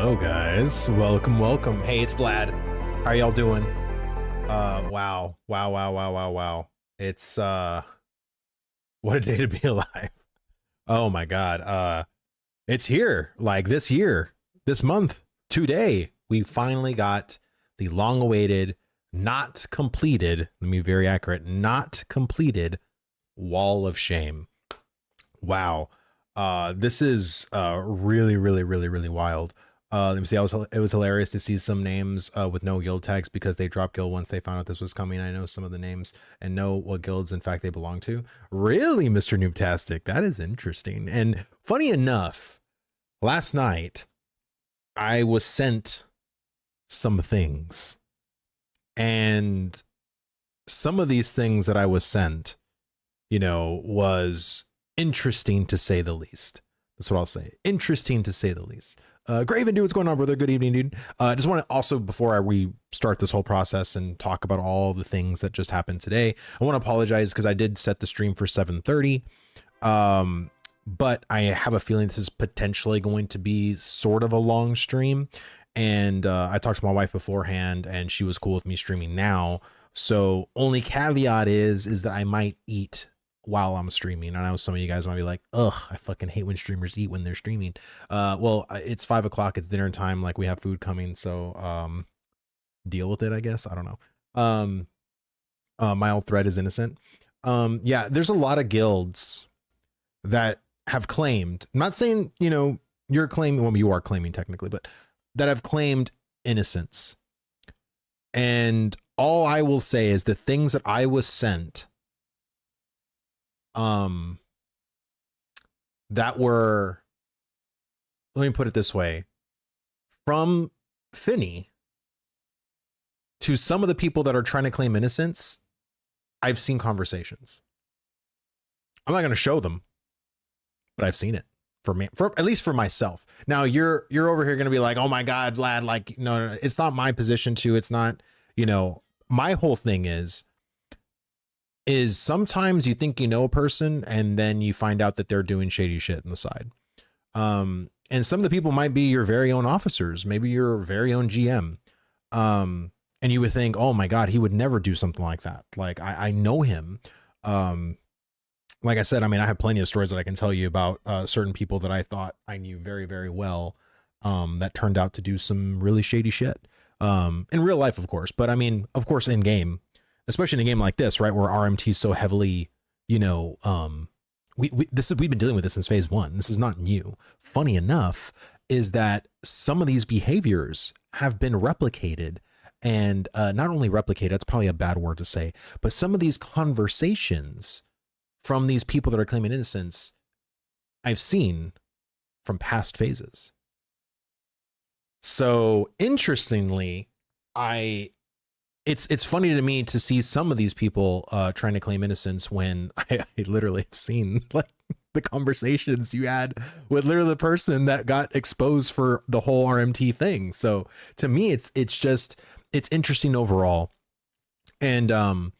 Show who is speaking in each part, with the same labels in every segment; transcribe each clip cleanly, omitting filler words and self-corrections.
Speaker 1: Hello guys, welcome. Hey, it's Vlad. How are y'all doing? Wow. It's what a day to be alive. Oh my god. It's here. Like this year, this month, today, we finally got the long-awaited, not completed, let me be very accurate, not completed Wall of Shame. Wow. This is really wild. Let me see. It was hilarious to see some names with no guild tags because they dropped guild once they found out this was coming. I know some of the names and know what guilds in fact they belong to. Really, Mr. Noobtastic? That is interesting. And funny enough, last night I was sent some things, and some of these things that I was sent, was interesting to say the least. That's what I'll say. Interesting to say the least. Graven, dude, what's going on, brother? Good evening, dude. Just want to also, before we start this whole process and talk about all the things that just happened today, I want to apologize because I did set the stream for 7:30. But I have a feeling this is potentially going to be sort of a long stream. And I talked to my wife beforehand and she was cool with me streaming now. So only caveat is that I might eat while I'm streaming. I know some of you guys might be like, ugh, I fucking hate when streamers eat when they're streaming. Well, it's 5 o'clock, it's dinner time, like we have food coming, so deal with it, I guess. I don't know. My old thread is innocent. Yeah, there's a lot of guilds that have claimed, I'm not saying, you're claiming, well, you are claiming technically, but that have claimed innocence. And all I will say is the things that I was sent that were, let me put it this way, from Finney to some of the people that are trying to claim innocence, I've seen conversations. I'm not going to show them, but I've seen it for me, at least for myself. Now you're over here going to be like, oh my God, Vlad, like, no, it's not my position to, it's not, my whole thing is sometimes you think you know a person and then you find out that they're doing shady shit on the side. And some of the people might be your very own officers, maybe your very own GM. And you would think, oh my God, he would never do something like that. Like I know him. Like I said, I mean, I have plenty of stories that I can tell you about certain people that I thought I knew very well that turned out to do some really shady shit. In real life, of course, but I mean, of course, in game, especially in a game like this, right, where RMT is so heavily, we've been dealing with this since phase 1. This is not new. Funny enough is that some of these behaviors have been replicated, and not only replicated, that's probably a bad word to say, but some of these conversations from these people that are claiming innocence, I've seen from past phases. So interestingly, it's funny to me to see some of these people trying to claim innocence when I literally have seen like the conversations you had with literally the person that got exposed for the whole RMT thing. So to me, it's interesting overall. And to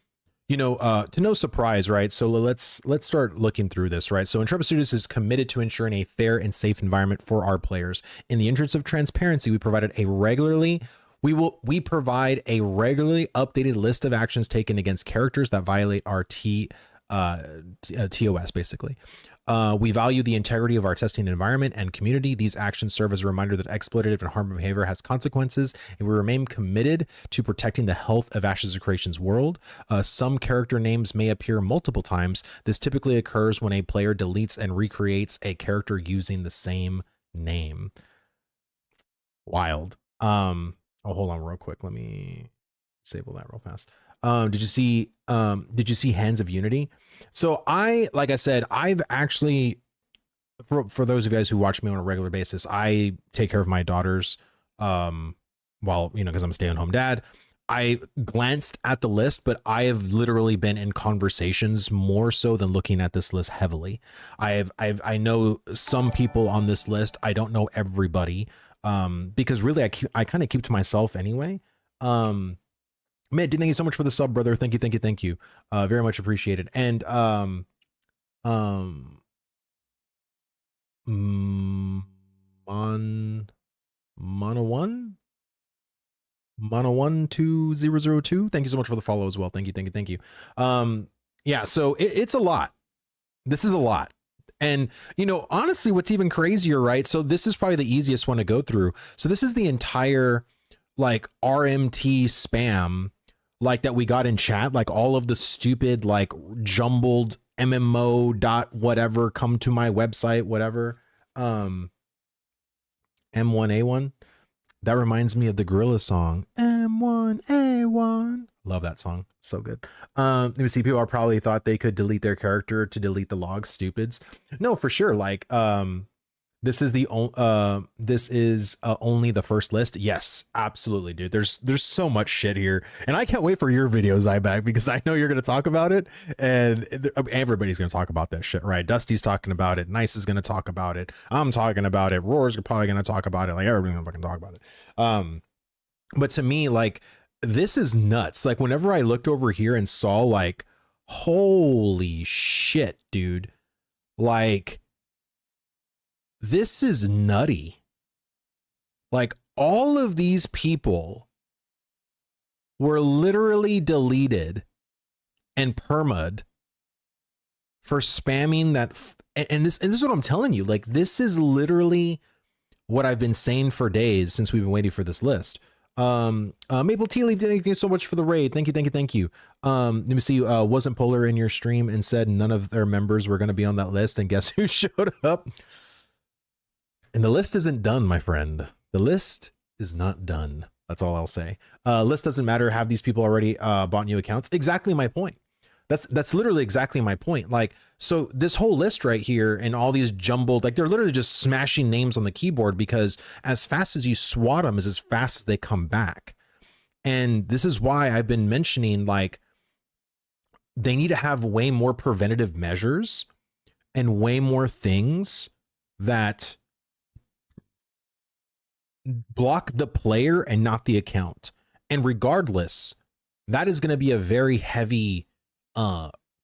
Speaker 1: no surprise, right? So let's start looking through this, right? So Intrepid Studios is committed to ensuring a fair and safe environment for our players. In the interest of transparency, we provide a regularly updated list of actions taken against characters that violate our TOS, basically. We value the integrity of our testing environment and community. These actions serve as a reminder that exploitative and harmful behavior has consequences, and we remain committed to protecting the health of Ashes of Creation's world. Some character names may appear multiple times. This typically occurs when a player deletes and recreates a character using the same name. Wild. Oh, hold on real quick. Let me disable that real fast. Did you see Hands of Unity? So like I said, I've actually, for those of you guys who watch me on a regular basis, I take care of my daughters, while, because I'm a stay-at-home dad. I glanced at the list, but I have literally been in conversations more so than looking at this list heavily. I know some people on this list. I don't know everybody. Because really I kind of keep to myself anyway. Man, dude, thank you so much for the sub, brother. Thank you. Very much appreciated. And, Mono12002. Thank you so much for the follow as well. Thank you. Yeah, so it's a lot. This is a lot. And, you know, honestly, what's even crazier, right? So this is probably the easiest one to go through. So this is the entire like RMT spam, like that we got in chat, like all of the stupid, like jumbled MMO dot whatever, come to my website, whatever. M1A1. That reminds me of the Gorilla song, M1A1. Love that song. So good. Let me see. People probably thought they could delete their character to delete the logs. Stupids. No, for sure. Like, this is only the first list. Yes, absolutely, dude. There's so much shit here, and I can't wait for your videos, IBAG, because I know you're going to talk about it, and everybody's going to talk about that shit, right? Dusty's talking about it. Nice is going to talk about it. I'm talking about it. Roar's probably going to talk about it. Like, everybody's going to fucking talk about it. But to me, like, this is nuts. Like, whenever I looked over here and saw, like, holy shit, dude, like, this is nutty. Like, all of these people were literally deleted and perma'd for spamming that. And this is what I'm telling you. Like, this is literally what I've been saying for days since we've been waiting for this list. Maple Tea Leaf, thank you so much for the raid. Thank you. Let me see. Wasn't Polar in your stream and said none of their members were going to be on that list, and guess who showed up? And the list isn't done, my friend. The list is not done. That's all I'll say. List doesn't matter. Have these people already bought new accounts? Exactly my point. That's literally exactly my point. Like, so this whole list right here and all these jumbled, like, they're literally just smashing names on the keyboard, because as fast as you swat them is as fast as they come back. And this is why I've been mentioning, like, they need to have way more preventative measures and way more things that block the player and not the account. And regardless, that is going to be a very heavy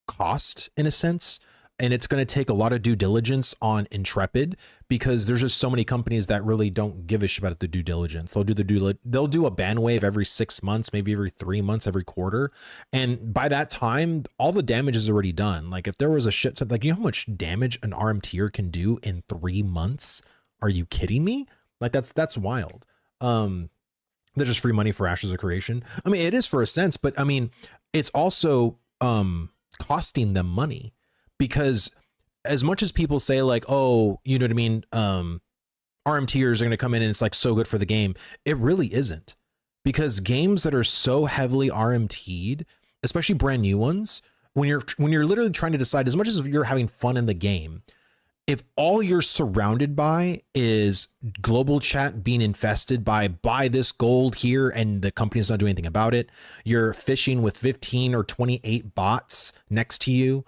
Speaker 1: cost in a sense, and it's going to take a lot of due diligence on Intrepid, because there's just so many companies that really don't give a shit about the due diligence. They'll do a ban wave every 6 months, maybe every 3 months, every quarter, and by that time all the damage is already done. Like, if there was a shit ton, like, you know how much damage an RMTer can do in 3 months? Are you kidding me? Like, that's wild. They're just free money for Ashes of Creation. I mean, it is for a sense, but I mean, it's also costing them money, because as much as people say, like, oh, you know what I mean, RMTers are going to come in and it's like so good for the game, it really isn't, because games that are so heavily RMT'd, especially brand new ones, when you're literally trying to decide, as much as you're having fun in the game, if all you're surrounded by is global chat being infested by buy this gold here and the company's not doing anything about it, you're fishing with 15 or 28 bots next to you,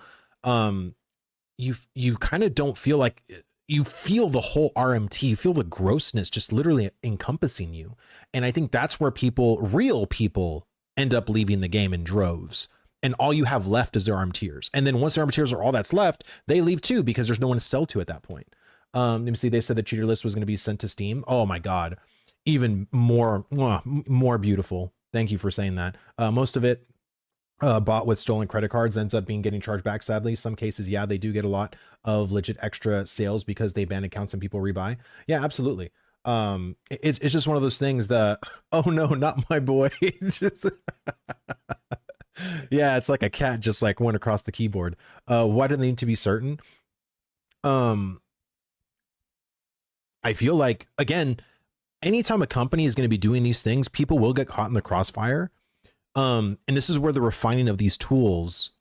Speaker 1: you kind of don't feel like, you feel the whole RMT, you feel the grossness just literally encompassing you. And I think that's where real people end up leaving the game in droves. And all you have left is their RMTers. And then once their RMTers are all that's left, they leave too, because there's no one to sell to at that point. Let me see. They said the cheater list was going to be sent to Steam. Oh my God. Even more beautiful. Thank you for saying that. Most of it bought with stolen credit cards ends up getting charged back. Sadly, some cases, yeah, they do get a lot of legit extra sales because they ban accounts and people rebuy. Yeah, absolutely. It's just one of those things that, oh no, not my boy. Just yeah, it's like a cat just like went across the keyboard. Why do they need to be certain? I feel like, again, anytime a company is going to be doing these things, people will get caught in the crossfire. And this is where the refining of these tools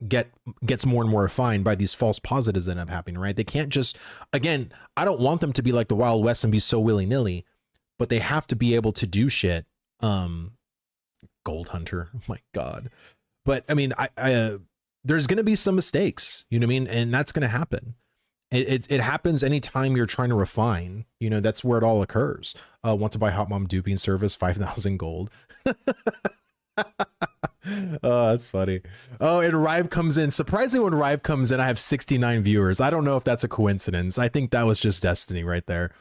Speaker 1: gets more and more refined by these false positives that end up happening, right? They can't just, again, I don't want them to be like the Wild West and be so willy-nilly, but they have to be able to do shit. Gold Hunter, oh my God. But I mean, I there's going to be some mistakes, you know what I mean? And that's going to happen. It happens anytime you're trying to refine, you know, that's where it all occurs. Want to buy Hot Mom duping service, 5,000 gold. Oh, that's funny. Oh, and Rive comes in. Surprisingly, when Rive comes in, I have 69 viewers. I don't know if that's a coincidence. I think that was just destiny right there.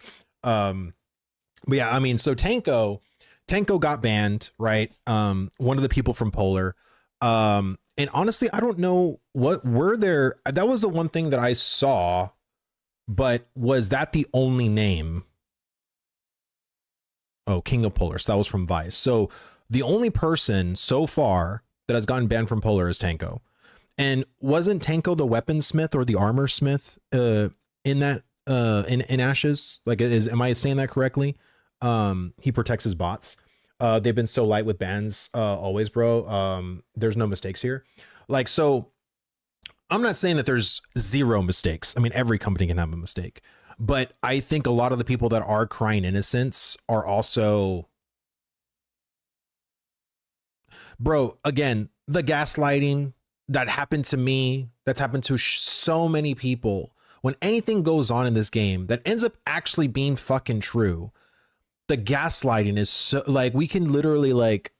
Speaker 1: But yeah, I mean, so Tanko got banned, right? One of the people from Polar. And honestly, I don't know what were there. That was the one thing that I saw, but was that the only name? Oh, King of Polar. So that was from Vice. So the only person so far that has gotten banned from Polar is Tanko. And wasn't Tanko the weaponsmith or the armor smith in that in Ashes? Like, am I saying that correctly? He protects his bots. They've been so light with bans always, bro. There's no mistakes here. Like, so I'm not saying that there's zero mistakes. I mean, every company can have a mistake, but I think a lot of the people that are crying innocence are also, bro, again, the gaslighting that happened to me, that's happened to so many people. When anything goes on in this game that ends up actually being fucking true, the gaslighting is so, like, we can literally like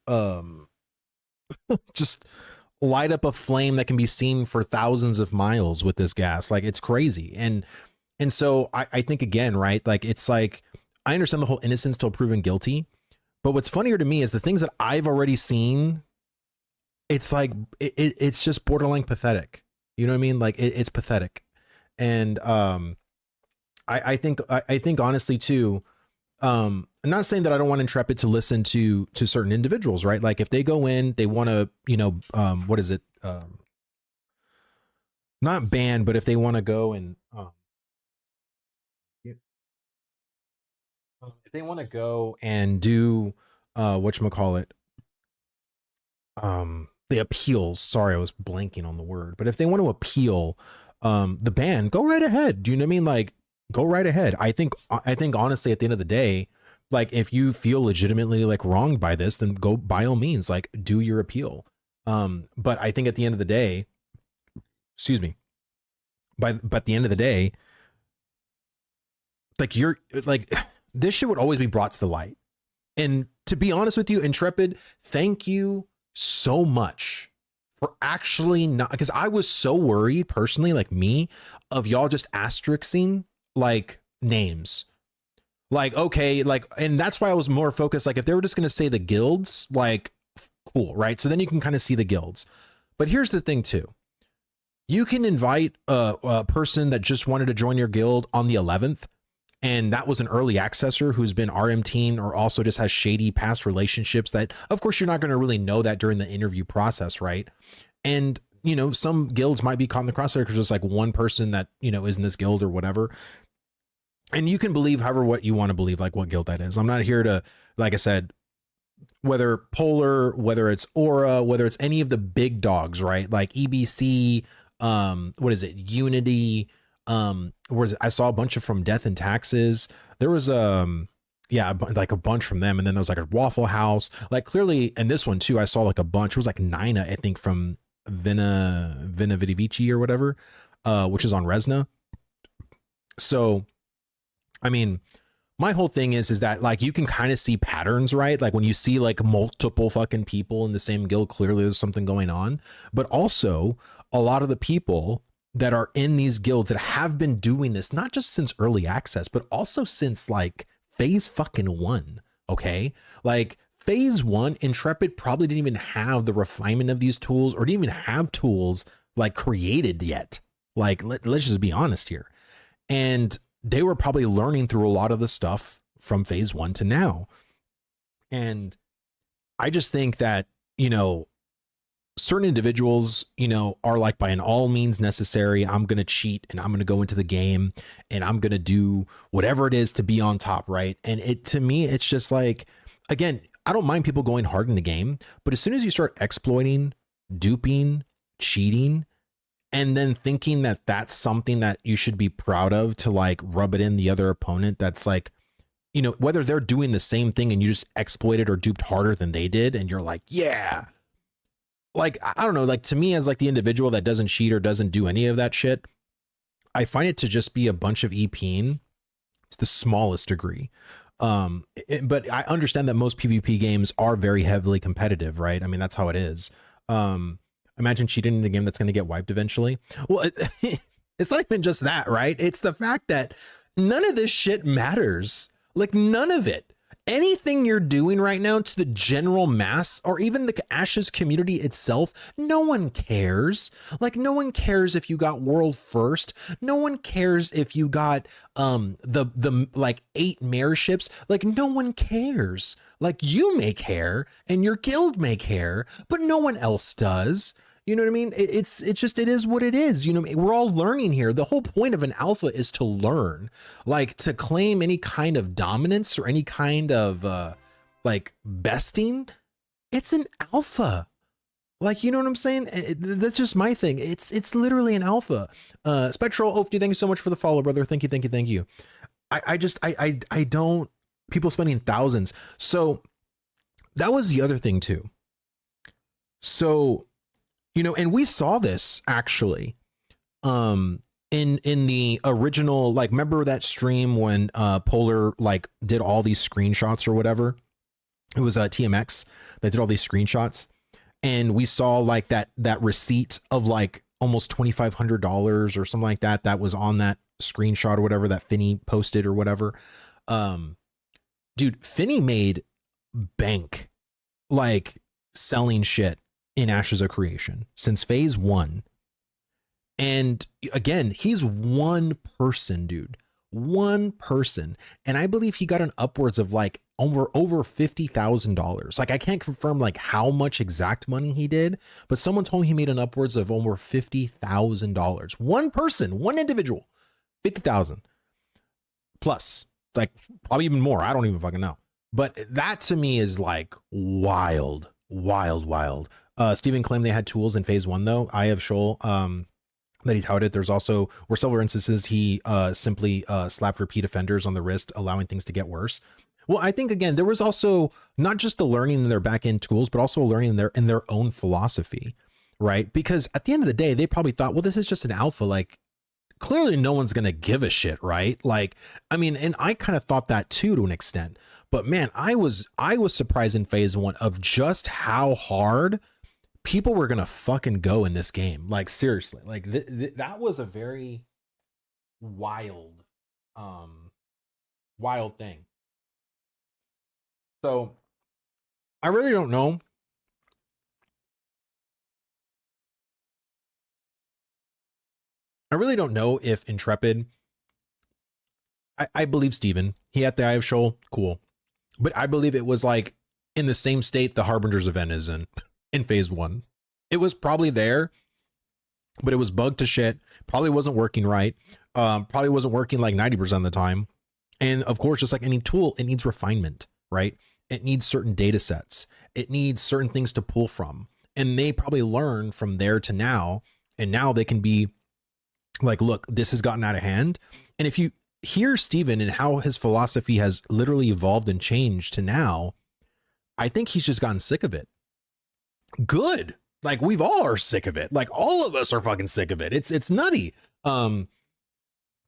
Speaker 1: just light up a flame that can be seen for thousands of miles with this gas. Like, it's crazy. And so I think, again, right, like, it's like, I understand the whole innocence till proven guilty, but what's funnier to me is the things that I've already seen. It's like it's just borderline pathetic. You know what I mean? Like, it's pathetic. And I think honestly too, I'm not saying that I don't want Intrepid to listen to certain individuals, right? Like, if they go in, they want to, you know, what is it? Not ban, but if they want to go and if they want to go and do whatchamacallit, the appeals. Sorry, I was blanking on the word, but if they want to appeal the ban, go right ahead. Do you know what I mean? Like, go right ahead. I think honestly, at the end of the day, like, if you feel legitimately like wronged by this, then go, by all means, like, do your appeal. But I think at the end of the day, excuse me, but at the end of the day, like, you're like, this shit would always be brought to the light. And to be honest with you, Intrepid, thank you so much for actually not, because I was so worried personally, like me, of y'all just asterixing like names. Like, okay, like, and that's why I was more focused. Like, if they were just going to say the guilds, like, cool, right? So then you can kind of see the guilds. But here's the thing too. You can invite a person that just wanted to join your guild on the 11th, and that was an early accessor who's been RMTing or also just has shady past relationships that, of course, you're not going to really know that during the interview process, right? And, you know, some guilds might be caught in the crosshair because there's like one person that, you know, is in this guild or whatever. And you can believe however what you want to believe, like what guild that is. I'm not here to, like I said, whether Polar, whether it's Aura, whether it's any of the big dogs, right? Like EBC, what is it? Unity, where is it? I saw a bunch of from Death and Taxes. There was yeah, like a bunch from them, and then there was like a Waffle House, like, clearly. And this one too, I saw like a bunch. It was like Nina, I think, from Vina Vidivici or whatever, which is on Resna. So I mean, my whole thing is that, like, you can kind of see patterns, right? Like, when you see like multiple fucking people in the same guild, clearly there's something going on. But also, a lot of the people that are in these guilds that have been doing this, not just since early access, but also since like phase fucking 1. Okay. Like, phase 1, Intrepid probably didn't even have the refinement of these tools, or didn't even have tools like created yet. Like, let's just be honest here. And they were probably learning through a lot of the stuff from phase 1 to now. And I just think that, you know, certain individuals, you know, are like, by all means necessary, I'm going to cheat and I'm going to go into the game and I'm going to do whatever it is to be on top, right? And it, to me, it's just like, again, I don't mind people going hard in the game, but as soon as you start exploiting, duping, cheating, and then thinking that that's something that you should be proud of to like rub it in the other opponent, that's like, you know, whether they're doing the same thing and you just exploited or duped harder than they did, and you're like, yeah, like, I don't know, like, to me, as like the individual that doesn't cheat or doesn't do any of that shit, I find it to just be a bunch of EPing to the smallest degree. But I understand that most PvP games are very heavily competitive, right? I mean, that's how it is. Imagine cheating in a game that's going to get wiped eventually. Well, it's not even just that, right? It's the fact that none of this shit matters. Like, none of it. anything you're doing right now to the general mass or even the Ashes community itself, no one cares. Like, no one cares if you got world first. No one cares if you got the like 8 mayorships. Like, no one cares. Like, you may care and your guild may care, but no one else does. You know what I mean? It's just, it is what it is. You know, we're all learning here. The whole point of an alpha is to learn. Like, to claim any kind of dominance or any kind of like besting. It's an alpha. Like, you know what I'm saying? That's just my thing. It's literally an alpha. Spectral Oaf, thank you so much for the follow, brother. Thank you. I don't, people spending thousands. So that was the other thing too. So, you know, and we saw this actually in the original, like, remember that stream when Polar like did all these screenshots or whatever? It was TMX that did all these screenshots, and we saw like that receipt of like almost $2,500 or something like that that was on that screenshot or whatever that Finney posted or whatever. Dude, Finney made bank like selling shit in Ashes of Creation since phase 1. And again, he's one person, dude, one person. And I believe he got an upwards of like over $50,000. Like, I can't confirm like how much exact money he did, but someone told me he made an upwards of over $50,000. One person, one individual, 50,000 plus, like probably even more. I don't even fucking know. But that to me is like wild. Steven claimed they had tools in phase 1 though. I have Shoal that he touted. There's also were several instances he simply slapped repeat offenders on the wrist, allowing things to get worse. Well, I think again, there was also not just the learning in their back end tools, but also learning in their own philosophy, right? Because at the end of the day, they probably thought, well, this is just an alpha. Like, clearly no one's going to give a shit, right? Like, I mean, and I kind of thought that too, to an extent, but man, I was surprised in phase 1 of just how hard people were going to fucking go in this game. Like, seriously, like that was a very wild thing. So I really don't know. I really don't know if Intrepid, I believe Steven, he had the Eye of Shoal, cool. But I believe it was like in the same state the Harbingers event is in phase 1. It was probably there, but it was bugged to shit. Probably wasn't working right. Probably wasn't working like 90% of the time. And of course, just like any tool, it needs refinement, right? It needs certain data sets. It needs certain things to pull from. And they probably learn from there to now. And now they can be like, look, this has gotten out of hand. And if you hear Steven and how his philosophy has literally evolved and changed to now, I think he's just gotten sick of it. Good. Like, we've all are sick of it. Like, all of us are fucking sick of it. It's nutty.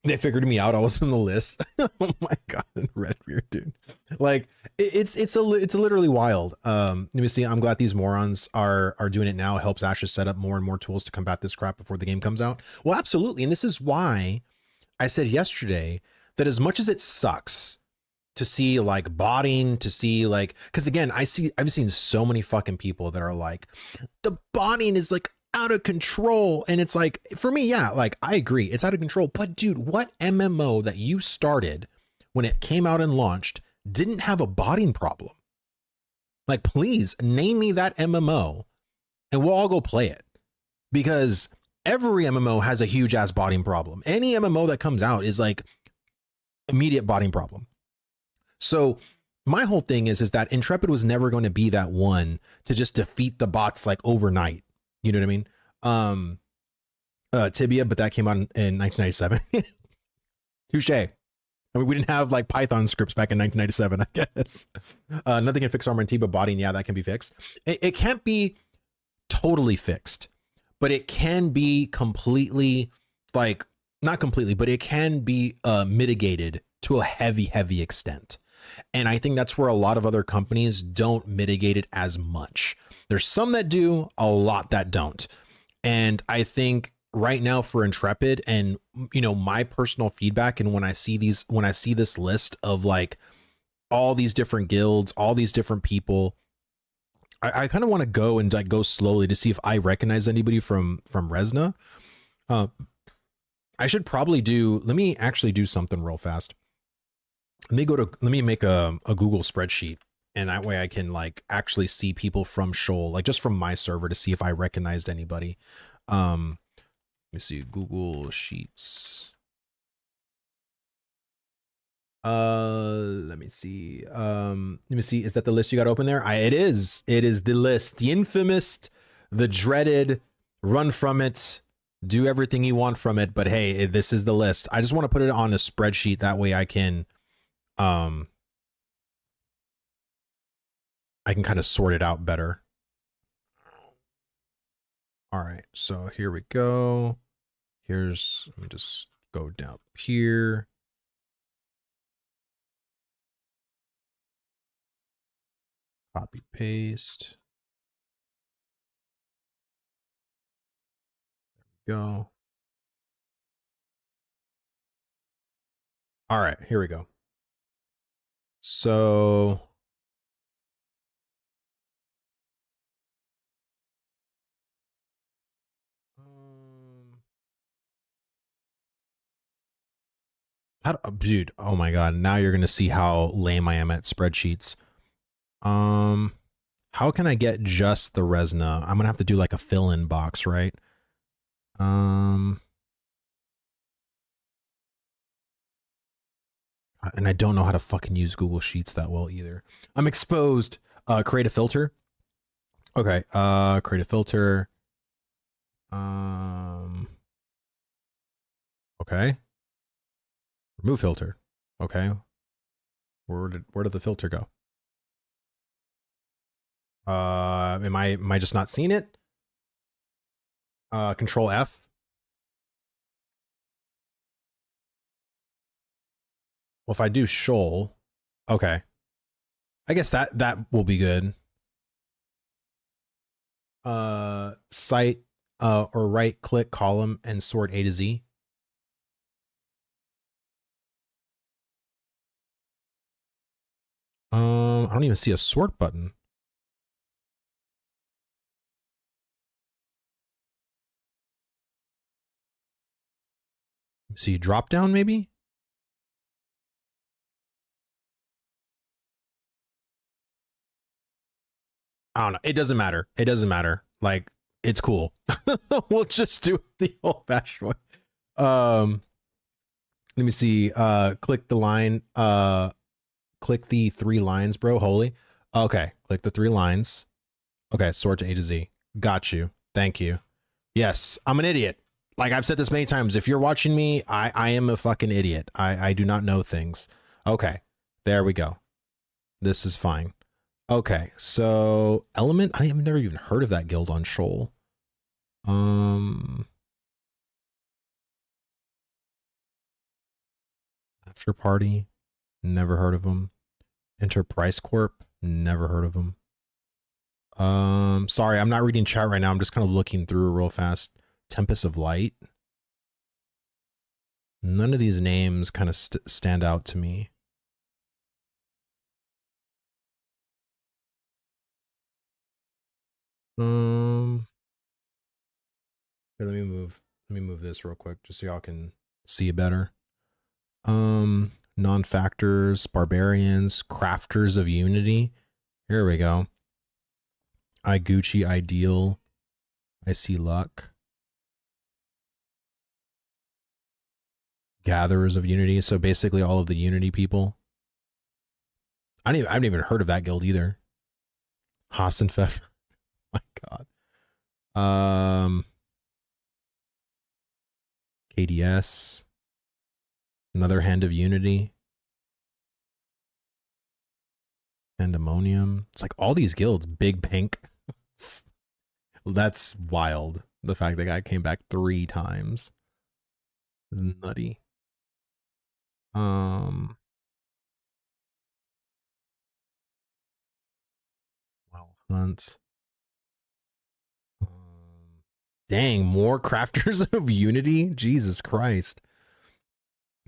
Speaker 1: They figured me out. I was on the list. Oh my God. Redbeard, dude. Like, it's literally wild. Let me see. I'm glad these morons are doing it now. It helps Ashes set up more and more tools to combat this crap before the game comes out. Well, absolutely. And this is why I said yesterday that as much as it sucks to see like botting, to see like, because again, I've seen so many fucking people that are like, the botting is like out of control. And it's like, for me, yeah, like I agree, it's out of control. But dude, what MMO that you started when it came out and launched didn't have a botting problem? Like, please name me that MMO and we'll all go play it, because every MMO has a huge ass botting problem. Any MMO that comes out is like immediate botting problem. So my whole thing is that Intrepid was never going to be that one to just defeat the bots like overnight. You know what I mean? Tibia, but that came out in 1997. Touche. I mean, we didn't have like Python scripts back in 1997, I guess. Nothing can fix Armor and T, but botting, yeah, that can be fixed. It can't be totally fixed, but it can be completely, like, not completely, but it can be mitigated to a heavy extent. And I think that's where a lot of other companies don't mitigate it as much. There's some that do, a lot that don't. And I think right now for Intrepid, and you know, my personal feedback, and when I see this list of like all these different guilds, all these different people. I kind of want to go and like go slowly to see if I recognize anybody from Resna. Uh, I should probably do. Let me actually do something real fast. Let me make a Google spreadsheet, and that way I can like actually see people from Shoal, like just from my server, to see if I recognized anybody. Let me see, Google Sheets. Let me see. Is that the list you got open there? It is the list, the infamous, the dreaded, run from it, do everything you want from it. But hey, this is the list. I just want to put it on a spreadsheet. That way I can kind of sort it out better. All right. So here we go. Let me just go down here. Copy, paste. There we go. All right, here we go. So dude, oh my god, now you're gonna see how lame I am at spreadsheets. How can I get just the Resna? I'm gonna have to do like a fill-in box, right? And I don't know how to fucking use Google Sheets that well either. I'm exposed. Create a filter. Okay, create a filter. Okay. Remove filter. Okay. Where did the filter go? Am I just not seeing it? Control F. Well, if I do Shoal, okay. I guess that will be good. Site or right click column and sort A to Z. I don't even see a sort button. See, drop down maybe? I don't know. It doesn't matter. It doesn't matter. Like, it's cool. We'll just do it the old fashioned way. Let me see. Click the line. Click the 3 lines, bro. Holy. Okay. Click the 3 lines. Okay. Sort to A to Z. Got you. Thank you. Yes. I'm an idiot. Like I've said this many times. If you're watching me, I am a fucking idiot. I do not know things. Okay. There we go. This is fine. Okay. So Element. I've never even heard of that guild on Shoal. After Party. Never heard of them. Enterprise Corp. Never heard of them. Sorry, I'm not reading chat right now. I'm just kind of looking through real fast. Tempest of Light. None of these names kind of stand out to me. Here, let me move this real quick just so y'all can see it better. Non-factors, barbarians, crafters of unity. Here we go. Gucci ideal. I see luck. Gatherers of unity. So basically all of the unity people. I haven't even heard of that guild either. Hassenpfeffer. My god. KDS. Another Hand of Unity. Pandemonium. It's like all these guilds. Big Pink. That's wild. The fact that guy came back 3 times is nutty. Well, Hunt. Dang, more crafters of unity? Jesus Christ.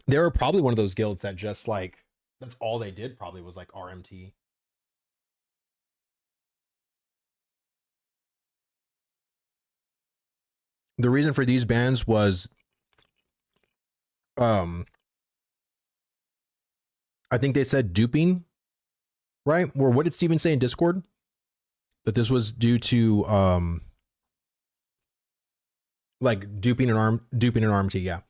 Speaker 1: They were probably one of those guilds that just like That's all they did probably was like RMT. The reason for these bans was um I think they said duping, right? Or what did Steven say in Discord? That this was due to like duping an RMT, yeah.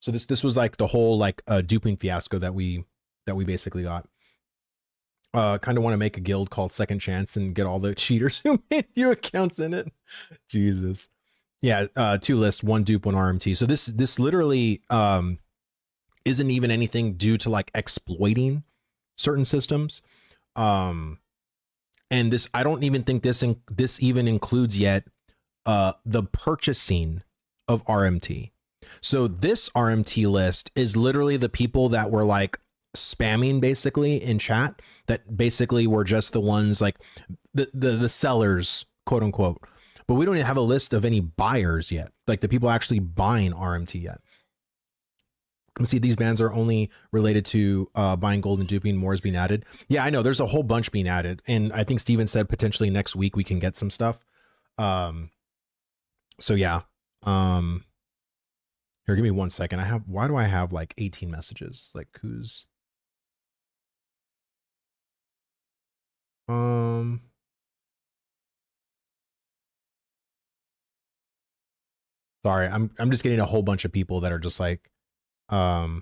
Speaker 1: So this was like the whole like duping fiasco that we basically got. Kind of want to make a guild called Second Chance and get all the cheaters who made new accounts in it. Jesus. Yeah, two lists, one dupe, one RMT. So this literally isn't even anything due to like exploiting certain systems. And this, I don't even think this even includes yet the purchasing of RMT. So this RMT list is literally the people that were like spamming basically in chat, that basically were just the ones like the sellers, quote unquote. But we don't even have a list of any buyers yet, like the people actually buying RMT yet. Let's see, these bans are only related to buying gold and duping. More is being added. Yeah, I know there's a whole bunch being added, and I think Steven said potentially next week we can get some stuff. So yeah. Here, give me 1 second. Why do I have like 18 messages? Like who's sorry, I'm just getting a whole bunch of people that are just like okay,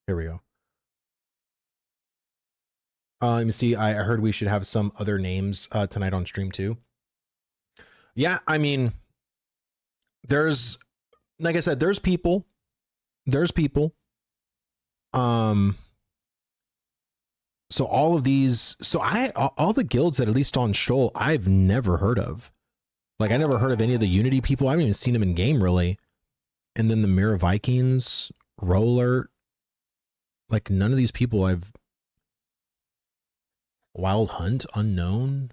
Speaker 1: here we go. Let me see. I heard we should have some other names tonight on stream too. Yeah, I mean, there's, like I said, there's people. So all of these, so all the guilds that at least on Shoal, I've never heard of. Like I never heard of any of the Unity people. I haven't even seen them in game really. And then the Mirror Vikings, Roller, like none of these people I've. Wild Hunt, unknown.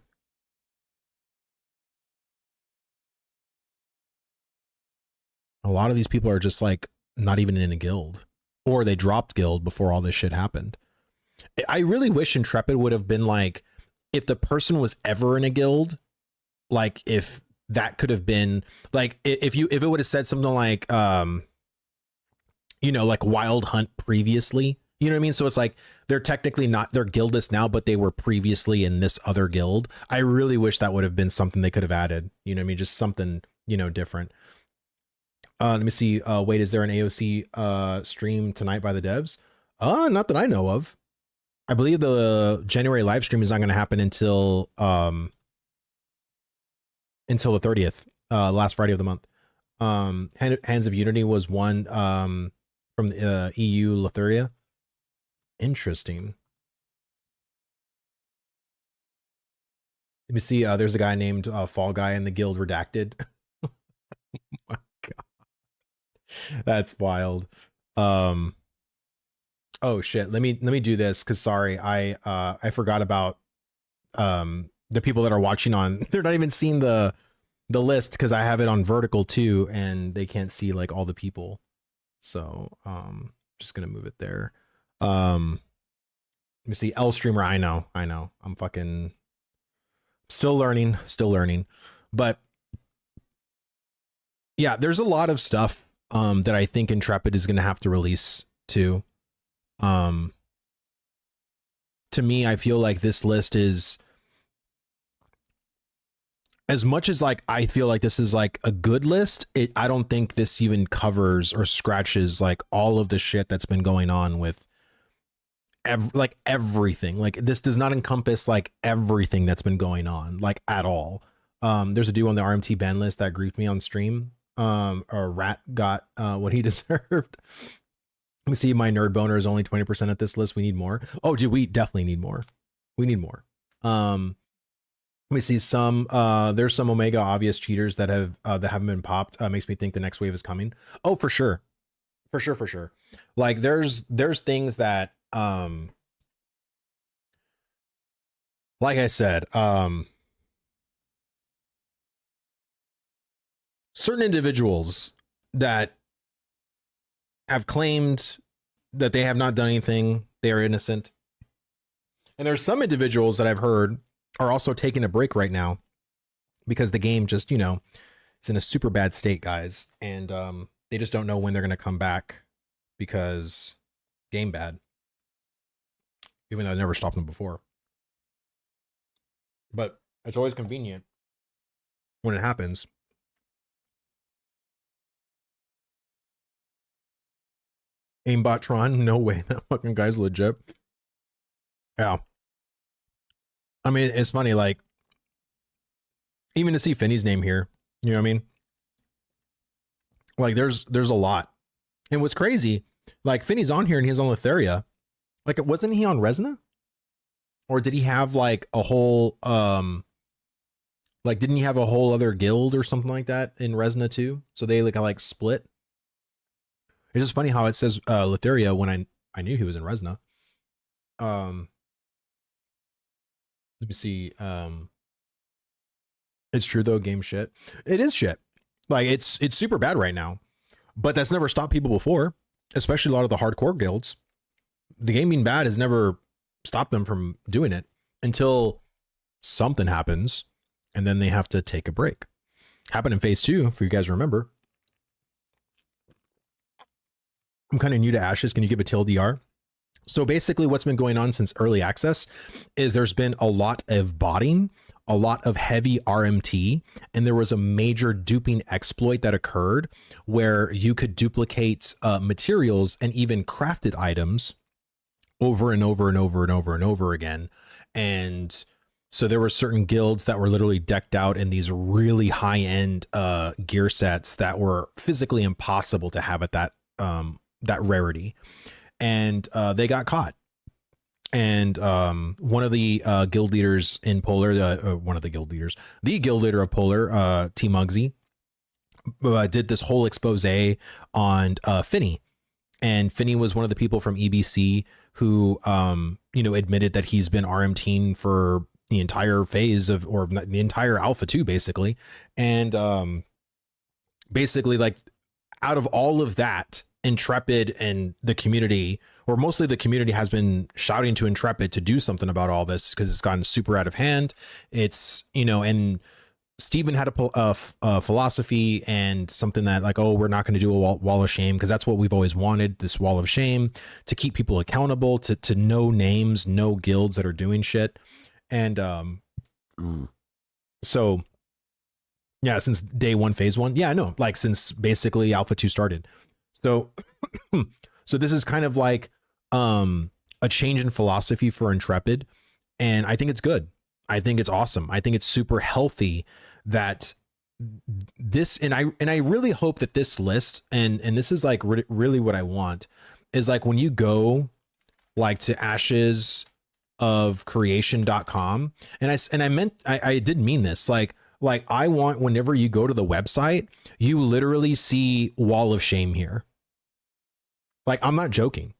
Speaker 1: A lot of these people are just like not even in a guild, or they dropped guild before all this shit happened. I really wish Intrepid would have been like, if the person was ever in a guild, like if that could have been like, if it would have said something like you know, like Wild Hunt previously, you know what I mean? So it's like they're technically not, they're guildless now, but they were previously in this other guild. I really wish that would have been something they could have added, you know what I mean? Just something, you know, different. Let me see. Wait, is there an AOC stream tonight by the devs? Not that I know of. I believe the January live stream is not going to happen until the 30th, last Friday of the month. Hands of Unity was one from the EU Lithuria. Interesting. Let me see. There's a guy named Fall Guy in the guild redacted. Oh my God. That's wild. Oh shit. Let me do this because sorry, I forgot about the people that are watching on. They're not even seeing the list because I have it on vertical too, and they can't see like all the people. So just gonna move it there. Let me see. L streamer. I know. I'm fucking still learning. But yeah, there's a lot of stuff that I think Intrepid is gonna have to release too. To me, I feel like this list is, as much as like I feel like this is like a good list, I don't think this even covers or scratches like all of the shit that's been going on with everything. Like this does not encompass like everything that's been going on like at all. There's a dude on the RMT ban list that griefed me on stream. Or Rat got what he deserved. Let me see. My nerd boner is only 20% at this list. We need more. Oh, dude, we definitely need more. Let me see some. There's some Omega obvious cheaters that haven't been popped. Makes me think the next wave is coming. Oh, for sure. Like there's things that like I said, certain individuals that have claimed that they have not done anything, they are innocent. And there's some individuals that I've heard are also taking a break right now because the game just, you know, is in a super bad state, guys. And they just don't know when they're going to come back because game bad. Even though I never stopped them before. But it's always convenient when it happens. Aimbotron, no way, that fucking guy's legit. Yeah. I mean, it's funny, like, even to see Finney's name here, you know what I mean? Like, there's a lot. And what's crazy, like, Finney's on here and he's on Letheria. Like, wasn't he on Resna? Or did he have, like, a whole, like, didn't he have a whole other guild or something like that in Resna too? So they, like split? It's just funny how it says Letheria when I knew he was in Resna. Let me see. It's true though, game shit. It is shit. Like it's super bad right now. But that's never stopped people before, especially a lot of the hardcore guilds. The game being bad has never stopped them from doing it until something happens and then they have to take a break. Happened in phase 2, if you guys remember. I'm kind of new to Ashes. Can you give a TLDR? So basically what's been going on since early access is there's been a lot of botting, a lot of heavy RMT, and there was a major duping exploit that occurred where you could duplicate materials and even crafted items over and over and over and over and over again. And so there were certain guilds that were literally decked out in these really high-end gear sets that were physically impossible to have at that rarity. And they got caught. And one of the guild leaders in Polar, the guild leader of Polar, T Muggsy, did this whole expose on Finney. And Finney was one of the people from EBC who, admitted that he's been RMTing for the entire phase of, or the entire Alpha 2, basically. And basically, like, out of all of that, Intrepid and the community, or mostly the community, has been shouting to Intrepid to do something about all this because it's gotten super out of hand. It's, and Steven had a philosophy and something that like, oh, we're not going to do a wall of shame because that's what we've always wanted, this wall of shame, to keep people accountable, to know names, know guilds that are doing shit. And so, yeah, since day 1, phase 1. Yeah, I know, like since basically Alpha 2 started. So, so this is kind of like a change in philosophy for Intrepid. And I think it's good. I think it's awesome. I think it's super healthy that this, and I really hope that this list, and this is like really what I want, is like when you go like to ashesofcreation.com, and I did mean this, like I want, whenever you go to the website, you literally see wall of shame here. Like, I'm not joking.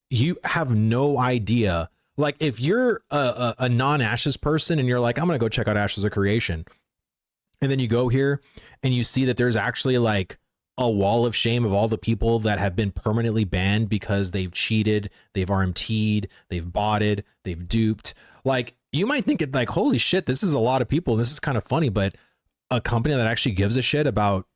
Speaker 1: You have no idea. Like, if you're a non-Ashes person and you're like, I'm going to go check out Ashes of Creation, and then you go here and you see that there's actually like a wall of shame of all the people that have been permanently banned because they've cheated, they've RMT'd, they've botted, they've duped. Like, you might think it like, holy shit, this is a lot of people. This is kind of funny, but a company that actually gives a shit about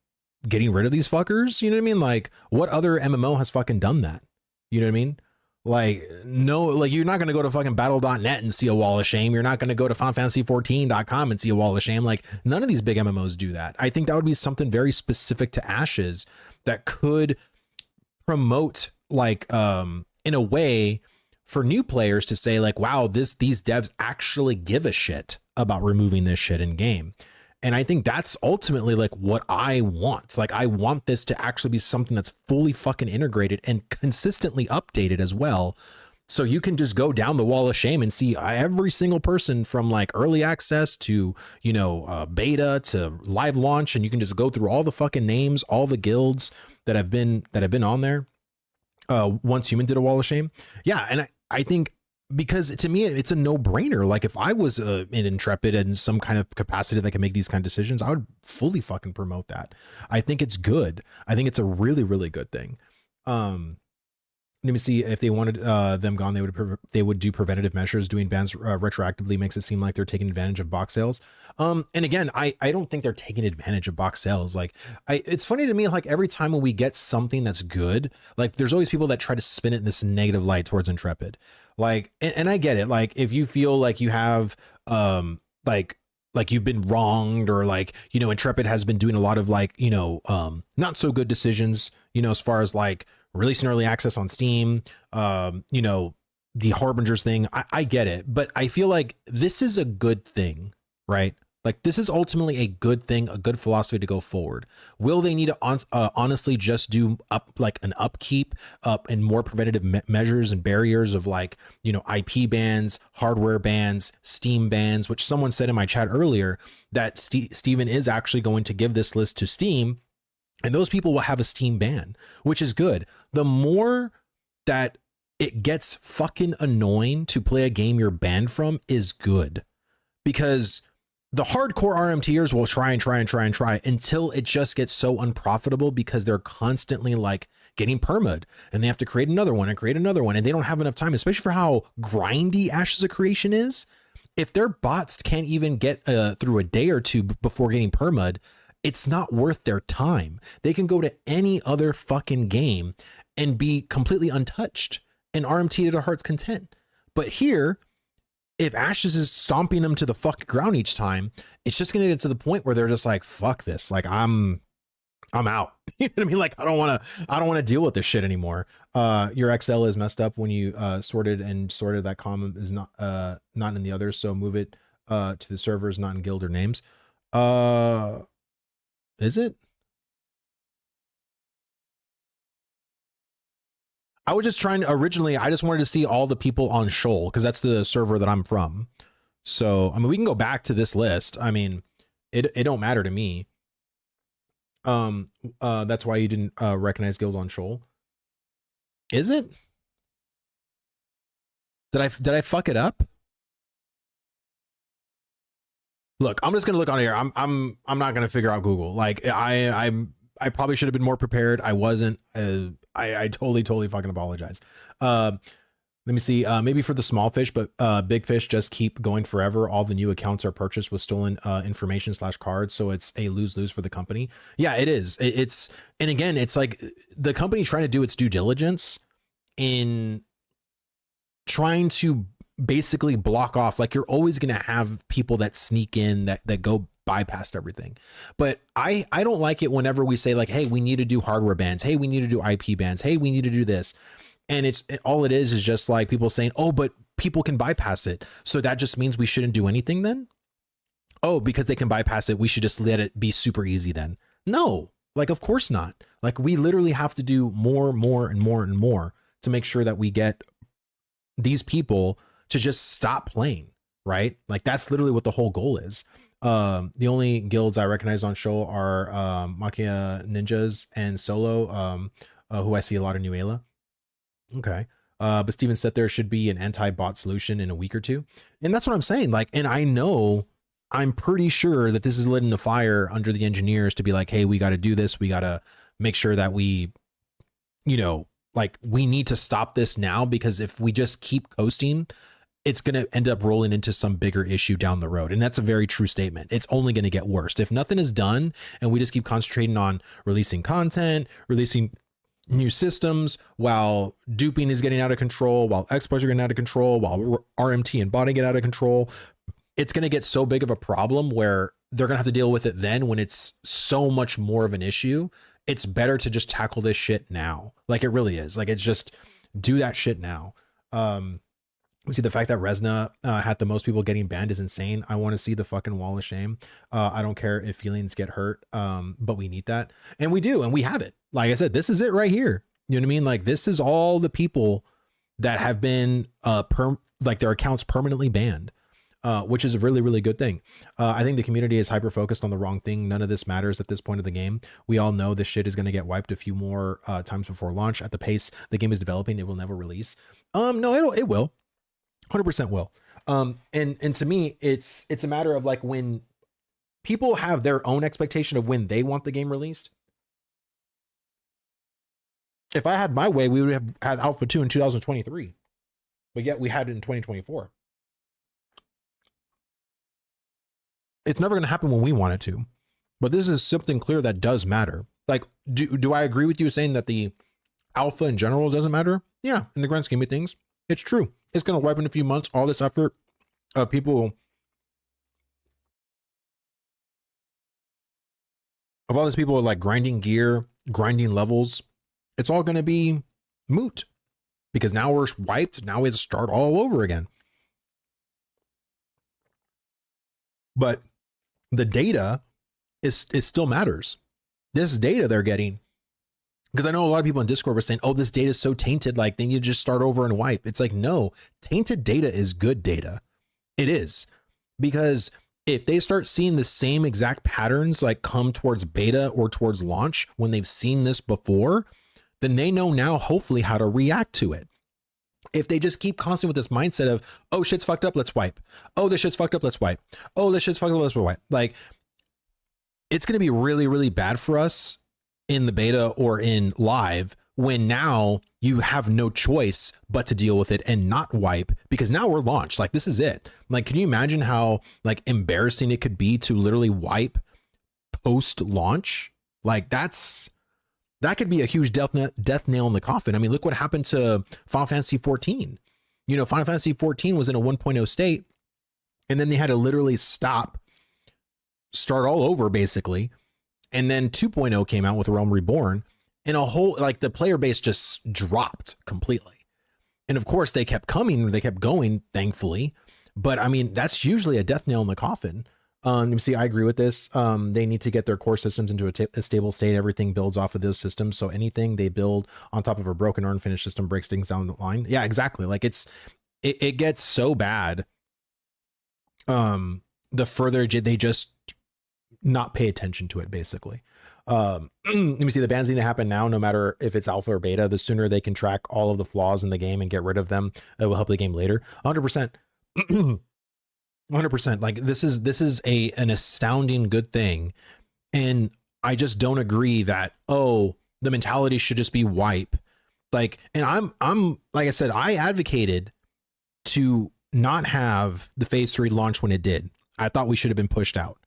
Speaker 1: getting rid of these fuckers, you know what I mean? Like, what other MMO has fucking done that? You know what I mean? Like, no, like, you're not going to go to fucking battle.net and see a wall of shame. You're not going to go to FinalFantasy14.com and see a wall of shame. Like, none of these big MMOs do that. I think that would be something very specific to Ashes that could promote, like, in a way for new players to say, like, wow, these devs actually give a shit about removing this shit in game. And I think that's ultimately like what I want. Like, I want this to actually be something that's fully fucking integrated and consistently updated as well. So you can just go down the wall of shame and see every single person from like early access to, beta to live launch. And you can just go through all the fucking names, all the guilds that have been on there. Once Human did a wall of shame. Yeah. And I think because to me it's a no-brainer. Like if I was an Intrepid in some kind of capacity that can make these kind of decisions, I would fully fucking promote that. I think it's good. I think it's a really, really good thing. Let me see. If they wanted them gone, they would do preventative measures. Doing bans retroactively makes it seem like they're taking advantage of box sales. And again, I don't think they're taking advantage of box sales. Like it's funny to me, like every time when we get something that's good, like there's always people that try to spin it in this negative light towards Intrepid. Like, and I get it. Like if you feel like you have like you've been wronged, or like, you know, Intrepid has been doing a lot of like, you know, not so good decisions, you know, as far as like releasing early access on Steam, you know, the Harbingers thing. I get it, but I feel like this is a good thing, right? Like this is ultimately a good thing, a good philosophy to go forward. Will they need to honestly just do like an upkeep and more preventative measures and barriers of like, you know, IP bans, hardware bans, Steam bans, which someone said in my chat earlier that Steven is actually going to give this list to Steam, and those people will have a Steam ban, which is good. The more that it gets fucking annoying to play a game you're banned from is good, because the hardcore RMTers will try until it just gets so unprofitable, because they're constantly like getting perma'd and they have to create another one and they don't have enough time, especially for how grindy Ashes of Creation is. If their bots can't even get through a day or two before getting perma'd, it's not worth their time. They can go to any other fucking game and be completely untouched and RMT to their heart's content. But here, if Ashes is stomping them to the fucking ground each time, it's just going to get to the point where they're just like, fuck this. Like I'm out. You know what I mean? Like, I don't want to deal with this shit anymore. Your XL is messed up when you sorted that column is not in the others. So move it to the servers, not in guild or names. Is it? I was just trying to, originally, I just wanted to see all the people on Shoal, because that's the server that I'm from. So, I mean, we can go back to this list. I mean, it don't matter to me. That's why you didn't recognize guild on Shoal. Is it? Did I fuck it up? Look, I'm just gonna look on here. I'm not gonna figure out Google. Like I probably should have been more prepared. I wasn't. I totally fucking apologize. Let me see. Maybe for the small fish, but big fish just keep going forever. All the new accounts are purchased with stolen information / cards, so it's a lose-lose for the company. Yeah, it is. It's, and again, it's like the company trying to do its due diligence in trying to basically block off. Like, you're always going to have people that sneak in that go bypassed everything. But I don't like it whenever we say like, hey, we need to do hardware bans. Hey, we need to do IP bans. Hey, we need to do this. And all it is just like people saying, oh, but people can bypass it, so that just means we shouldn't do anything then? Oh, because they can bypass it, we should just let it be super easy then? No, like, of course not. Like, we literally have to do more to make sure that we get these people to just stop playing, right? Like, that's literally what the whole goal is. The only guilds I recognize on show are Makia Ninjas and Solo, who I see a lot of Nuela. Okay. But Steven said there should be an anti-bot solution in a week or two. And that's what I'm saying. Like, and I'm pretty sure that this is lit in a fire under the engineers to be like, hey, we got to do this. We got to make sure that we, like, we need to stop this now, because if we just keep coasting, it's going to end up rolling into some bigger issue down the road. And that's a very true statement. It's only going to get worse. If nothing is done and we just keep concentrating on releasing content, releasing new systems, while duping is getting out of control, while exploits are getting out of control, while RMT and botting get out of control, it's going to get so big of a problem where they're going to have to deal with it then, when it's so much more of an issue. It's better to just tackle this shit now. Like, it really is. Like, it's just do that shit now. We see the fact that Resna had the most people getting banned is insane. I want to see the fucking wall of shame. I don't care if feelings get hurt, but we need that. And we do, and we have it. Like I said, this is it right here. You know what I mean? Like, this is all the people that have been like their accounts permanently banned, which is a really, really good thing. I think the community is hyper focused on the wrong thing. None of this matters at this point of the game. We all know this shit is going to get wiped a few more times before launch. At the pace the game is developing, it will never release. No, it will. 100% will. And to me, it's a matter of like when people have their own expectation of when they want the game released. If I had my way, we would have had Alpha 2 in 2023, but yet we had it in 2024. It's never going to happen when we want it to, but this is something clear that does matter. Like, do I agree with you saying that the alpha in general doesn't matter? Yeah, in the grand scheme of things, it's true. It's going to wipe in a few months all this effort of people, of all these people like grinding gear, grinding levels. It's all going to be moot because now we're wiped. Now we have to start all over again. But the data is still matters. This data they're getting, because I know a lot of people in Discord were saying, oh, this data is so tainted, like they need to just start over and wipe. It's like, no, tainted data is good data. It is, because if they start seeing the same exact patterns like come towards beta or towards launch when they've seen this before, then they know now hopefully how to react to it. If they just keep constantly with this mindset of, oh, shit's fucked up, let's wipe. Oh, this shit's fucked up, let's wipe. Oh, this shit's fucked up, let's wipe. Like, it's going to be really, really bad for us in the beta or in live when now you have no choice but to deal with it and not wipe, because now we're launched. Like, this is it. Like, can you imagine how like embarrassing it could be to literally wipe post launch? Like, that could be a huge death nail in the coffin. I mean, look what happened to Final Fantasy 14. You know, Final Fantasy 14 was in a 1.0 state, and then they had to literally start all over basically. And then 2.0 came out with Realm Reborn, and a whole, like, the player base just dropped completely. And of course they kept going, thankfully. But I mean, that's usually a death nail in the coffin. You see, I agree with this. They need to get their core systems into a stable state. Everything builds off of those systems. So anything they build on top of a broken or unfinished system breaks things down the line. Yeah, exactly. Like it gets so bad. The further they just not pay attention to it, basically. Let me see, the bans need to happen now, no matter if it's alpha or beta. The sooner they can track all of the flaws in the game and get rid of them, it will help the game later. 100%. 100%. Like, this is an astounding good thing. And I just don't agree that, oh, the mentality should just be wipe. Like, and I'm like I said, I advocated to not have the phase 3 launch when it did. I thought we should have been pushed out.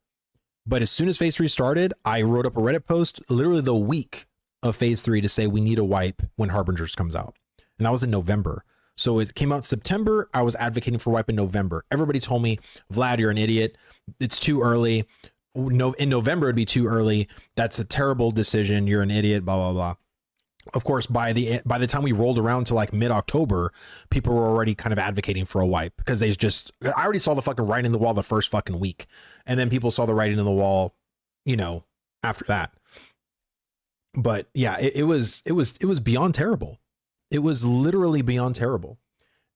Speaker 1: But as soon as phase 3 started, I wrote up a Reddit post literally the week of phase 3 to say we need a wipe when Harbingers comes out. And that was in November. So it came out September. I was advocating for wipe in November. Everybody told me, Vlad, you're an idiot. It's too early. No, in November it'd be too early. That's a terrible decision. You're an idiot, blah, blah, blah. Of course, by the time we rolled around to like mid-October, people were already kind of advocating for a wipe, because I already saw the fucking writing on the wall the first fucking week. And then people saw the writing on the wall, you know, after that. But yeah, it was beyond terrible. It was literally beyond terrible.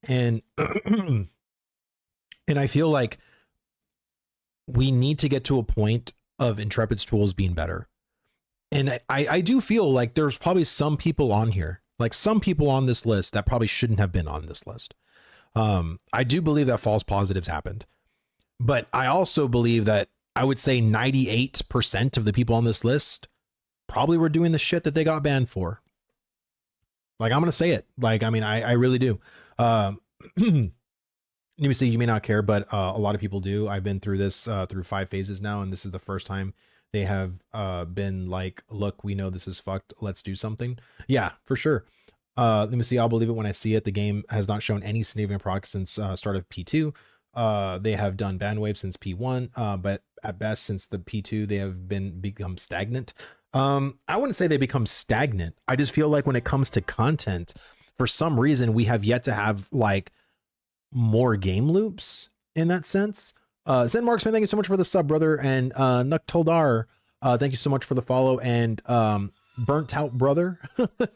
Speaker 1: And and I feel like we need to get to a point of Intrepid's tools being better. And I do feel like there's probably some people on here, like some people on this list that probably shouldn't have been on this list. I do believe that false positives happened, but I also believe that I would say 98% of the people on this list probably were doing the shit that they got banned for. Like, I'm going to say it. Like, I mean, I really do. You may say you may not care, but a lot of people do. I've been through this through 5 phases now, and this is the first time they have been like, look, we know this is fucked. Let's do something. Yeah, for sure. Let me see. I'll believe it when I see it. The game has not shown any significant progress since start of P2. They have done ban waves since P1, but at best since the P2, they have become stagnant. I wouldn't say they become stagnant. I just feel like when it comes to content, for some reason, we have yet to have like more game loops in that sense. Zen Marksman, thank you so much for the sub, brother. And Nuk Toldar, thank you so much for the follow. And Burnt Out Brother,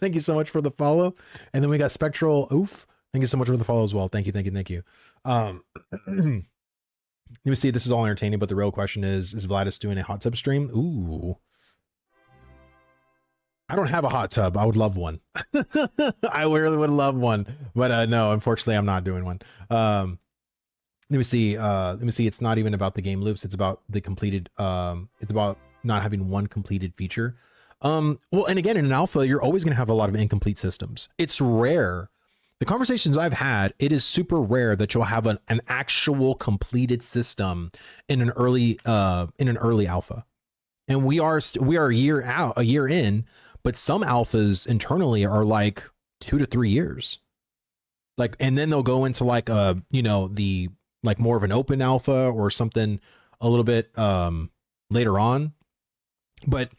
Speaker 1: thank you so much for the follow. And then we got Spectral Oof, thank you so much for the follow as well. Thank you. You see, this is all entertaining, but the real question is Vladis doing a hot tub stream? Ooh. I don't have a hot tub. I would love one. I really would love one, but no, unfortunately, I'm not doing one. Let me see. It's not even about the game loops. It's about the completed. It's about not having one completed feature. Well, and again, in an alpha, you're always going to have a lot of incomplete systems. It's rare. The conversations I've had, it is super rare that you'll have an actual completed system in an early alpha. And we are a year in, but some alphas internally are like 2 to 3 years. Like, and then they'll go into like the like more of an open alpha or something a little bit later on. But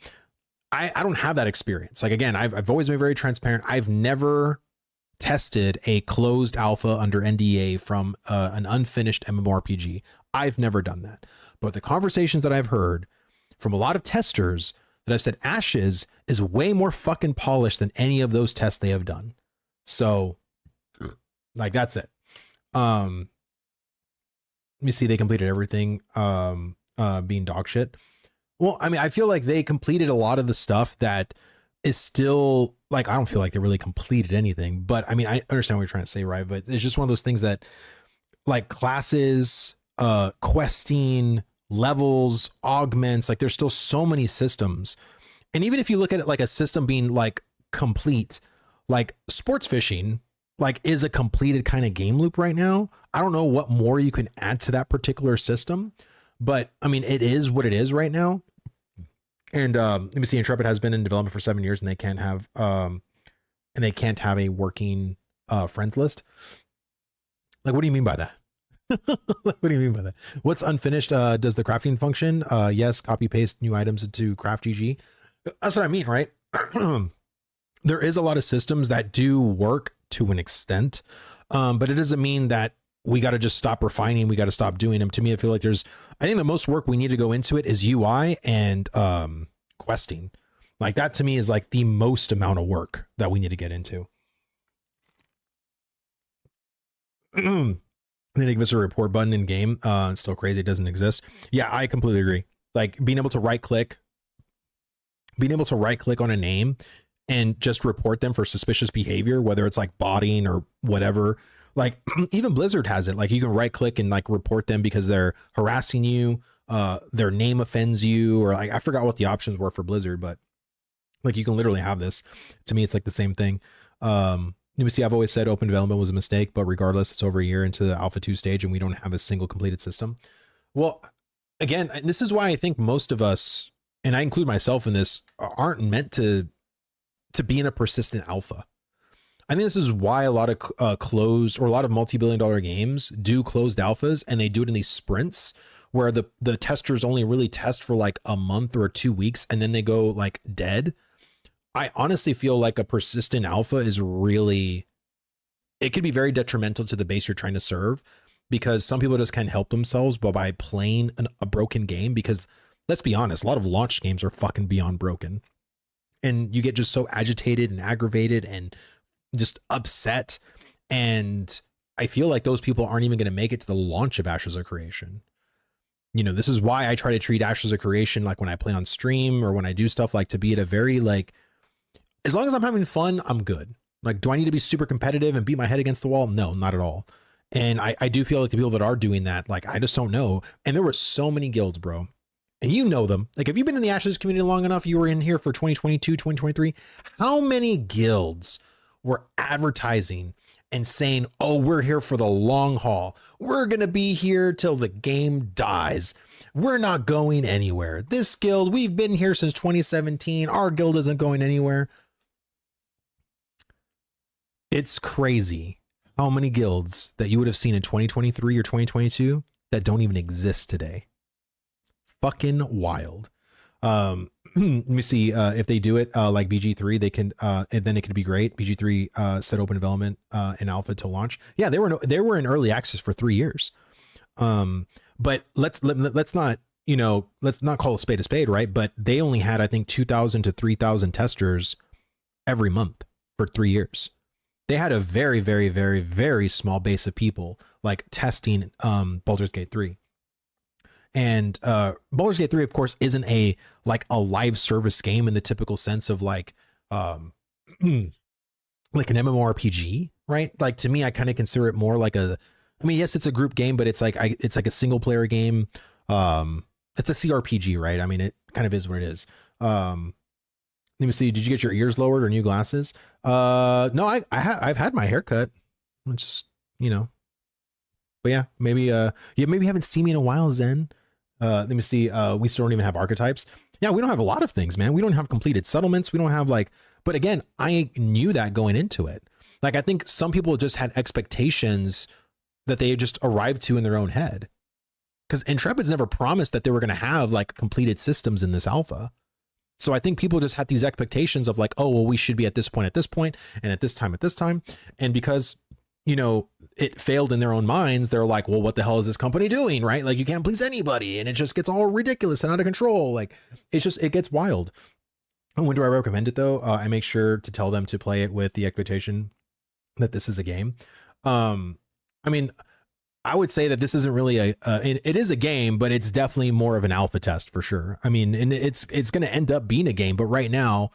Speaker 1: I don't have that experience. Like, again, I've always been very transparent. I've never tested a closed alpha under NDA from an unfinished MMORPG. I've never done that. But the conversations that I've heard from a lot of testers that have said Ashes is way more fucking polished than any of those tests they have done. So, like, that's it. Let me see. They completed everything being dog shit. Well, I mean, I feel like they completed a lot of the stuff that is still, like, I don't feel like they really completed anything, but I mean, I understand what you're trying to say, right? But it's just one of those things that, like, classes, questing, levels, augments, like, there's still so many systems. And even if you look at it like a system being like complete, like sports fishing, like, is a completed kind of game loop right now. I don't know what more you can add to that particular system, but I mean, it is what it is right now. And let me see, Intrepid has been in development for 7 years, and they can't have a working friends list. Like, what do you mean by that? What do you mean by that? What's unfinished? Does the crafting function? Yes, copy paste new items into craft GG. That's what I mean, right? There is a lot of systems that do work to an extent, but it doesn't mean that we got to just stop refining. We got to stop doing them. To me, I feel like I think the most work we need to go into it is UI and questing. Like, that to me is like the most amount of work that we need to get into. Then they give us a report button in game. It's still crazy. It doesn't exist. Yeah, I completely agree. Like, being able to right click on a name and just report them for suspicious behavior, whether it's like botting or whatever. Like, even Blizzard has it. Like, you can right click and like report them because they're harassing you, their name offends you, or like, I forgot what the options were for Blizzard, but like, you can literally have this. To me, it's like the same thing. Let me see. I've always said open development was a mistake, but regardless, it's over a year into the alpha 2 stage and we don't have a single completed system. Well, again, this is why I think most of us, and I include myself in this, aren't meant to be in a persistent alpha. I think this is why a lot of closed, or a lot of multi-billion-dollar games do closed alphas, and they do it in these sprints where the testers only really test for like a month or 2 weeks, and then they go like dead. I honestly feel like a persistent alpha is really, it could be very detrimental to the base you're trying to serve, because some people just can't help themselves by playing a broken game. Because let's be honest, a lot of launch games are fucking beyond broken, and you get just so agitated and aggravated and just upset. And I feel like those people aren't even going to make it to the launch of Ashes of Creation. You know, this is why I try to treat Ashes of Creation, like when I play on stream or when I do stuff, like to be at a very, like, as long as I'm having fun, I'm good. Like, do I need to be super competitive and beat my head against the wall? No, not at all. And I do feel like the people that are doing that, like, I just don't know. And there were so many guilds, bro. And you know them. Like, if you've been in the Ashes community long enough, you were in here for 2022, 2023. How many guilds were advertising and saying, oh, we're here for the long haul. We're going to be here till the game dies. We're not going anywhere. This guild, we've been here since 2017. Our guild isn't going anywhere. It's crazy how many guilds that you would have seen in 2023 or 2022 that don't even exist today. Fucking wild. Let me see if they do it like BG3, they can and then it could be great. BG3 set open development and alpha to launch. Yeah, they were in early access for 3 years. But let's not, you know, let's not call a spade, right? But they only had, I think, 2,000 to 3,000 testers every month for 3 years. They had a very, very, very, very small base of people like testing Baldur's Gate 3. And Baldur's Gate 3, of course, isn't a live service game in the typical sense of like um, like an MMORPG, right? Like to me, I kind of consider it more like I mean, yes, it's a group game, but it's like it's like a single player game. It's a CRPG, right? I mean, it kind of is what it is. Let me see. Did you get your ears lowered or new glasses? No, I've had my haircut. Which is, you know, but yeah, maybe maybe you haven't seen me in a while, Zen. Let me see. We still don't even have archetypes. Yeah, we don't have a lot of things, man. We don't have completed settlements. We don't have like, but again, I knew that going into it. Like, I think some people just had expectations that they just arrived to in their own head. Because Intrepid's never promised that they were going to have like completed systems in this alpha. So I think people just had these expectations of like, oh, well, we should be at this point, and at this time. And because, you know, it failed in their own minds, they're like, well, what the hell is this company doing? Right? Like, you can't please anybody. And it just gets all ridiculous and out of control. Like, it gets wild. And when do I recommend it though? I make sure to tell them to play it with the expectation that this is a game. I mean, I would say that this isn't really it is a game, but it's definitely more of an alpha test for sure. I mean, and it's going to end up being a game, but right now,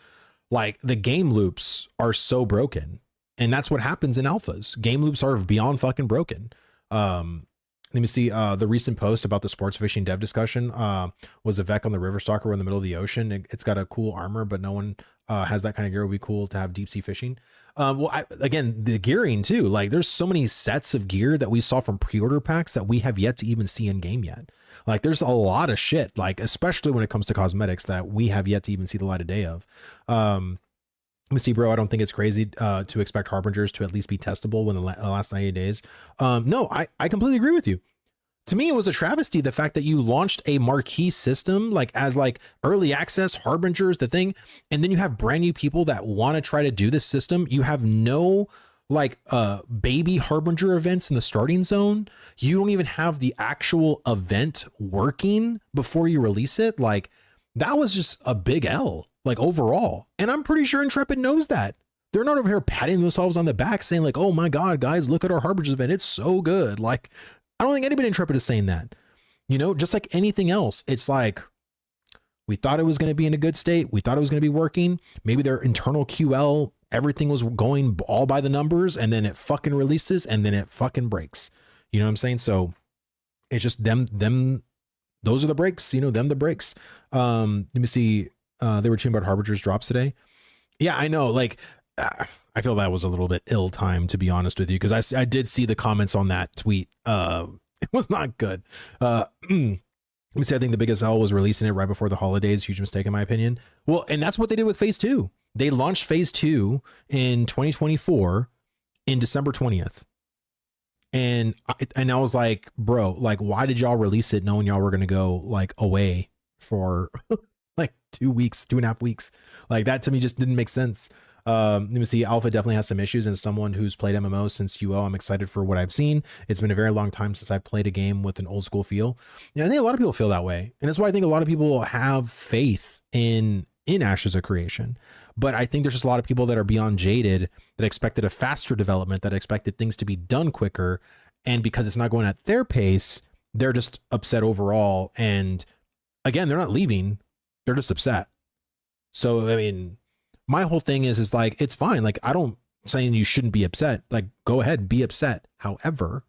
Speaker 1: like, the game loops are so broken, and that's what happens in alphas. Game loops are beyond fucking broken. Let me see. The recent post about the sports fishing dev discussion was a Vec on the River Stalker in the middle of the ocean. It's got a cool armor, but no one has that kind of gear. It would be cool to have deep sea fishing. Well, again, the gearing too. Like, there's so many sets of gear that we saw from pre-order packs that we have yet to even see in game yet. Like, there's a lot of shit, like, especially when it comes to cosmetics, that we have yet to even see the light of day of. Let me see, bro. I don't think it's crazy to expect Harbingers to at least be testable when the last 90 days. No, I completely agree with you. To me, it was a travesty, the fact that you launched a marquee system like as like early access, Harbingers, the thing, and then you have brand new people that want to try to do this system. You have no like baby Harbinger events in the starting zone. You don't even have the actual event working before you release it. Like, that was just a big L, like, overall. And I'm pretty sure Intrepid knows that. They're not over here patting themselves on the back saying like, oh my God, guys, look at our Harbingers event. It's so good. Like, I don't think anybody in Intrepid is saying that, you know, just like anything else. It's like, we thought it was going to be in a good state. We thought it was going to be working. Maybe their internal QL, everything was going all by the numbers, and then it fucking releases and then it fucking breaks. You know what I'm saying? So it's just them, those are the breaks, you know, the breaks. Let me see. They were talking about Harbingers drops today. Yeah, I know. Like, I feel that was a little bit ill-timed, to be honest with you, because I did see the comments on that tweet. It was not good. Let me say, I think the biggest L was releasing it right before the holidays. Huge mistake, in my opinion. Well, and that's what they did with phase 2. They launched phase 2 in 2024 in December 20th. And I was like, bro, like, why did y'all release it knowing y'all were going to go like away for like 2.5 weeks? Like, that to me just didn't make sense. Let me see. Alpha definitely has some issues, and as someone who's played MMO since UO, I'm excited for what I've seen. It's been a very long time since I've played a game with an old school feel. And I think a lot of people feel that way. And that's why I think a lot of people have faith in Ashes of Creation. But I think there's just a lot of people that are beyond jaded, that expected a faster development, that expected things to be done quicker. And because it's not going at their pace, they're just upset overall. And again, they're not leaving. They're just upset. So, I mean, my whole thing is like, it's fine. Like, I don't saying you shouldn't be upset. Like, go ahead, be upset. However,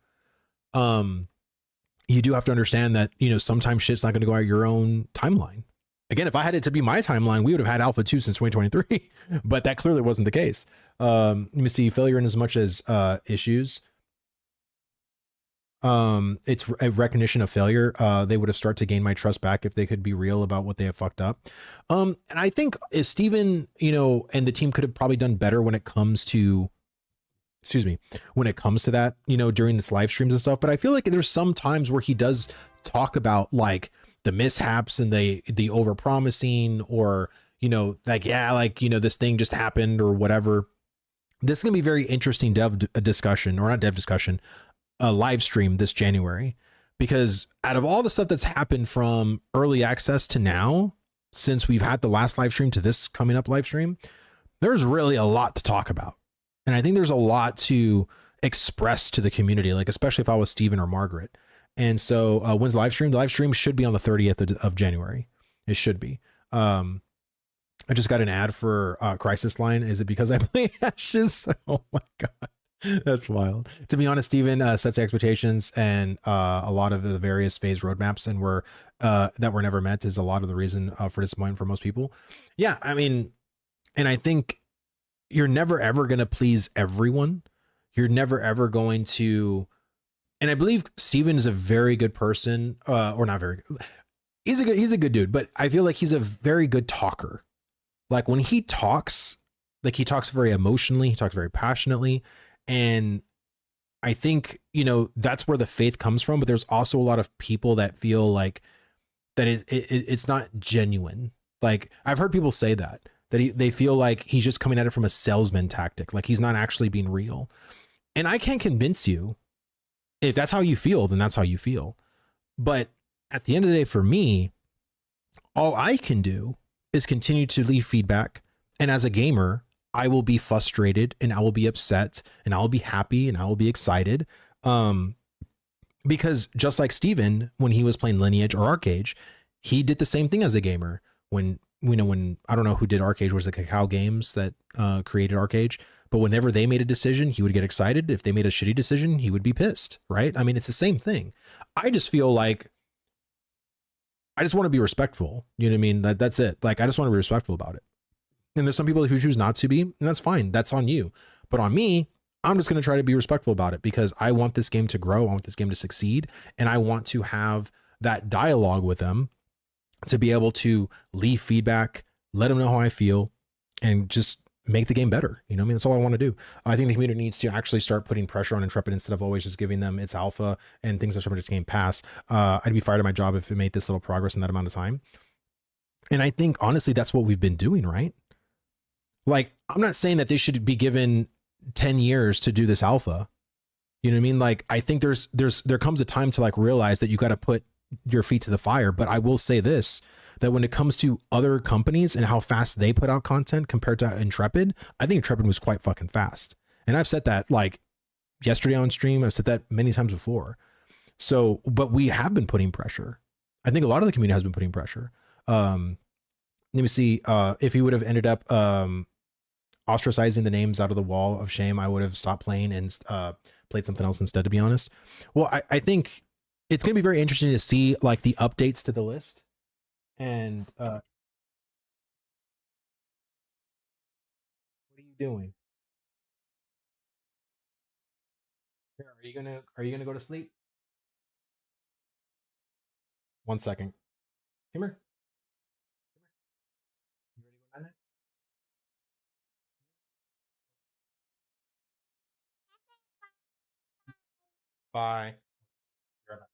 Speaker 1: you do have to understand that, you know, sometimes shit's not going to go out your own timeline. Again, if I had it to be my timeline, we would have had Alpha 2 since 2023, but that clearly wasn't the case. Let me see. Failure in as much as issues. It's a recognition of failure. They would have started to gain my trust back if they could be real about what they have fucked up. And I think if Steven, you know, and the team could have probably done better when it comes to, when it comes to that, you know, during this live streams and stuff. But I feel like there's some times where he does talk about like the mishaps and the over promising, or, you know, like, yeah, like, you know, this thing just happened or whatever. This is gonna be very interesting discussion, or not dev discussion, a live stream this January, because out of all the stuff that's happened from early access to now, since we've had the last live stream to this coming up live stream, there's really a lot to talk about. And I think there's a lot to express to the community, like, especially if I was Steven or Margaret. And so when's the live stream? The live stream should be on the 30th of January. It should be. I just got an ad for Crisis Line. Is it because I play Ashes? Oh my god, that's wild. To be honest, Steven sets expectations, and a lot of the various phase roadmaps and were that were never met is a lot of the reason for disappointment for most people. Yeah, I mean, and I think you're never ever going to please everyone. You're never ever going to, and I believe Steven is a very good person, or not very good. He's a good dude, but I feel like he's a very good talker. Like when he talks, like he talks very emotionally, he talks very passionately. And I think, you know, that's where the faith comes from. But there's also a lot of people that feel like that it's not genuine. Like I've heard people say that they feel like he's just coming at it from a salesman tactic. Like he's not actually being real. And I can't convince you. If that's how you feel, then that's how you feel. But at the end of the day, for me, all I can do is continue to leave feedback. And as a gamer, I will be frustrated and I will be upset and I will be happy and I will be excited. Because just like Steven, when he was playing Lineage or Arcade, he did the same thing as a gamer. When I don't know who did Arcade, was the Cacao Games that created Arcade, but whenever they made a decision, he would get excited. If they made a shitty decision, he would be pissed, right? I mean, it's the same thing. I just feel like I just want to be respectful. You know what I mean? That's it. Like, I just want to be respectful about it. And there's some people who choose not to be, and that's fine. That's on you. But on me, I'm just going to try to be respectful about it because I want this game to grow. I want this game to succeed. And I want to have that dialogue with them to be able to leave feedback, let them know how I feel, and just make the game better. You know what I mean? That's all I want to do. I think the community needs to actually start putting pressure on Intrepid instead of always just giving them its alpha and things are starting to game pass. I'd be fired at my job if it made this little progress in that amount of time. And I think honestly, that's what we've been doing, right? Like, I'm not saying that they should be given 10 years to do this alpha. You know what I mean? Like, I think there comes a time to like realize that you got to put your feet to the fire. But I will say this, that when it comes to other companies and how fast they put out content compared to Intrepid, I think Intrepid was quite fucking fast. And I've said that like yesterday on stream. I've said that many times before. So, but we have been putting pressure. I think a lot of the community has been putting pressure. Let me see. If he would have ended up ostracizing the names out of the wall of shame, I would have stopped playing and played something else instead, to be honest. Well, I think it's going to be very interesting to see like the updates to the list. And what are you doing? Here, are you gonna go to sleep? 1 second. Come here. You ready to go night? Bye. Be right back.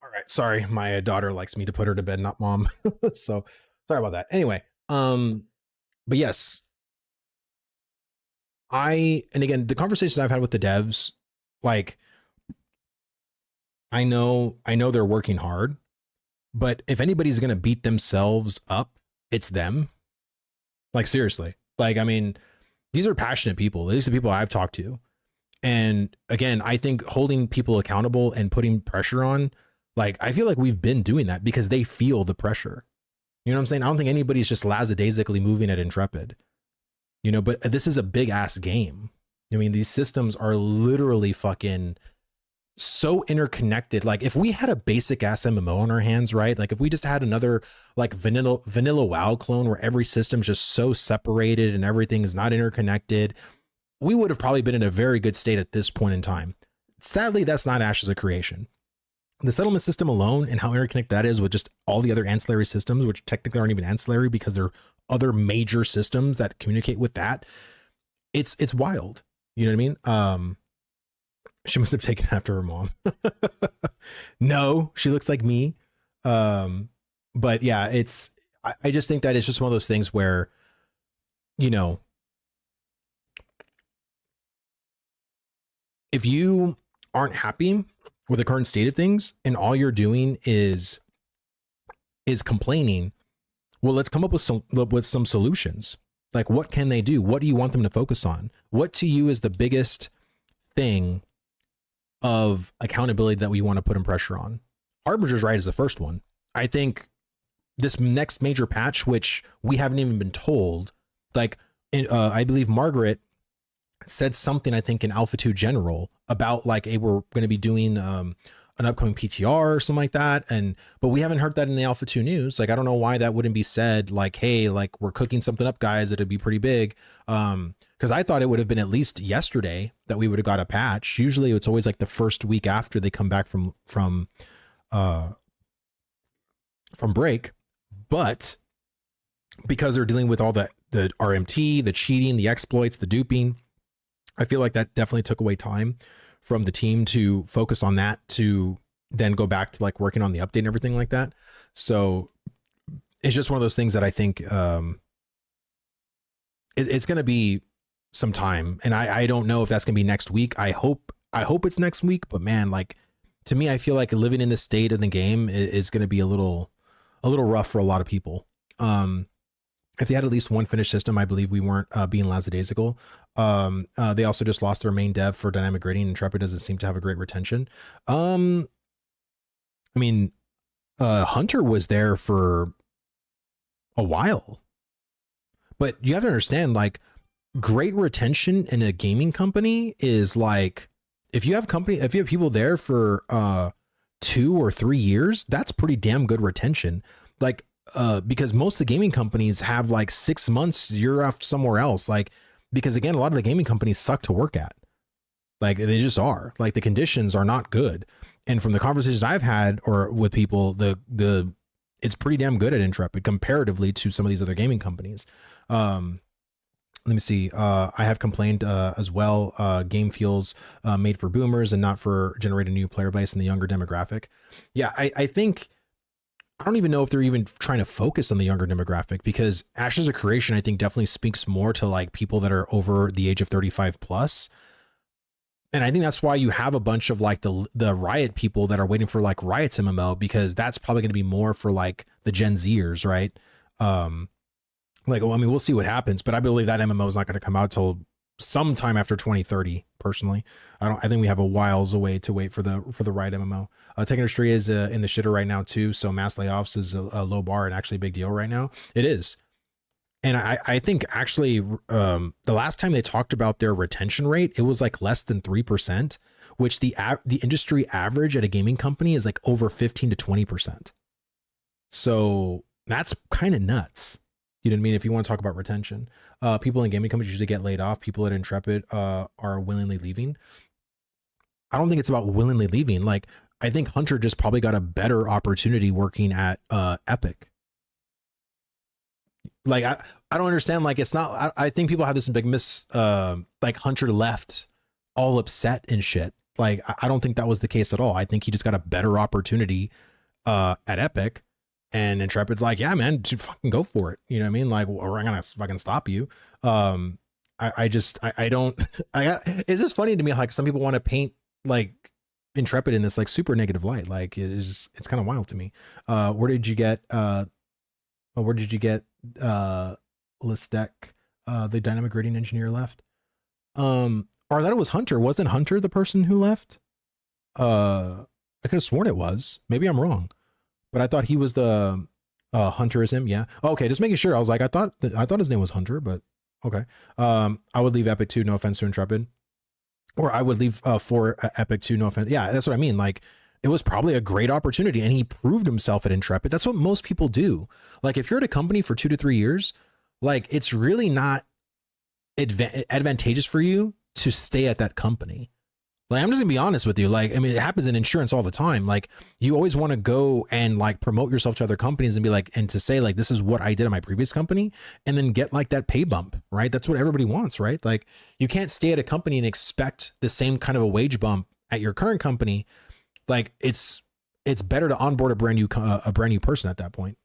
Speaker 1: All right. Sorry, my daughter likes me to put her to bed, not mom. So sorry about that. Anyway, but yes, and again, the conversations I've had with the devs, like I know they're working hard, but if anybody's gonna beat themselves up, it's them. Like seriously. Like, I mean, these are passionate people. These are the people I've talked to. And again, I think holding people accountable and putting pressure on, like, I feel like we've been doing that because they feel the pressure. You know what I'm saying? I don't think anybody's just lackadaisically moving at Intrepid, you know, but this is a big ass game. I mean, these systems are literally fucking so interconnected. Like if we had a basic ass MMO on our hands, right? Like if we just had another like vanilla WoW clone where every system's just so separated and everything is not interconnected, we would have probably been in a very good state at this point in time. Sadly, that's not Ashes of Creation. the settlement system alone and how interconnected that is with just all the other ancillary systems, which technically aren't even ancillary because they're other major systems that communicate with that. It's wild. You know what I mean? She must have taken after her mom. No, she looks like me. But yeah, I just think that it's just one of those things where, you know, if you aren't happy with the current state of things and all you're doing is complaining, well, let's come up with some solutions. Like, what can they do? What do you want them to focus on? What to you is the biggest thing of accountability that we want to put in pressure on? Harbingers right is the first one. I think this next major patch, which we haven't even been told, like, I believe Margaret said something, I think in Alpha 2 General, about like, hey, we're going to be doing an upcoming PTR or something like that. But we haven't heard that in the Alpha 2 news. Like, I don't know why that wouldn't be said, like, hey, like, we're cooking something up, guys. It'd be pretty big. Because I thought it would have been at least yesterday that we would have got a patch. Usually it's always like the first week after they come back from break. But because they're dealing with all the RMT, the cheating, the exploits, the duping, I feel like that definitely took away time from the team to focus on that, to then go back to like working on the update and everything like that. So it's just one of those things that I think it's going to be some time. And I don't know if that's going to be next week. I hope it's next week, but man, like, to me, I feel like living in this state of the game is going to be a little rough for a lot of people. If they had at least one finished system, I believe we weren't being lackadaisical. They also just lost their main dev for dynamic grading. Intrepid doesn't seem to have a great retention. I mean, Hunter was there for a while, but you have to understand, like, great retention in a gaming company is like, if you have people there for 2 or 3 years, that's pretty damn good retention. Like, because most of the gaming companies have like 6 months, you're off somewhere else. Like, because again, a lot of the gaming companies suck to work at. Like, they just are. Like, the conditions are not good. And from the conversations I've had or with people, it's pretty damn good at Intrepid comparatively to some of these other gaming companies. Let me see. I have complained as well. Game feels made for boomers and not for generating new player base in the younger demographic. Yeah, I think, I don't even know if they're even trying to focus on the younger demographic, because Ashes of Creation, I think, definitely speaks more to like people that are over the age of 35 plus. And I think that's why you have a bunch of like the Riot people that are waiting for like Riot's MMO, because that's probably going to be more for like the Gen Zers, right? Like, well, I mean, we'll see what happens, but I believe that MMO is not going to come out till sometime after 2030. Personally, I think we have a whiles away to wait for the Riot MMO. Taking Street is in the shitter right now too. So mass layoffs is a low bar and actually a big deal right now. It is. And I think actually the last time they talked about their retention rate, it was like less than 3%, which the industry average at a gaming company is like over 15 to 20%. So that's kind of nuts. You know what I mean? If you want to talk about retention, people in gaming companies usually get laid off. People at Intrepid are willingly leaving. I don't think it's about willingly leaving. Like, I think Hunter just probably got a better opportunity working at Epic. Like, I don't understand. Like, it's not, I think people have this big like Hunter left all upset and shit. Like, I don't think that was the case at all. I think he just got a better opportunity at Epic. And Intrepid's like, yeah, man, fucking go for it. You know what I mean? Like, we're not gonna fucking stop you. I don't. It's just funny to me. Like, some people want to paint like Intrepid in this like super negative light. Like, it's kind of wild to me. Where did you get Listek, the dynamic grading engineer, left? Or I thought it was Hunter. Wasn't Hunter the person who left? I could have sworn it was. Maybe I'm wrong. But I thought he was the Hunter is him. Yeah. Okay. Just making sure. I was like, I thought his name was Hunter, but okay. I would leave Epic 2. No offense to Intrepid, or I would leave for Epic 2. No offense. Yeah. That's what I mean. Like, it was probably a great opportunity and he proved himself at Intrepid. That's what most people do. Like, if you're at a company for 2 to 3 years, like, it's really not advantageous for you to stay at that company. Like, I'm just gonna be honest with you. Like, I mean, it happens in insurance all the time. Like, you always want to go and like promote yourself to other companies and be like, and to say like, this is what I did at my previous company, and then get like that pay bump, right? That's what everybody wants, right? Like, you can't stay at a company and expect the same kind of a wage bump at your current company. Like, it's better to onboard a brand new person at that point,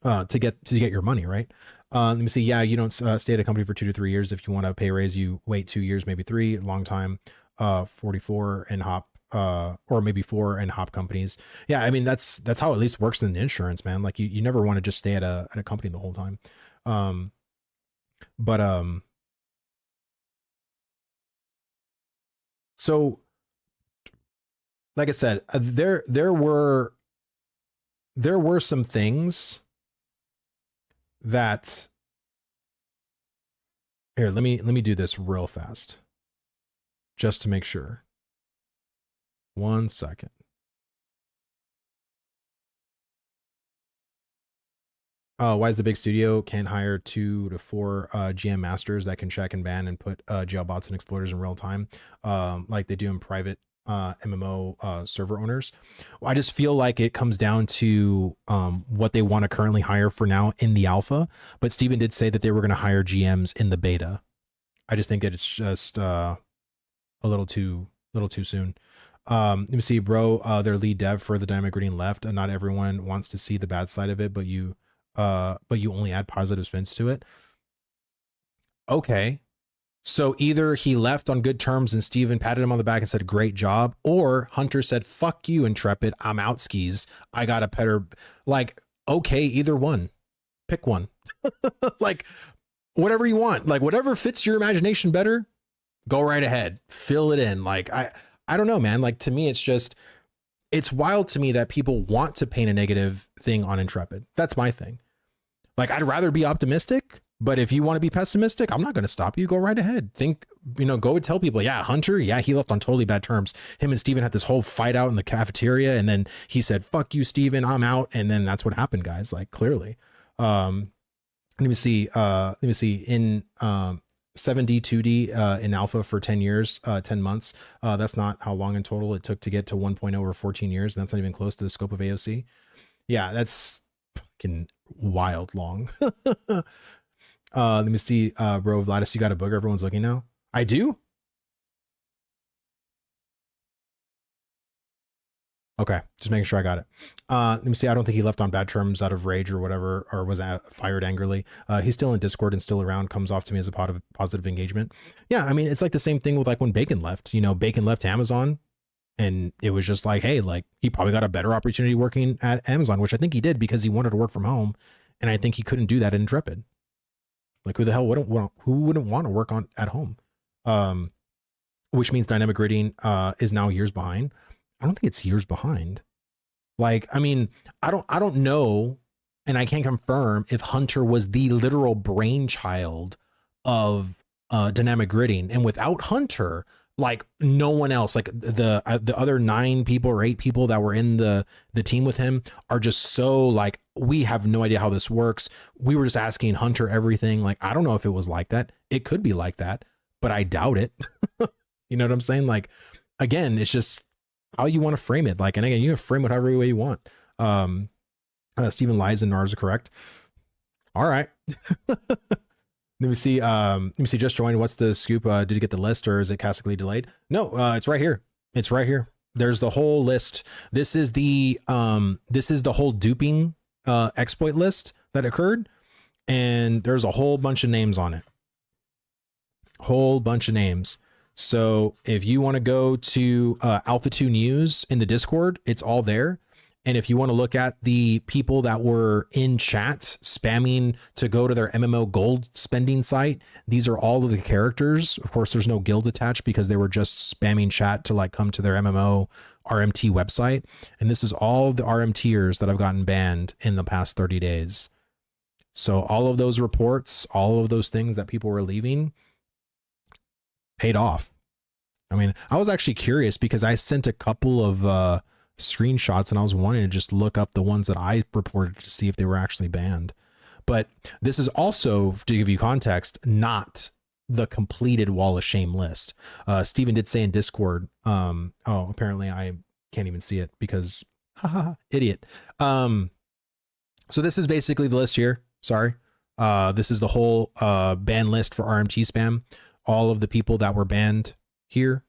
Speaker 1: to get your money, right? Let me see. Yeah, you don't stay at a company for 2 to 3 years. If you want a pay raise, you wait 2 years, maybe 3, long time. 44 and hop, or maybe 4 and hop companies. Yeah, I mean, that's how it at least works in the insurance, man. Like, you never want to just stay at a company the whole time. But so like I said, there were some things that, here, let me do this real fast just to make sure. 1 second. Why is the big studio can't hire 2 to 4 GM masters that can check and ban and put jailbots and exploiters in real time, like they do in private MMO server owners? Well, I just feel like it comes down to what they want to currently hire for now in the alpha. But Steven did say that they were going to hire GMs in the beta. I just think that it's just a little too soon. Let me see, bro. Their lead dev for the dynamic grading left, and not everyone wants to see the bad side of it, but you only add positive spins to it. Okay. So either he left on good terms and Steven patted him on the back and said, great job, or Hunter said, fuck you, Intrepid, I'm out skis. I got a better, like, okay, either one. Pick one. Like, whatever you want. Like, whatever fits your imagination better, go right ahead. Fill it in. Like, I don't know, man. Like, to me, it's wild to me that people want to paint a negative thing on Intrepid. That's my thing. Like, I'd rather be optimistic, but if you want to be pessimistic, I'm not going to stop you. Go right ahead. Think, go and tell people, yeah, Hunter, yeah, he left on totally bad terms. Him and Steven had this whole fight out in the cafeteria, and then he said, fuck you, Steven, I'm out. And then that's what happened, guys. Like, clearly. Let me see. In 7D, 2D in alpha for 10 years, 10 months. That's not how long in total it took to get to 1.0 over 14 years. And that's not even close to the scope of AOC. Yeah, that's fucking wild long. Let me see, bro, Vladis, you got a booger. Everyone's looking now. I do. Okay, just making sure I got it. Let me see. I don't think he left on bad terms out of rage or whatever, or was fired angrily. He's still in Discord and still around, comes off to me as a positive engagement. Yeah, I mean, it's like the same thing with like when Bacon left. Bacon left Amazon, and it was just like, hey, like he probably got a better opportunity working at Amazon, which I think he did because he wanted to work from home, and I think he couldn't do that in Intrepid. Like, who the hell wouldn't want to work at home? Which means dynamic grading is now years behind. I don't think it's years behind. Like, I mean, I don't know, and I can't confirm if Hunter was the literal brainchild of dynamic gridding, and without Hunter, like no one else, like the other 9 people or 8 people that were in the team with him are just so like, we have no idea how this works. We were just asking Hunter everything. Like, I don't know if it was like that. It could be like that, but I doubt it. You know what I'm saying? Like, again, it's just how you want to frame it. Like, and again, you can frame it however way you want. Stephen lies and NARS are correct. All right. Let me see. Just joined. What's the scoop? Did you get the list, or is it classically delayed? No, it's right here. It's right here. There's the whole list. This is the whole duping exploit list that occurred, and there's a whole bunch of names on it. Whole bunch of names. So if you want to go to Alpha 2 News in the Discord, it's all there. And if you want to look at the people that were in chat spamming to go to their MMO gold spending site, these are all of the characters. Of course, there's no guild attached because they were just spamming chat to like come to their MMO RMT website. And this is all the RMTers that have gotten banned in the past 30 days. So all of those reports, all of those things that people were leaving paid off. I mean, I was actually curious because I sent a couple of screenshots and I was wanting to just look up the ones that I reported to see if they were actually banned. But this is also, to give you context, not the completed Wall of Shame list. Steven did say in Discord, apparently I can't even see it because idiot. So this is basically the list here. Sorry. This is the whole ban list for RMT spam. All of the people that were banned here.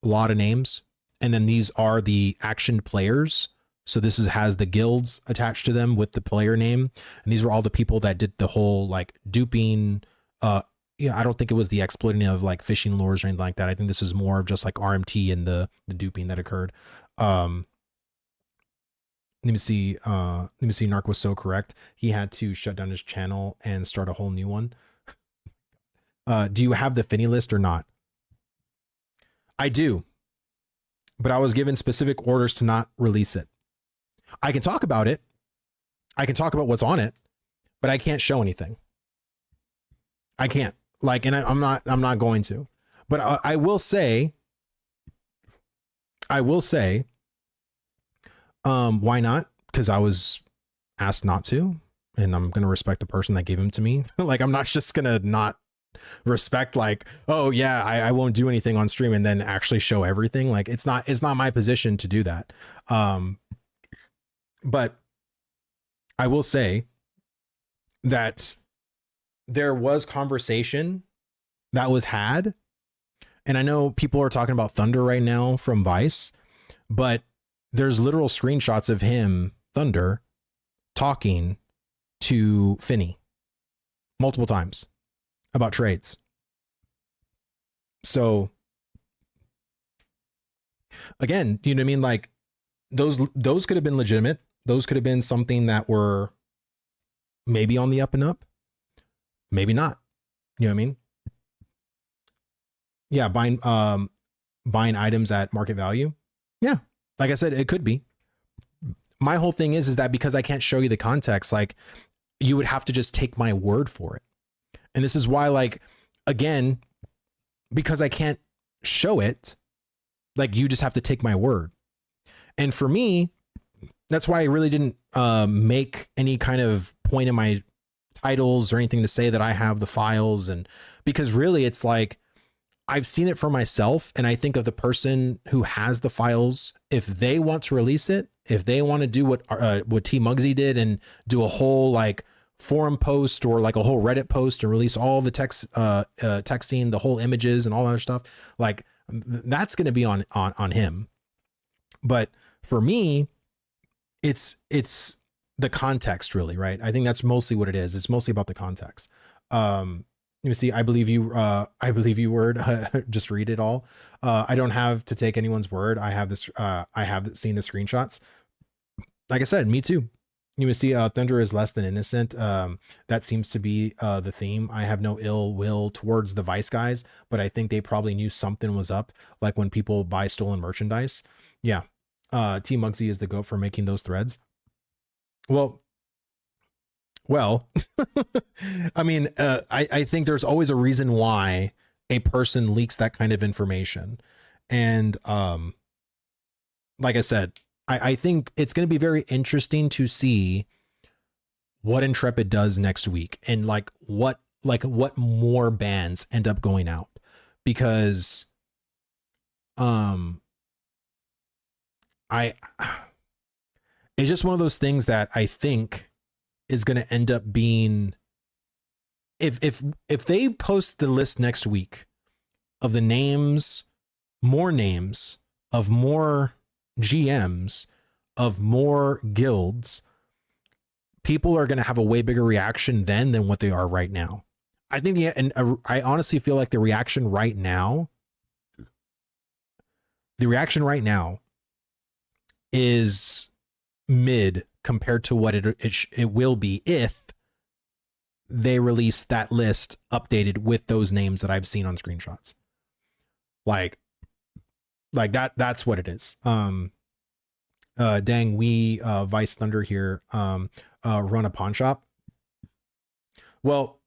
Speaker 1: A lot of names. And then these are the actioned players. So this has the guilds attached to them with the player name. And these were all the people that did the whole like duping. I don't think it was the exploiting of like phishing lures or anything like that. I think this is more of just like RMT and the duping that occurred. Let me see. Narc was so correct. He had to shut down his channel and start a whole new one. Do you have the Finny list or not? I do, but I was given specific orders to not release it. I can talk about it. I can talk about what's on it, but I can't show anything. I can't and I'm not going to, but I will say, why not? Because I was asked not to, and I'm going to respect the person that gave him to me. Like, I'm not just going to not respect like, oh yeah, I won't do anything on stream and then actually show everything. Like it's not my position to do that. But I will say that there was conversation that was had, and I know people are talking about Thunder right now from Vice, but there's literal screenshots of him, Thunder, talking to Finny multiple times about trades. So again, you know what I mean? Like those could have been legitimate. Those could have been something that were maybe on the up and up, maybe not. You know what I mean? Yeah, buying items at market value. Yeah, like I said, it could be. My whole thing is that because I can't show you the context, like you would have to just take my word for it. And this is why, like, again, because I can't show it, like you just have to take my word. And for me, that's why I really didn't make any kind of point in my titles or anything to say that I have the files. And because really it's like, I've seen it for myself. And I think of the person who has the files, if they want to release it, if they want to do what T Muggsy did and do a whole like forum post or like a whole Reddit post and release all the text, texting, the whole images and all that other stuff, like that's going to be on him. But for me, it's the context really, right? I think that's mostly what it is. It's mostly about the context. You see, I believe you word, just read it all. I don't have to take anyone's word. I have this, I have seen the screenshots. Like I said, me too. You see, Thunder is less than innocent. That seems to be the theme. I have no ill will towards the Vice guys, but I think they probably knew something was up. Like when people buy stolen merchandise. Yeah. T Muggsy is the goat for making those threads. Well, I mean, I think there's always a reason why a person leaks that kind of information. And like I said, I think it's going to be very interesting to see what Intrepid does next week and like what more bans end up going out, because it's just one of those things that I think is going to end up being, if they post the list next week of the names, more names of more GMs, of more guilds, people are going to have a way bigger reaction then than what they are right now. I think I honestly feel like the reaction right now is mid compared to what it will be if they release that list updated with those names that I've seen on screenshots. Like that's what it is. Dang, we Vice Thunder here run a pawn shop. Well,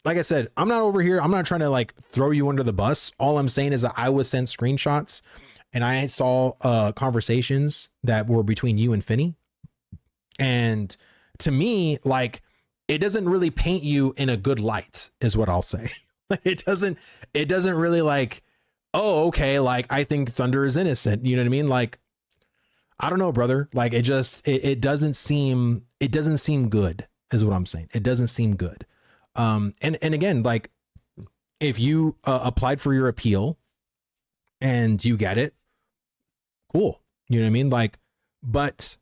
Speaker 1: like I said, I'm not over here. I'm not trying to like throw you under the bus. All I'm saying is that I was sent screenshots and I saw conversations that were between you and Finny. And to me, like, it doesn't really paint you in a good light, is what I'll say. It doesn't really like, oh, okay, like I think Thunder is innocent. You know what I mean? Like, I don't know, brother. Like it doesn't seem good, is what I'm saying. It doesn't seem good. And again, like if you applied for your appeal and you get it, cool. You know what I mean? Like, but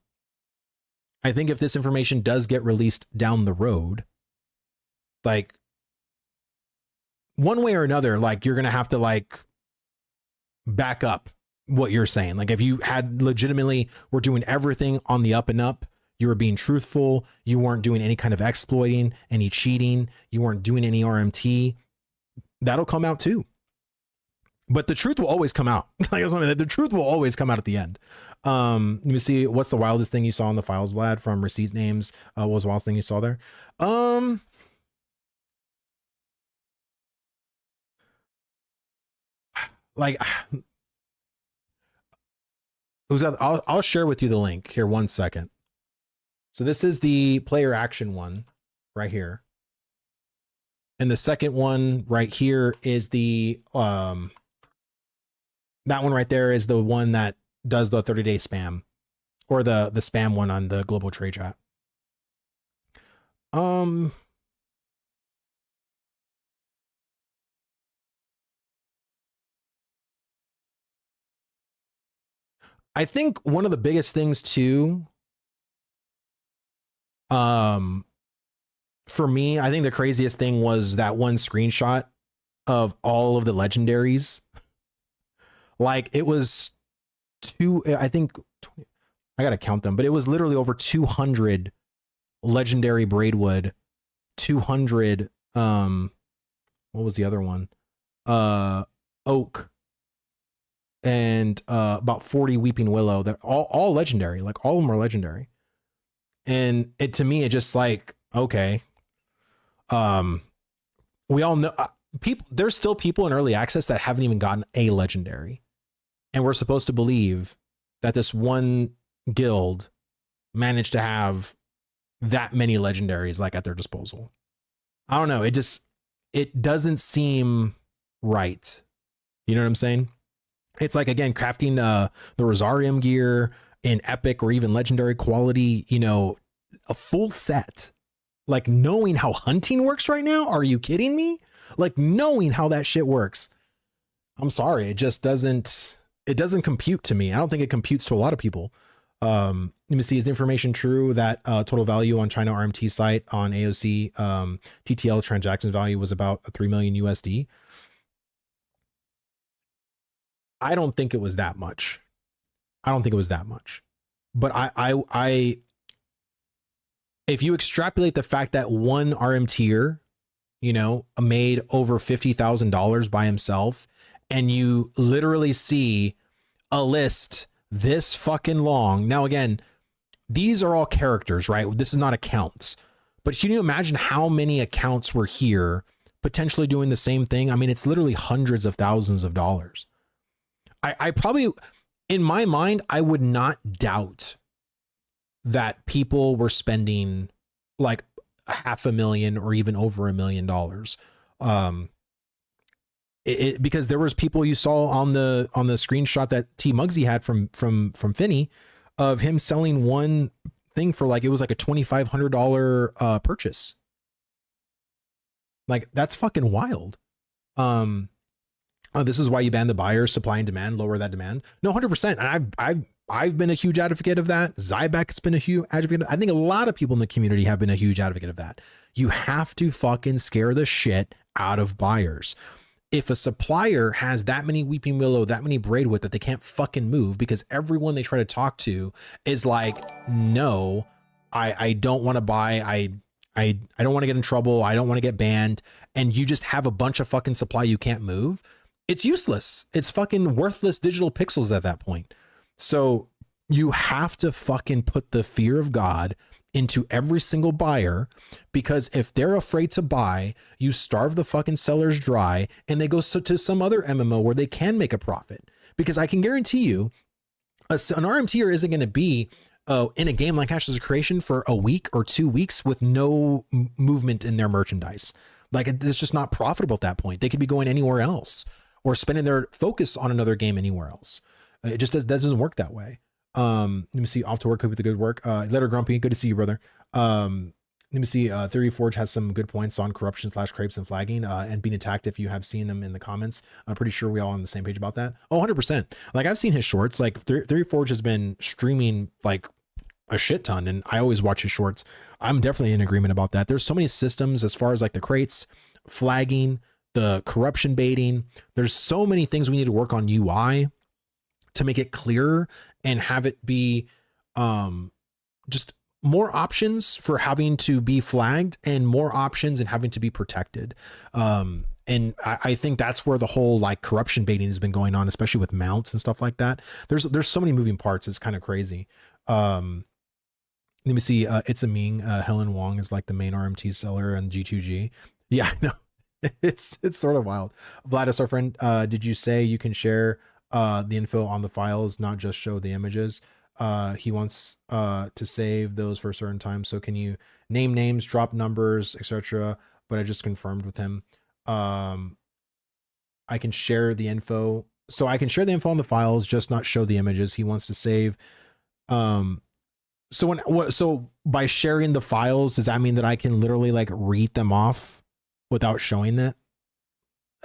Speaker 1: I think if this information does get released down the road, like one way or another, like you're going to have to like back up what you're saying. Like if you had legitimately were doing everything on the up and up, you were being truthful, you weren't doing any kind of exploiting, any cheating, you weren't doing any RMT, that'll come out too. But the truth will always come out. The truth will always come out at the end. Let me see. What's the wildest thing you saw in the files, Vlad, from receipt names? What was the wildest thing you saw there? Like, I'll share with you the link here. 1 second. So this is the player action one right here. And the second one right here is the, that one right there is the one that does the 30-day spam, or the spam one on the global trade chat. I think one of the biggest things too, for me, I think the craziest thing was that one screenshot of all of the legendaries. Like it was I think I gotta count them, but it was literally over 200 legendary Braidwood, 200 what was the other one, Oak, and about 40 Weeping Willow. That all legendary. Like all of them are legendary. And it, to me, it just like, okay, we all know people, there's still people in early access that haven't even gotten a legendary, and we're supposed to believe that this one guild managed to have that many legendaries like at their disposal. I don't know. It doesn't seem right. You know what I'm saying? It's like, again, crafting the Rosarium gear in epic or even legendary quality, you know, a full set. Like knowing how hunting works right now. Are you kidding me? Like knowing how that shit works. I'm sorry. It just doesn't compute to me. I don't think it computes to a lot of people. Let me see. Is the information true that total value on China RMT site on AOC TTL transactions value was about 3 million USD? I don't think it was that much. But I if you extrapolate the fact that one RMTer, you know, made over $50,000 by himself, and you literally see a list this fucking long. Now, again, these are all characters, right? This is not accounts. But can you imagine how many accounts were here potentially doing the same thing? I mean, it's literally hundreds of thousands of dollars. I probably, in my mind, I would not doubt that people were spending like $500,000 or even over $1 million. Because there was people you saw on the screenshot that T Muggsy had from Finney of him selling one thing for like, it was like a $2,500 purchase. Like that's fucking wild. This is why you ban the buyers, supply and demand, lower that demand. No, 100%. And I've been a huge advocate of that. Zybek's been a huge advocate. I think a lot of people in the community have been a huge advocate of that. You have to fucking scare the shit out of buyers. If a supplier has that many Weeping Willow, that many Braidwood that they can't fucking move because everyone they try to talk to is like, no, I don't want to buy. I don't want to get in trouble. I don't want to get banned. And you just have a bunch of fucking supply you can't move. It's useless. It's fucking worthless digital pixels at that point. So you have to fucking put the fear of God into every single buyer, because if they're afraid to buy, you starve the fucking sellers dry and they go to some other MMO where they can make a profit. Because I can guarantee you an RMTer isn't going to be in a game like Ashes of Creation for a week or 2 weeks with no movement in their merchandise. Like it's just not profitable at that point. They could be going anywhere else or spending their focus on another game anywhere else. It just doesn't work that way. Let me see. Off to work with the good work. Letter Grumpy, good to see you, brother. Let me see. Theory Forge has some good points on corruption / crepes and flagging and being attacked. If you have seen them in the comments, I'm pretty sure we all on the same page about that. Oh, 100%. Like I've seen his shorts. Like Theory Forge has been streaming like a shit ton, and I always watch his shorts. I'm definitely in agreement about that. There's so many systems as far as like the crates, flagging, the corruption baiting. There's so many things we need to work on UI to make it clearer and have it be just more options for having to be flagged and more options and having to be protected. And I think that's where the whole like corruption baiting has been going on, especially with mounts and stuff like that. There's so many moving parts. It's kind of crazy. Let me see. It's a Ming. Helen Wong is like the main RMT seller and G2G. Yeah, I know. It's sort of wild. Vladis, our friend, did you say you can share the info on the files, not just show the images? He wants to save those for a certain time. So can you name names, drop numbers, etc.? But I just confirmed with him. I can share the info. So I can share the info on the files, just not show the images. He wants to save. So by sharing the files, does that mean that I can literally like read them off without showing that?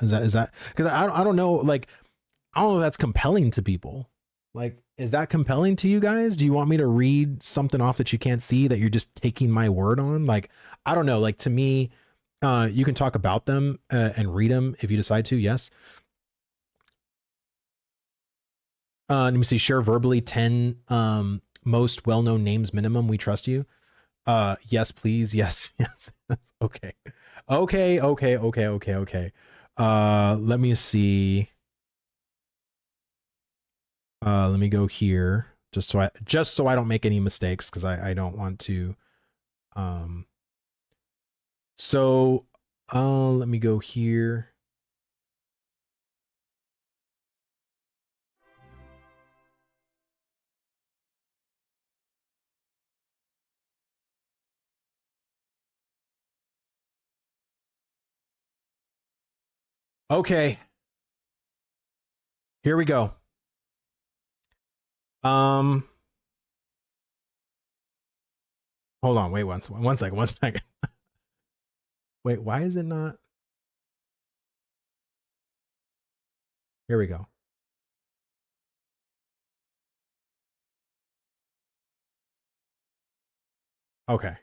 Speaker 1: Is that because I don't know, like I don't know if that's compelling to people. Like, is that compelling to you guys? Do you want me to read something off that you can't see that you're just taking my word on? Like, I don't know. Like to me, you can talk about them and read them if you decide to. Yes. Let me see. Share verbally 10 most well-known names minimum. We trust you. Yes, please. Yes. Yes. Okay. Okay. Let me see. Let me go here just so I don't make any mistakes, because I don't want to. Let me go here. Okay. Here we go. Hold on. Wait, one second. Wait, why is it not? Here we go. Okay.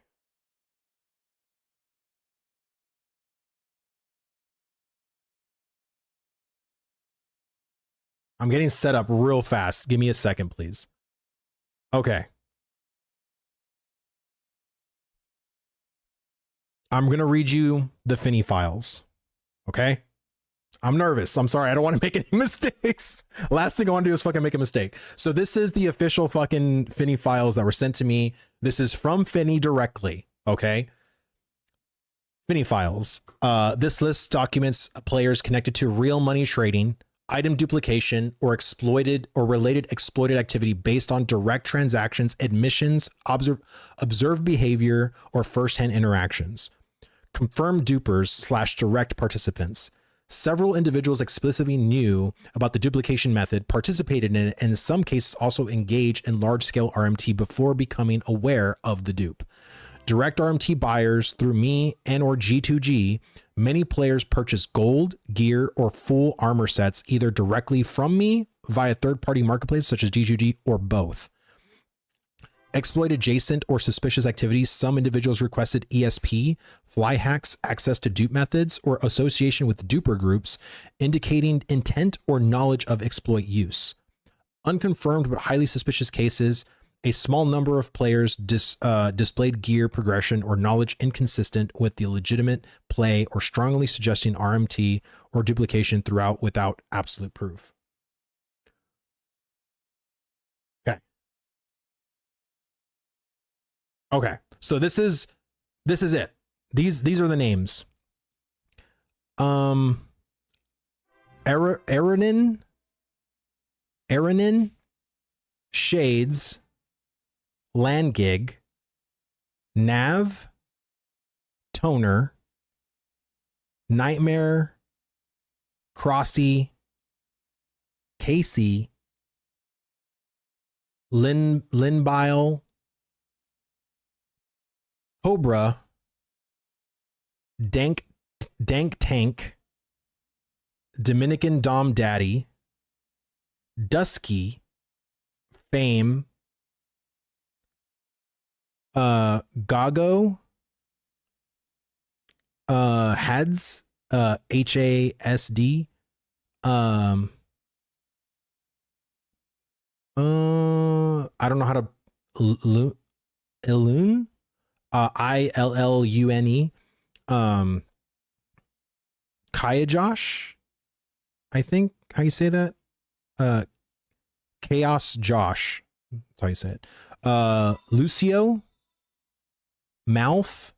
Speaker 1: I'm getting set up real fast. Give me a second, please. Okay. I'm going to read you the Finney files. Okay. I'm nervous. I'm sorry. I don't want to make any mistakes. Last thing I want to do is fucking make a mistake. So this is the official fucking Finney files that were sent to me. This is from Finney directly. Okay. Finney files. This list documents players connected to real money trading, item duplication, or exploited or related exploited activity based on direct transactions, admissions, observed behavior, or firsthand interactions. Confirmed dupers / direct participants. Several individuals explicitly knew about the duplication method, participated in it, and in some cases also engaged in large-scale RMT before becoming aware of the dupe. Direct RMT buyers through me and or G2G, many players purchase gold, gear, or full armor sets either directly from me via third-party marketplaces such as G2G or both. Exploit adjacent or suspicious activities. Some individuals requested ESP, fly hacks, access to dupe methods, or association with duper groups, indicating intent or knowledge of exploit use. Unconfirmed but highly suspicious cases. A small number of players displayed gear progression or knowledge inconsistent with the legitimate play or strongly suggesting RMT or duplication throughout without absolute proof. Okay, so this is it. These are the names. Aranin, Shades, land gig, nav, toner, nightmare, Crossy, Casey, Linbile, Cobra, Dank Tank, Dominican Dom Daddy, Dusky, Fame, Gago, Hads, HASD, I don't know how to Illune, ILLUNE, Kaya Josh, I think how you say that, Chaos Josh, that's how you say it, Lucio, Mouth,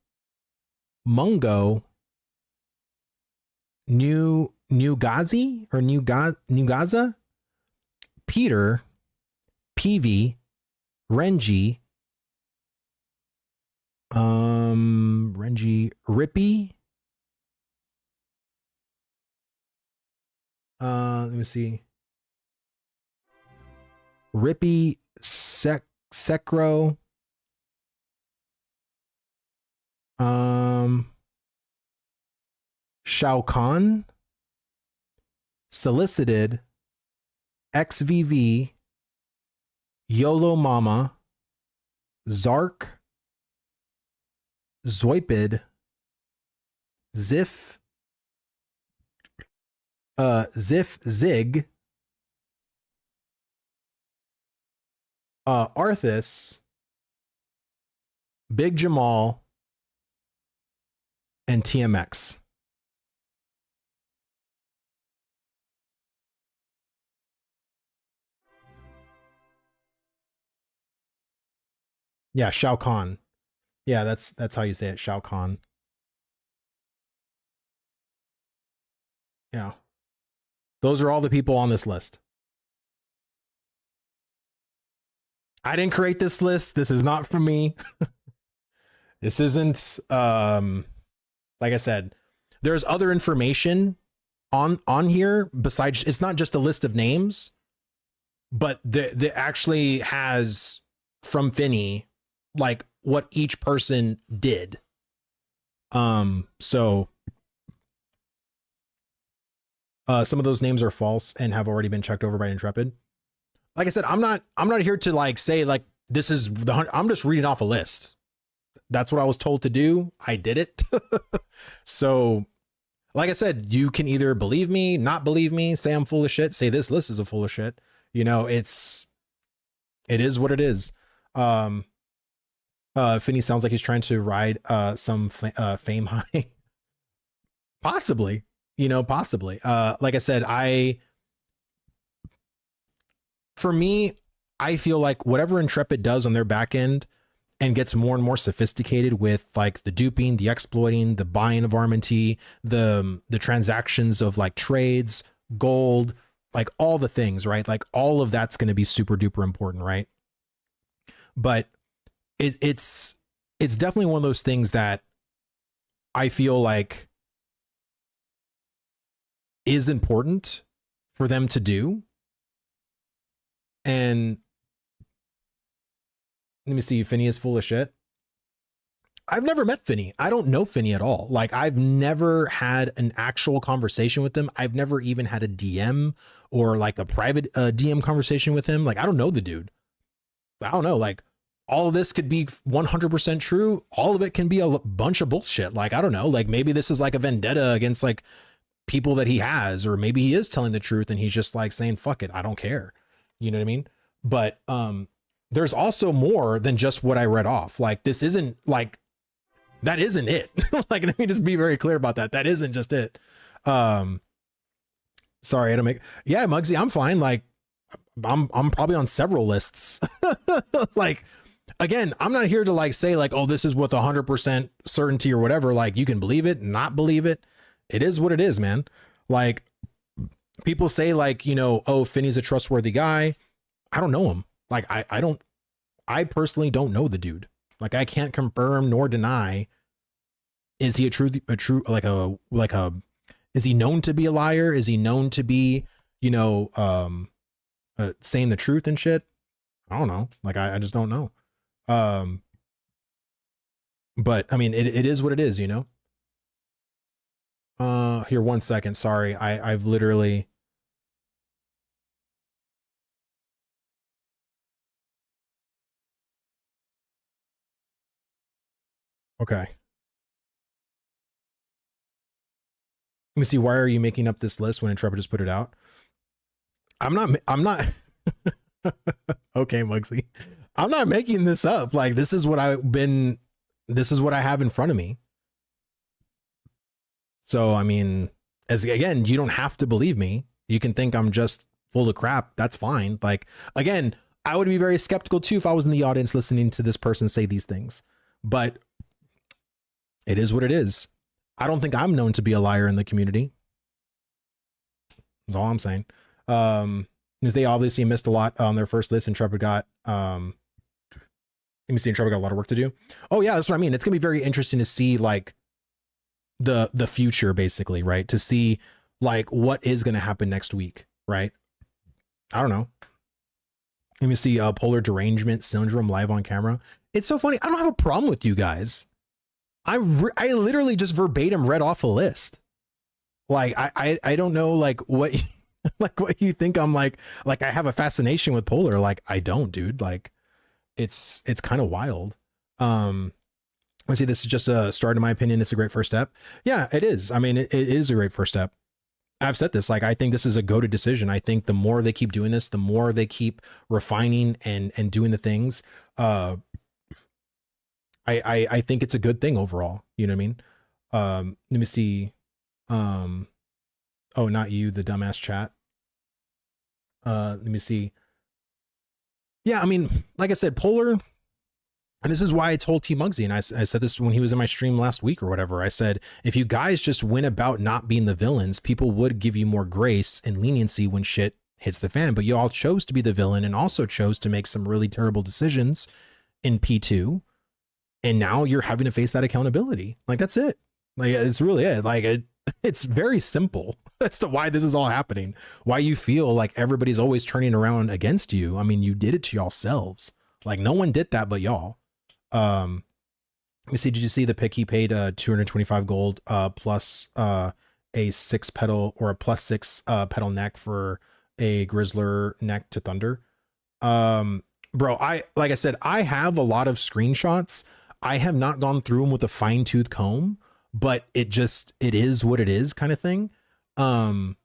Speaker 1: Mungo, New Gazi or New Gaza, Peter, Peavy, Renji, Rippy, let me see, Rippy, Secro, Shao Kahn, Solicited, XVV, YOLO Mama, Zark, Zoipid, Ziff, Zig, Arthas, Big Jamal, and TMX. Yeah, Shao Kahn. Yeah, that's how you say it, Shao Kahn. Yeah. Those are all the people on this list. I didn't create this list. This is not from me. This isn't like I said, there's other information on here besides, it's not just a list of names, but the actually has from Finney like what each person did. So some of those names are false and have already been checked over by Intrepid. Like I said, I'm not here to like say like this is I'm just reading off a list. That's what I was told to do. I did it. So like I said, you can either believe me, not believe me, say I'm full of shit, say this list is a full of shit. You know, it is what it is. Finney sounds like he's trying to ride some fame high. Possibly, you know, possibly. Like I said, for me, I feel like whatever Intrepid does on their back end and gets more and more sophisticated with like the duping, the exploiting, the buying of RMNT, the transactions of like trades, gold, like all the things, right? Like all of that's going to be super duper important, right? But it's definitely one of those things that I feel like is important for them to do. And let me see, Finney is full of shit. I've never met Finney. I don't know Finney at all. Like I've never had an actual conversation with him. I've never even had a DM or like a private DM conversation with him. Like I don't know the dude. I don't know. Like all of this could be 100% true. All of it can be a bunch of bullshit. Like, I don't know, like maybe this is like a vendetta against like people that he has, or maybe he is telling the truth and he's just like saying, fuck it, I don't care. You know what I mean? But there's also more than just what I read off. Like this isn't like, that isn't it. Like, let me just be very clear about that. That isn't just it. Sorry, I don't make, yeah, Muggsy, I'm fine. Like I'm probably on several lists. Like, again, I'm not here to like say like, oh, this is with 100% certainty or whatever. Like you can believe it, not believe it. It is what it is, man. Like people say like, you know, oh, Finney's a trustworthy guy. I don't know him. Like I don't I personally don't know the dude. Like I can't confirm nor deny. Is he a true is he known to be a liar? Is he known to be, saying the truth and shit? I don't know. Like I just don't know. But I mean, it is what it is, Here, 1 second. Sorry. I've literally. Okay. Let me see. Why are you making up this list when Intrepid just put it out? I'm not. Okay, Muggsy. I'm not making this up. Like, this is what I have in front of me. So, I mean, again, you don't have to believe me. You can think I'm just full of crap. That's fine. Like, again, I would be very skeptical too if I was in the audience listening to this person say these things. But it is what it is. I don't think I'm known to be a liar in the community. That's all I'm saying. Because they obviously missed a lot on their first list. Intrepid got let me see, Intrepid got a lot of work to do. Oh yeah, that's what I mean. It's gonna be very interesting to see like the future, basically, right? To see like what is gonna happen next week, right? I don't know. Let me see, polar derangement syndrome live on camera. It's so funny. I don't have a problem with you guys. I literally just verbatim read off a list. Like I don't know like what like what you think I'm like I have a fascination with polar. Like I don't, dude. Like it's kind of wild. Let's see, this is just a start. In my opinion, it's a great first step. Yeah, it is. I mean, it is a great first step. I've said this, like, I think this is a go-to decision. I think the more they keep doing this, the more they keep refining and doing the things. I think it's a good thing overall. You know what I mean? Let me see. Oh, not you, the dumbass chat. Let me see. Yeah, I mean, like I said, polar. And this is why I told T Muggsy, and I said this when he was in my stream last week or whatever. I said, if you guys just went about not being the villains, people would give you more grace and leniency when shit hits the fan. But you all chose to be the villain and also chose to make some really terrible decisions in P2. And now you're having to face that accountability. Like, that's it. Like, it's really it. Like, it's very simple as to why this is all happening. Why you feel like everybody's always turning around against you. I mean, you did it to yourselves. Like, no one did that but y'all. Let me see. Did you see the pick? He paid 225 gold plus a 6 petal or a plus 6 petal neck for a Grizzler neck to Thunder. Bro, like I said, I have a lot of screenshots. I have not gone through them with a fine tooth comb, but it is what it is kind of thing. But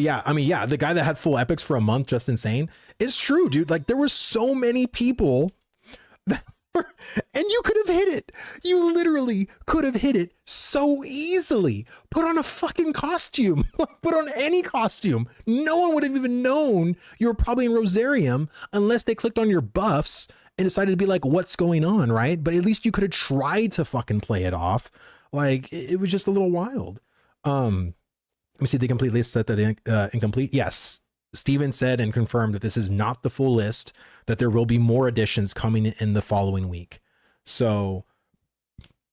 Speaker 1: yeah, I mean, yeah, the guy that had full epics for a month, just insane. It's true, dude. Like, there were so many people that and you could have hit it. You literally could have hit it so easily. Put on a fucking costume. Put on any costume. No one would have even known you were probably in Rosarium unless they clicked on your buffs and decided to be like, what's going on, right? But at least you could have tried to fucking play it off. Like, it was just a little wild. Let me see the complete list set that incomplete. Yes. Steven said and confirmed that this is not the full list, that there will be more additions coming in the following week. So,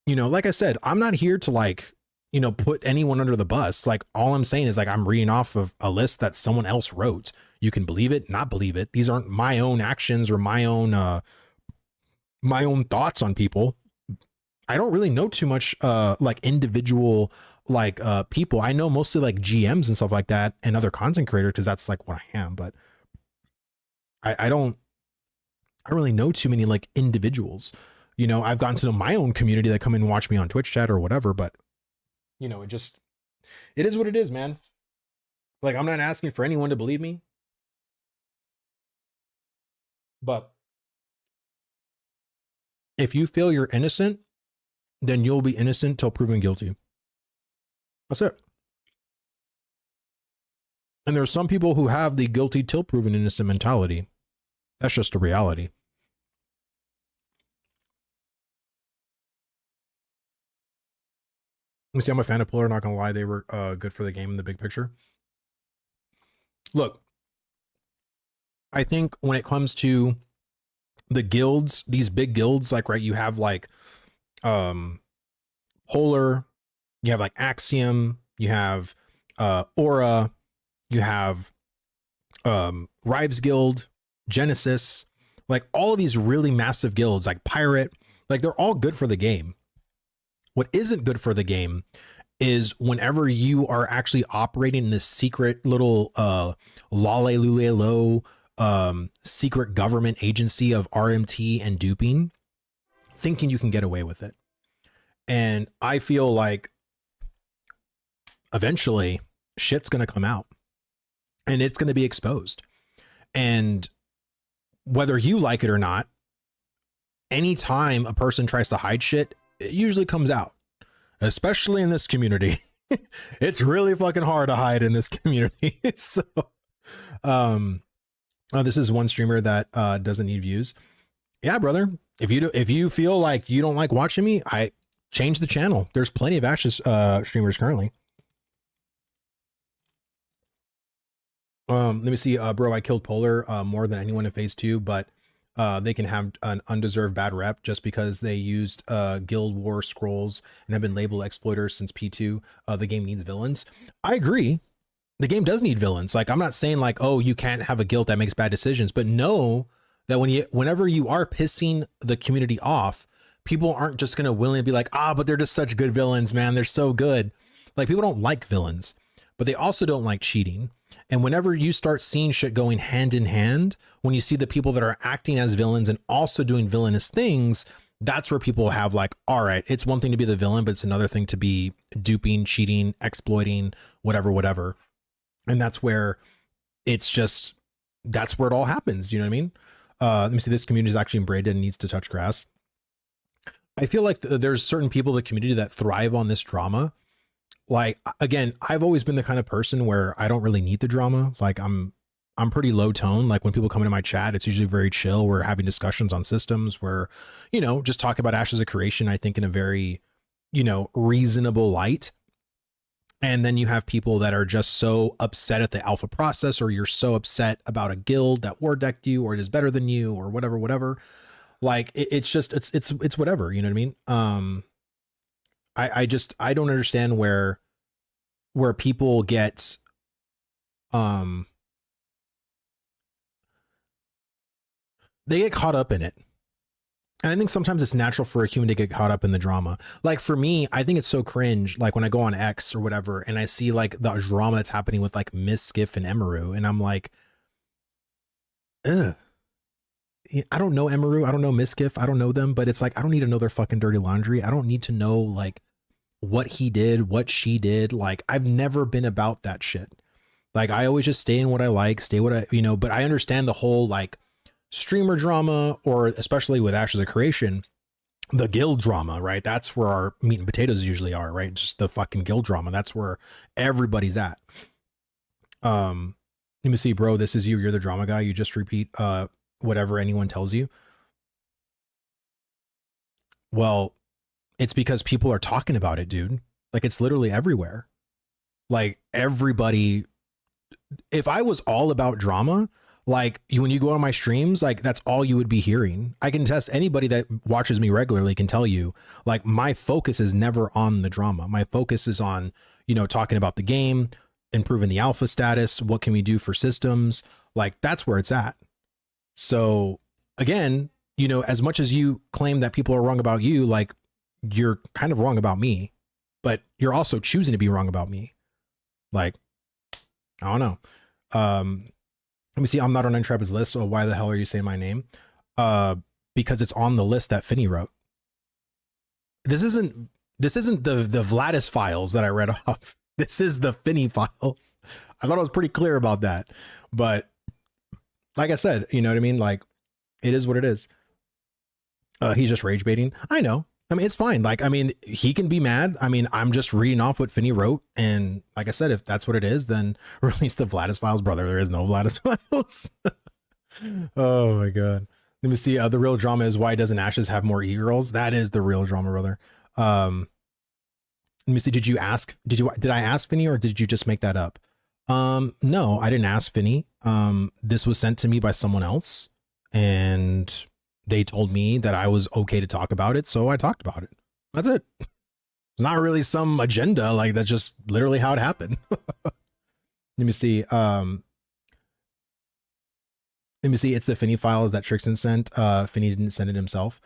Speaker 1: like I said, I'm not here to like, put anyone under the bus. Like, all I'm saying is like, I'm reading off of a list that someone else wrote. You can believe it, not believe it. These aren't my own actions or my own thoughts on people. I don't really know too much, like individual like people. I know mostly like GMs and stuff like that and other content creators, because that's like what I am. But I don't really know too many like individuals. I've gotten to know my own community that come in and watch me on Twitch chat or whatever, but it is what it is, man. Like, I'm not asking for anyone to believe me, but if you feel you're innocent, then you'll be innocent till proven guilty. That's it. And there are some people who have the guilty till proven innocent mentality. That's just a reality. Let me see, I'm a fan of Polar, not gonna lie, they were good for the game in the big picture. Look, I think when it comes to the guilds, these big guilds, like, right, you have like Polar, you have like Axiom, you have Aura, you have Rives Guild, Genesis, like all of these really massive guilds, like Pirate, like they're all good for the game. What isn't good for the game is whenever you are actually operating in this secret little lale lule low secret government agency of RMT and duping, thinking you can get away with it. And I feel like eventually shit's going to come out and it's going to be exposed. And whether you like it or not, anytime a person tries to hide shit, it usually comes out, especially in this community. It's really fucking hard to hide in this community. So, this is one streamer that doesn't need views. Yeah, brother. If you feel like you don't like watching me, I change the channel. There's plenty of Ashes streamers currently. Let me see, bro. I killed Polar more than anyone in phase 2, but they can have an undeserved bad rep just because they used Guild War scrolls and have been labeled exploiters since P2. The game needs villains. I agree. The game does need villains. Like, I'm not saying like, oh, you can't have a guild that makes bad decisions, but know that whenever you are pissing the community off, people aren't just going to willingly be like, but they're just such good villains, man. They're so good. Like, people don't like villains, but they also don't like cheating. And whenever you start seeing shit going hand in hand, when you see the people that are acting as villains and also doing villainous things, that's where people have like, all right, it's one thing to be the villain, but it's another thing to be duping, cheating, exploiting, whatever. And that's where that's where it all happens. You know what I mean? Let me see. This community is actually inbred and needs to touch grass. I feel like there's certain people in the community that thrive on this drama. Like, again, I've always been the kind of person where I don't really need the drama. Like, I'm pretty low tone. Like, when people come into my chat, it's usually very chill. We're having discussions on systems where, just talk about Ashes of Creation, I think in a very, reasonable light. And then you have people that are just so upset at the alpha process, or you're so upset about a guild that war decked you, or it is better than you, or whatever. Like, it's whatever, you know what I mean? I don't understand where people get, they get caught up in it. And I think sometimes it's natural for a human to get caught up in the drama. Like, for me, I think it's so cringe. Like, when I go on X or whatever, and I see like the drama that's happening with like Miss Skiff and Emaru, and I'm like, ugh. I don't know Emaru. I don't know Miss Skiff. I don't know them, but it's like, I don't need to know their fucking dirty laundry. I don't need to know like what he did, what she did. Like, I've never been about that shit. Like, I always just stay in what I like, but I understand the whole like streamer drama, or especially with Ashes of Creation, the guild drama, right? That's where our meat and potatoes usually are, right? Just the fucking guild drama. That's where everybody's at. Let me see, bro. This is you. You're the drama guy. You just repeat whatever anyone tells you. Well, it's because people are talking about it, dude. Like, it's literally everywhere. Like, everybody, if I was all about drama, like, when you go on my streams, like, that's all you would be hearing. I can test, anybody that watches me regularly can tell you, like, my focus is never on the drama. My focus is on, talking about the game, improving the alpha status. What can we do for systems? Like, that's where it's at. So again, as much as you claim that people are wrong about you, like, you're kind of wrong about me, but you're also choosing to be wrong about me. Like, I don't know. Let me see. I'm not on Intrepid's list. So why the hell are you saying my name? Because it's on the list that Finney wrote. This isn't the Vladis files that I read off. This is the Finney files. I thought I was pretty clear about that, but like I said, you know what I mean? Like, it is what it is. He's just rage baiting. I know. I mean, it's fine. Like, I mean, he can be mad. I mean, I'm just reading off what Finney wrote. And like I said, if that's what it is, then release the Vladis files, brother. There is no Vladis files. Oh my God. Let me see. The real drama is, why doesn't Ashes have more e-girls? That is the real drama, brother. Let me see. Did I ask Finney, or did you just make that up? No, I didn't ask Finney. This was sent to me by someone else, and they told me that I was okay to talk about it, so I talked about it. That's it. It's not really some agenda. Like, that's just literally how it happened. Let me see. It's the Finney files that Trixon sent. Finney didn't send it himself.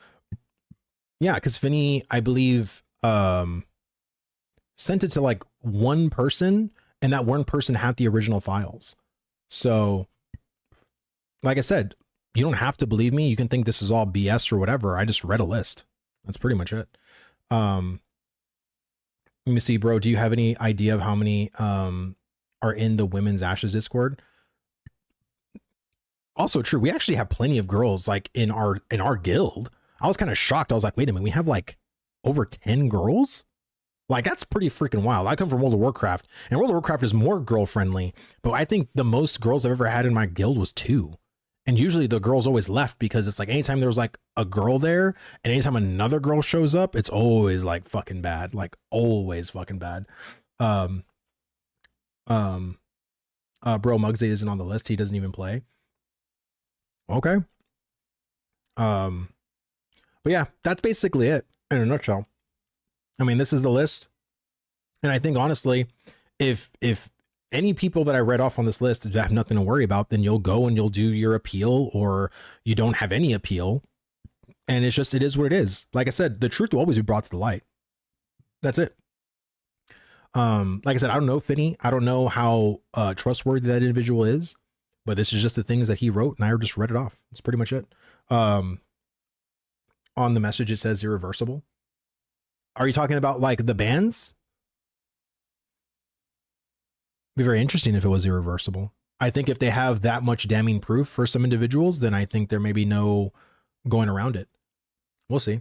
Speaker 1: Yeah, because Finney, I believe, sent it to like one person, and that one person had the original files. So, like I said, you don't have to believe me. You can think this is all BS or whatever. I just read a list. That's pretty much it. Let me see, bro. Do you have any idea of how many are in the Women's Ashes Discord? Also true. We actually have plenty of girls like in our guild. I was kind of shocked. I was like, wait a minute, we have like over 10 girls? Like, that's pretty freaking wild. I come from World of Warcraft, and World of Warcraft is more girl friendly, but I think the most girls I've ever had in my guild was 2. And usually the girls always left, because it's like anytime there was like a girl there and anytime another girl shows up, it's always like fucking bad, like always fucking bad. Bro, Muggsy isn't on the list. He doesn't even play. Okay. But yeah, that's basically it in a nutshell. I mean, this is the list. And I think honestly, if any people that I read off on this list have nothing to worry about, then you'll go and you'll do your appeal, or you don't have any appeal. And it's just, it is what it is. Like I said, the truth will always be brought to the light. That's it. Like I said, I don't know Finney. I don't know how trustworthy that individual is, but this is just the things that he wrote, and I just read it off. That's pretty much it. On the message, it says irreversible. Are you talking about like the bans? Be very interesting if it was irreversible. I think if they have that much damning proof for some individuals, then I think there may be no going around it. We'll see.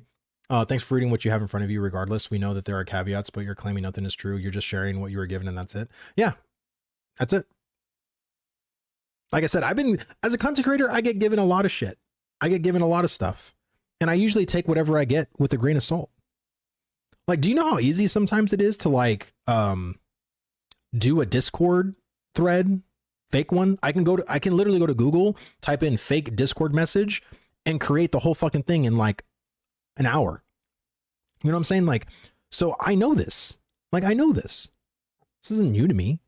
Speaker 1: Thanks for reading what you have in front of you. Regardless, we know that there are caveats, but you're claiming nothing is true. You're just sharing what you were given, and that's it. Yeah, that's it. Like I said, as a content creator, I get given a lot of shit. I get given a lot of stuff, and I usually take whatever I get with a grain of salt. Like, do you know how easy sometimes it is to like do a Discord thread, fake one? I can literally go to Google, type in fake Discord message, and create the whole fucking thing in like an hour. You know what I'm saying? Like, so I know this. Like, I know this. This isn't new to me.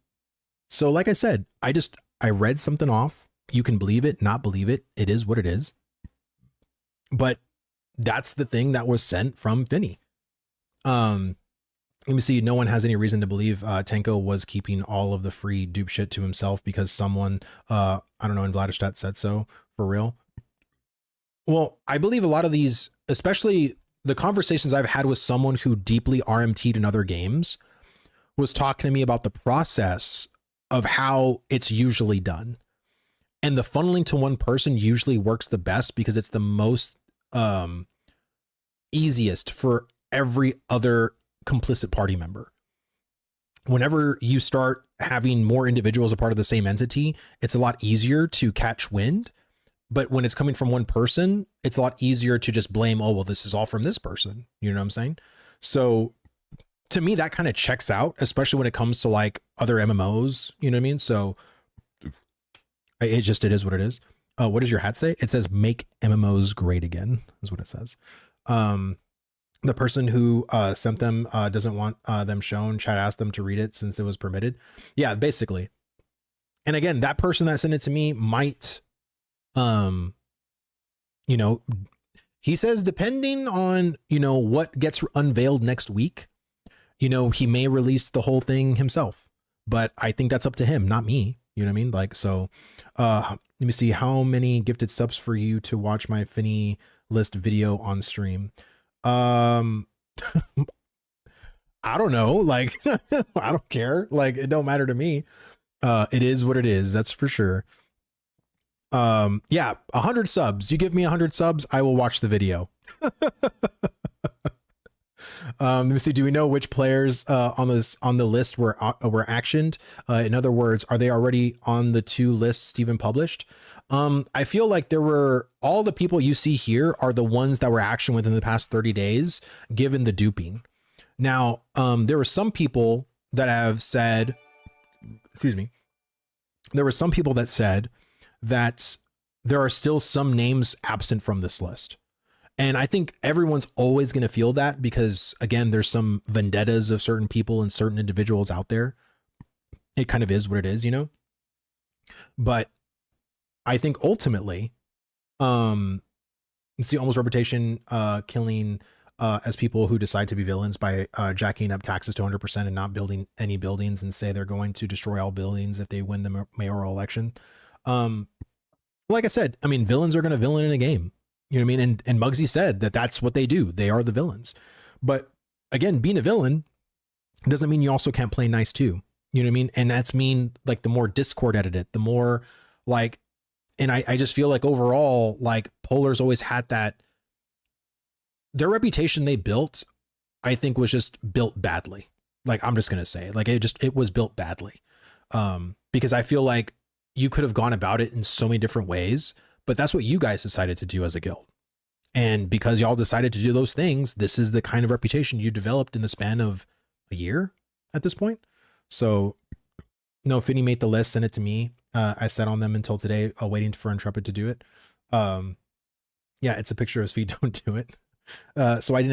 Speaker 1: So like I said, I read something off. You can believe it, not believe it. It is what it is. But that's the thing that was sent from Finney. Let me see. No one has any reason to believe Tenko was keeping all of the free dupe shit to himself because someone, I don't know, in Vladistat said so, for real. Well, I believe a lot of these, especially the conversations I've had with someone who deeply RMT'd in other games, was talking to me about the process of how it's usually done. And the funneling to one person usually works the best because it's the most easiest for every other complicit party member. Whenever you start having more individuals a part of the same entity, it's a lot easier to catch wind. But when it's coming from one person, it's a lot easier to just blame, oh, well, this is all from this person. You know what I'm saying? So to me, that kind of checks out, especially when it comes to like other MMOs. You know what I mean? So it is what it is. What does your hat say? It says make MMOs great again, is what it says. The person who sent them doesn't want them shown. Chat asked them to read it since it was permitted. Yeah, basically. And again, that person that sent it to me might, you know, he says, depending on, you know, what gets unveiled next week, you know, he may release the whole thing himself. But I think that's up to him, not me. You know what I mean? Like, so let me see how many gifted subs for you to watch my Finney list video on stream. I don't know, like I don't care, like it don't matter to me. It is what it is, that's for sure. Yeah, 100 subs, you give me 100 subs, I will watch the video. Let me see, do we know which players on the list were actioned? In other words, are they already on the 2 lists Steven published? I feel like there were, all the people you see here are the ones that were actioned within the past 30 days, given the duping. Now, there were some people that have said, excuse me, there were some people that said that there are still some names absent from this list. And I think everyone's always going to feel that because, again, there's some vendettas of certain people and certain individuals out there. It kind of is what it is, you know? But I think ultimately, you see almost reputation killing as people who decide to be villains by jacking up taxes to 100% and not building any buildings and say they're going to destroy all buildings if they win the mayoral election. Like I said, I mean, villains are going to villain in a game. You know what I mean? And Muggsy said that that's what they do. They are the villains. But again, being a villain doesn't mean you also can't play nice too. You know what I mean? And that's mean like the more discord edited, the more like, and I just feel like overall, like Polar's always had that, their reputation they built, I think was just built badly. Like, I'm just going to say like, it was built badly. Because I feel like you could have gone about it in so many different ways, but that's what you guys decided to do as a guild. And because y'all decided to do those things, this is the kind of reputation you developed in the span of a year at this point. So no, Finney made the list, sent it to me. I sat on them until today, waiting for Intrepid to do it. Yeah, it's a picture of his feet. Don't do it. So I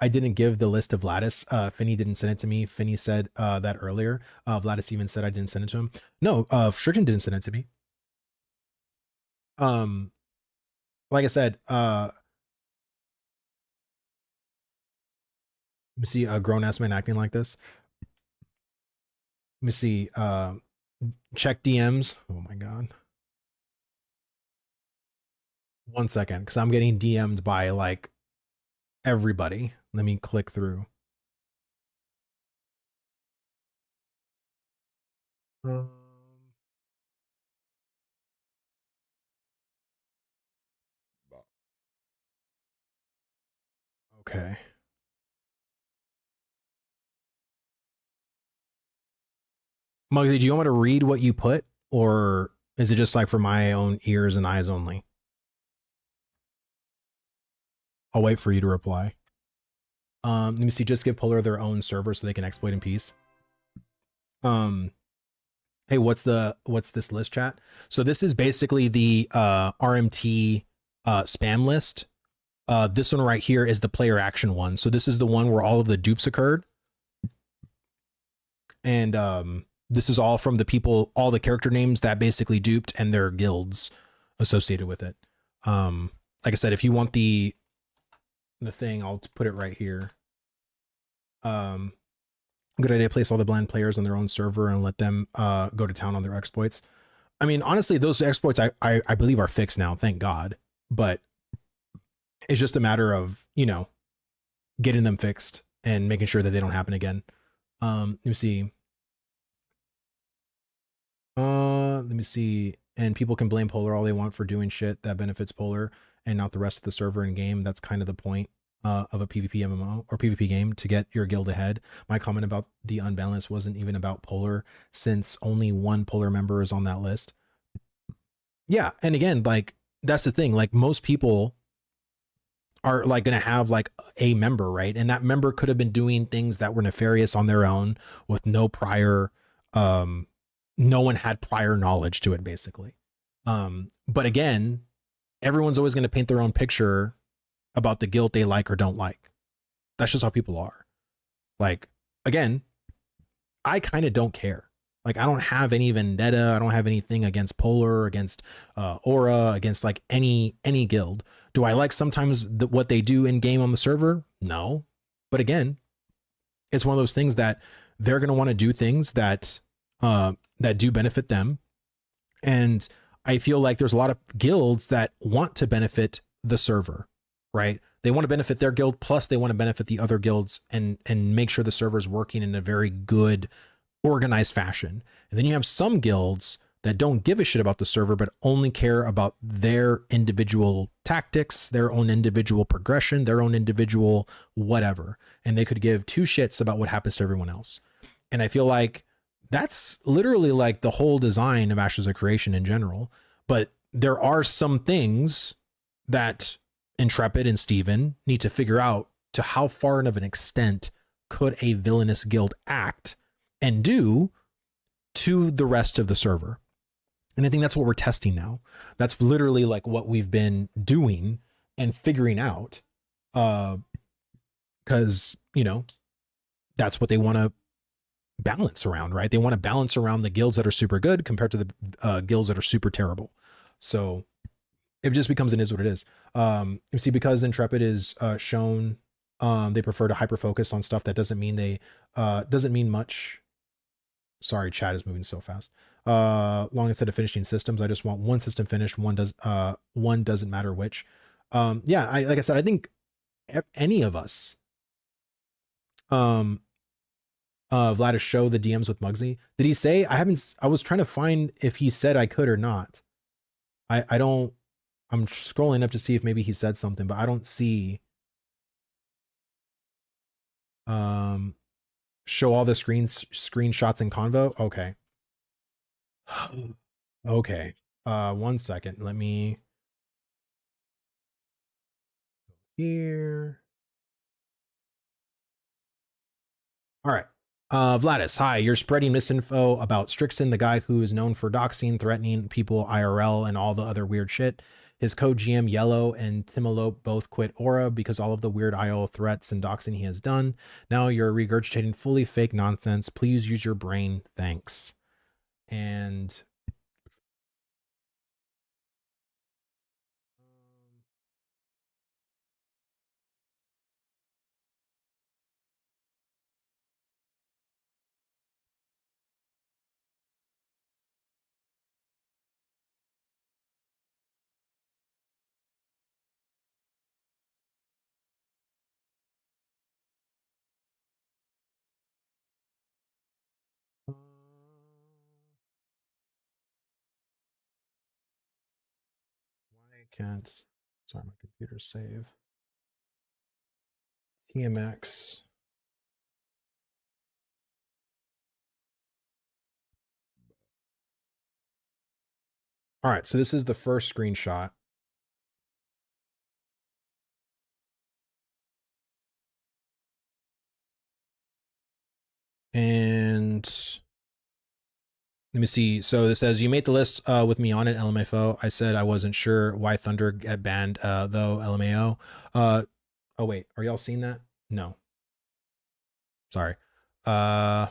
Speaker 1: didn't give the list of Lattice. Finney didn't send it to me. Finney said that earlier. Lattice even said I didn't send it to him. No, Stricken didn't send it to me. Like I said, let me see a grown-ass man acting like this. Let me see, check DMs. Oh my God. 1 second, because I'm getting DM'd by like everybody. Let me click through. Okay. Muggsy, do you want me to read what you put, or is it just like for my own ears and eyes only? I'll wait for you to reply. Let me see. Just give Polar their own server so they can exploit in peace. Hey, what's this list, chat? So this is basically the RMT spam list. This one right here is the player action one. So this is the one where all of the dupes occurred. And this is all from the people, all the character names that basically duped and their guilds associated with it. Like I said, if you want the thing, I'll put it right here. Good idea. Place all the blind players on their own server and let them go to town on their exploits. I mean, honestly, those exploits I believe are fixed now, thank God. But it's just a matter of, you know, getting them fixed and making sure that they don't happen again. Let me see. Let me see. And people can blame Polar all they want for doing shit that benefits Polar and not the rest of the server and game. That's kind of the point of a PvP MMO or PvP game, to get your guild ahead. My comment about the unbalanced wasn't even about Polar, since only one Polar member is on that list. Yeah, and again, like, that's the thing. Like, most people are like going to have like a member, right? And that member could have been doing things that were nefarious on their own with no prior, no one had prior knowledge to it, basically. But again, everyone's always going to paint their own picture about the guild they like or don't like. That's just how people are. Like, again, I kind of don't care. Like, I don't have any vendetta. I don't have anything against Polar, against Aura, against like any guild. Do I like sometimes what they do in game on the server? No. But again, it's one of those things that they're going to want to do things that that do benefit them. And I feel like there's a lot of guilds that want to benefit the server, right? They want to benefit their guild, plus they want to benefit the other guilds and make sure the server is working in a very good, organized fashion. And then you have some guilds that don't give a shit about the server, but only care about their individual tactics, their own individual progression, their own individual whatever. And they could give two shits about what happens to everyone else. And I feel like that's literally like the whole design of Ashes of Creation in general. But there are some things that Intrepid and Steven need to figure out, to how far of an extent could a villainous guild act and do to the rest of the server. And I think that's what we're testing now. That's literally like what we've been doing and figuring out, because that's what they want to balance around, right? They want to balance around the guilds that are super good compared to the guilds that are super terrible. So it just becomes an is what it is. You see, because Intrepid is shown, they prefer to hyper focus on stuff that doesn't mean much. Sorry, chat is moving so fast. Long instead of finishing systems, I just want one system finished. One doesn't matter which. Yeah, like I said, I think any of us, Vladis, show the DMs with Muggsy. Did he say? I was trying to find if he said I could or not. I don't. I'm scrolling up to see if maybe he said something, but I don't see. Show all the screenshots in Convo. Okay. Okay. 1 second. Let me here. All right. Vladis, hi. You're spreading misinfo about Strixon, the guy who is known for doxing, threatening people IRL, and all the other weird shit. His co-GM Yellow and Timolope both quit Aura because all of the weird IO threats and doxing he has done. Now you're regurgitating fully fake nonsense. Please use your brain. Thanks. And why can't, sorry, my computer save. TMX. All right, so this is the first screenshot. And let me see. So this says, you made the list with me on it, LMFO. I said I wasn't sure why Thunder got banned, though, LMAO. Oh, wait. Are y'all seeing that? No. Sorry. I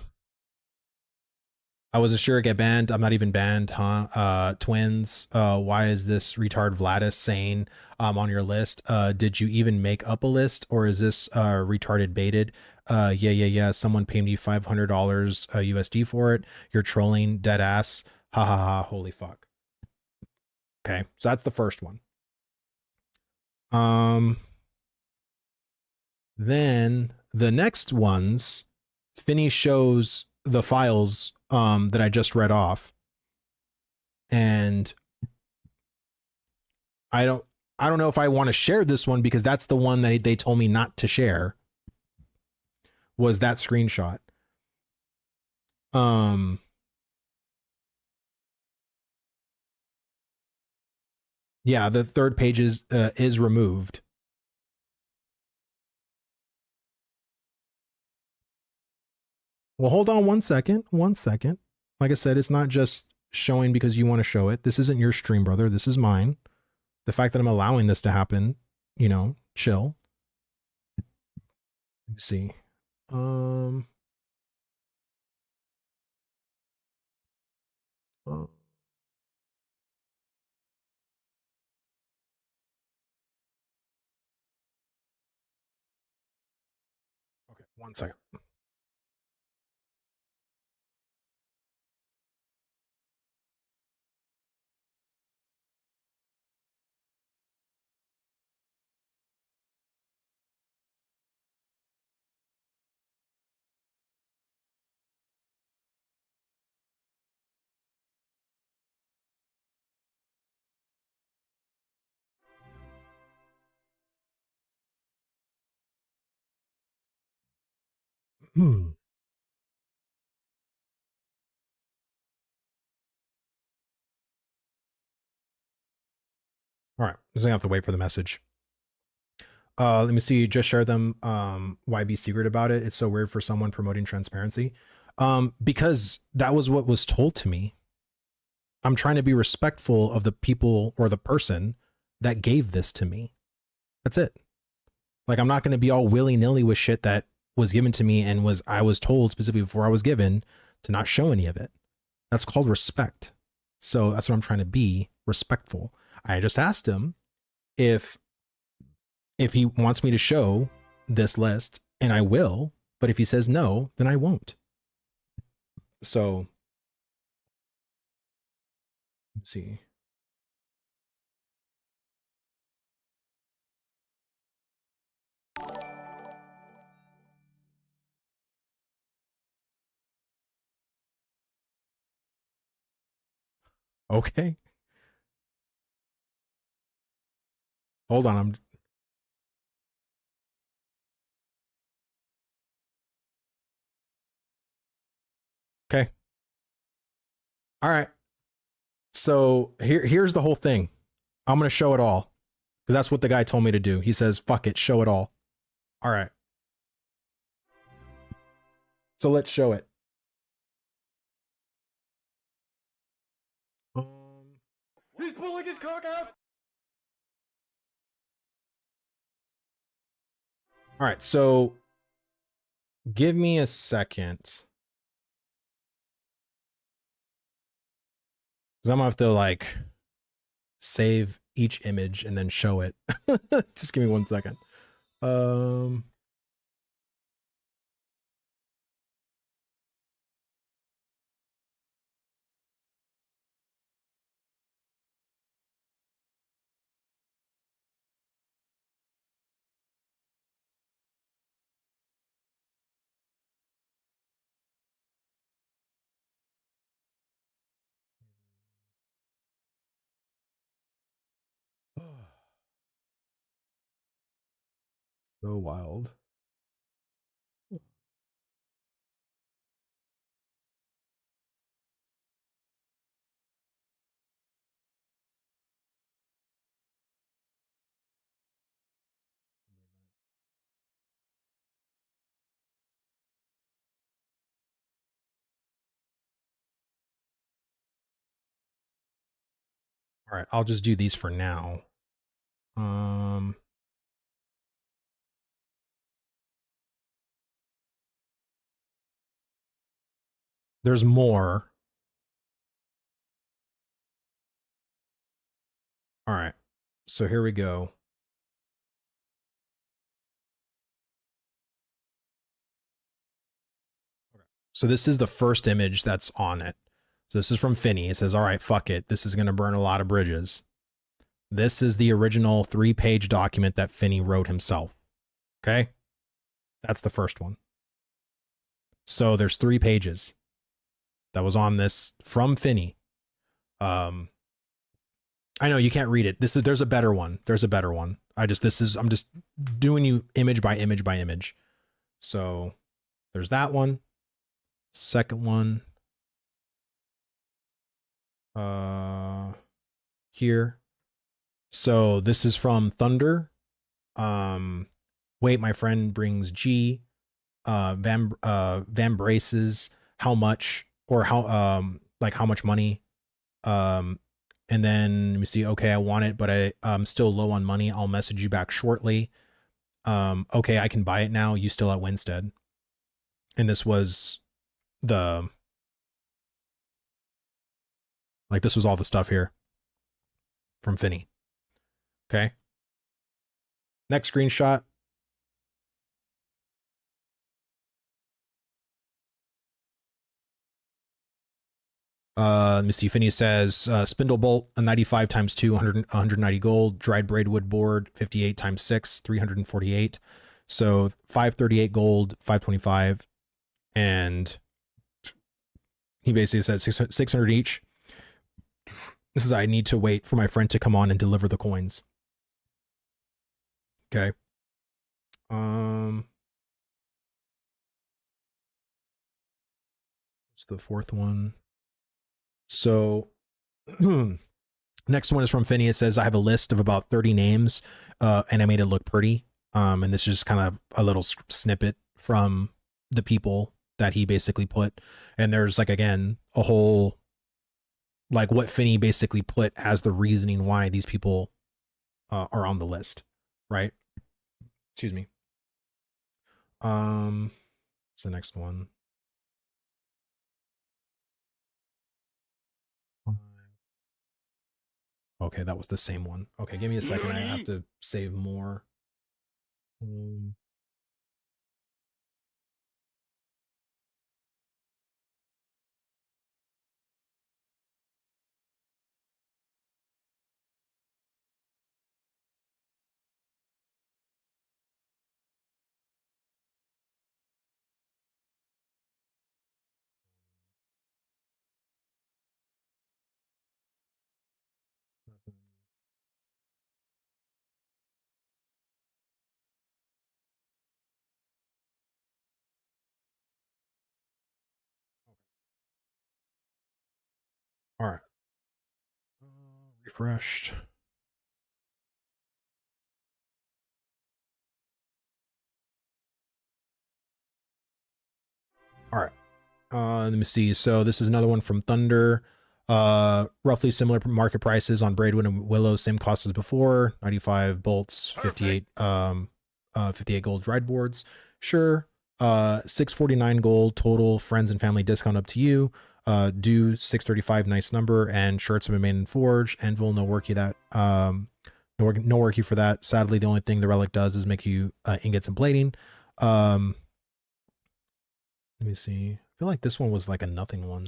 Speaker 1: wasn't sure it get banned. I'm not even banned, huh? Twins. Why is this retard Vladis saying on your list? Did you even make up a list, or is this retarded baited? Yeah. Someone paid me $500 USD for it. You're trolling, dead ass. Ha ha ha. Holy fuck. Okay, so that's the first one. Then the next ones, Finney shows the files that I just read off, and I don't know if I want to share this one because that's the one that they told me not to share. Was that screenshot? Yeah, the third page is removed. Well, hold on 1 second. 1 second. Like I said, it's not just showing because you want to show it. This isn't your stream, brother. This is mine. The fact that I'm allowing this to happen, chill. Let me see. Okay, 1 second. All right, just gonna have to wait for the message. Let me see. Just share them. Why be secret about it? It's so weird for someone promoting transparency. Because that was what was told to me. I'm trying to be respectful of the people or the person that gave this to me. That's it. Like, I'm not going to be all willy-nilly with shit that was given to me and I was told specifically before I was given to not show any of it. That's called respect. So that's what I'm trying to be, respectful. I just asked him if he wants me to show this list, and I will, but if he says no, then I won't. So let's see. Okay. Hold on. Okay. All right. So here's the whole thing. I'm going to show it all because that's what the guy told me to do. He says, fuck it, show it all. All right. So let's show it. He's pulling his cock out. All right. So give me a second. Because I'm going to have to like save each image and then show it. Just give me 1 second. So wild. All right, I'll just do these for now. There's more. All right, so here we go. So this is the first image that's on it. So this is from Finney. It says, all right, fuck it. This is going to burn a lot of bridges. This is the original 3-page document that Finney wrote himself. Okay. That's the first one. So there's 3 pages that was on this from Finney. I know you can't read it. There's a better one. There's a better one. I'm just doing you image by image by image. So there's that one. Second one. Here. So this is from Thunder. Wait, my friend brings G. Van Braces, how much or how much money. And then let me see. Okay, I want it, but I'm still low on money. I'll message you back shortly. Okay, I can buy it now. You still at Winstead. And this was this was all the stuff here from Finney. Okay. Next screenshot. Let me see. Finney says spindle bolt, a 95 times 2, 190 gold. Dried braidwood board, 58 times 6, 348. So 538 gold, 525. And he basically said 600 each. This is, I need to wait for my friend to come on and deliver the coins. Okay. What's the fourth one? So next one is from Finney. It says, I have a list of about 30 names, and I made it look pretty. And this is just kind of a little snippet from the people that he basically put. And there's like, again, a whole, like what Finney basically put as the reasoning why these people are on the list. right? Excuse me. What's the next one? Okay, that was the same one. Okay, give me a second. I have to save more. Um, all right. Refreshed. All right. Let me see. So this is another one from Thunder. Roughly similar market prices on Braidwood and Willow, same cost as before. 95 bolts, 58 58 gold ride boards. Sure. 649 gold total, friends and family discount up to you. Due 635, nice number, and shirts have been made in Forge. Anvil, no worky that no worky for that. Sadly, the only thing the relic does is make you ingots and plating. Let me see. I feel like this one was like a nothing one.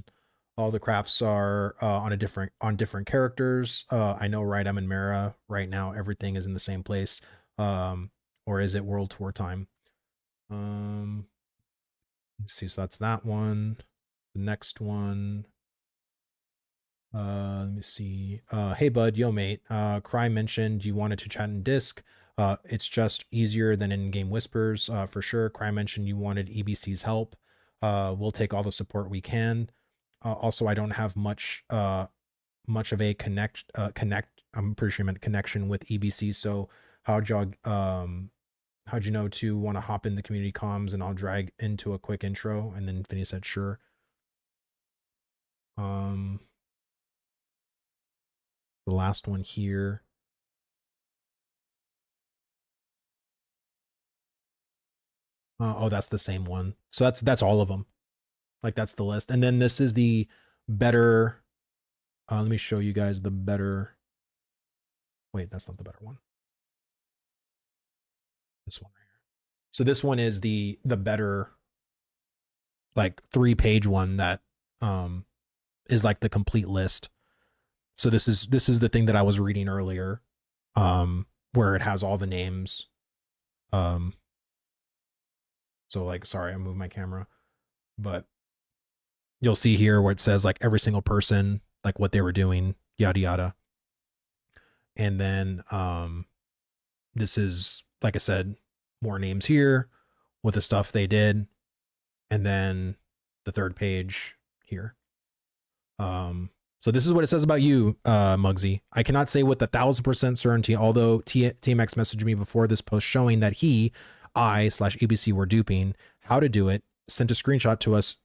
Speaker 1: All the crafts are on different characters. I know, right? I'm in Mara right now. Everything is in the same place. Or is it World Tour time? Let's see. So that's that one. The next one. Let me see. Hey bud, yo mate. Cry mentioned you wanted to chat in disc. It's just easier than in-game whispers, for sure. Cry mentioned you wanted EBC's help. We'll take all the support we can. Also, I don't have much of a connect. I'm pretty sure you meant connection with EBC. So how'd you know to want to hop in the community comms, and I'll drag into a quick intro. And then Vinny said sure. The last one here. Oh, that's the same one. So that's all of them. Like that's the list. And then this is the better. Let me show you guys the better. Wait, that's not the better one. This one right here. So this one is the better, like 3-page one that is like the complete list. So this is the thing that I was reading earlier, where it has all the names. So like, sorry, I moved my camera, but you'll see here where it says like every single person, like what they were doing, yada yada. And then this is, like I said, more names here with the stuff they did, and then the third page here. So this is what it says about you, Muggsy. I cannot say with 1,000% certainty, although TMX messaged me before this post showing that I/ABC were duping, how to do it, sent a screenshot to us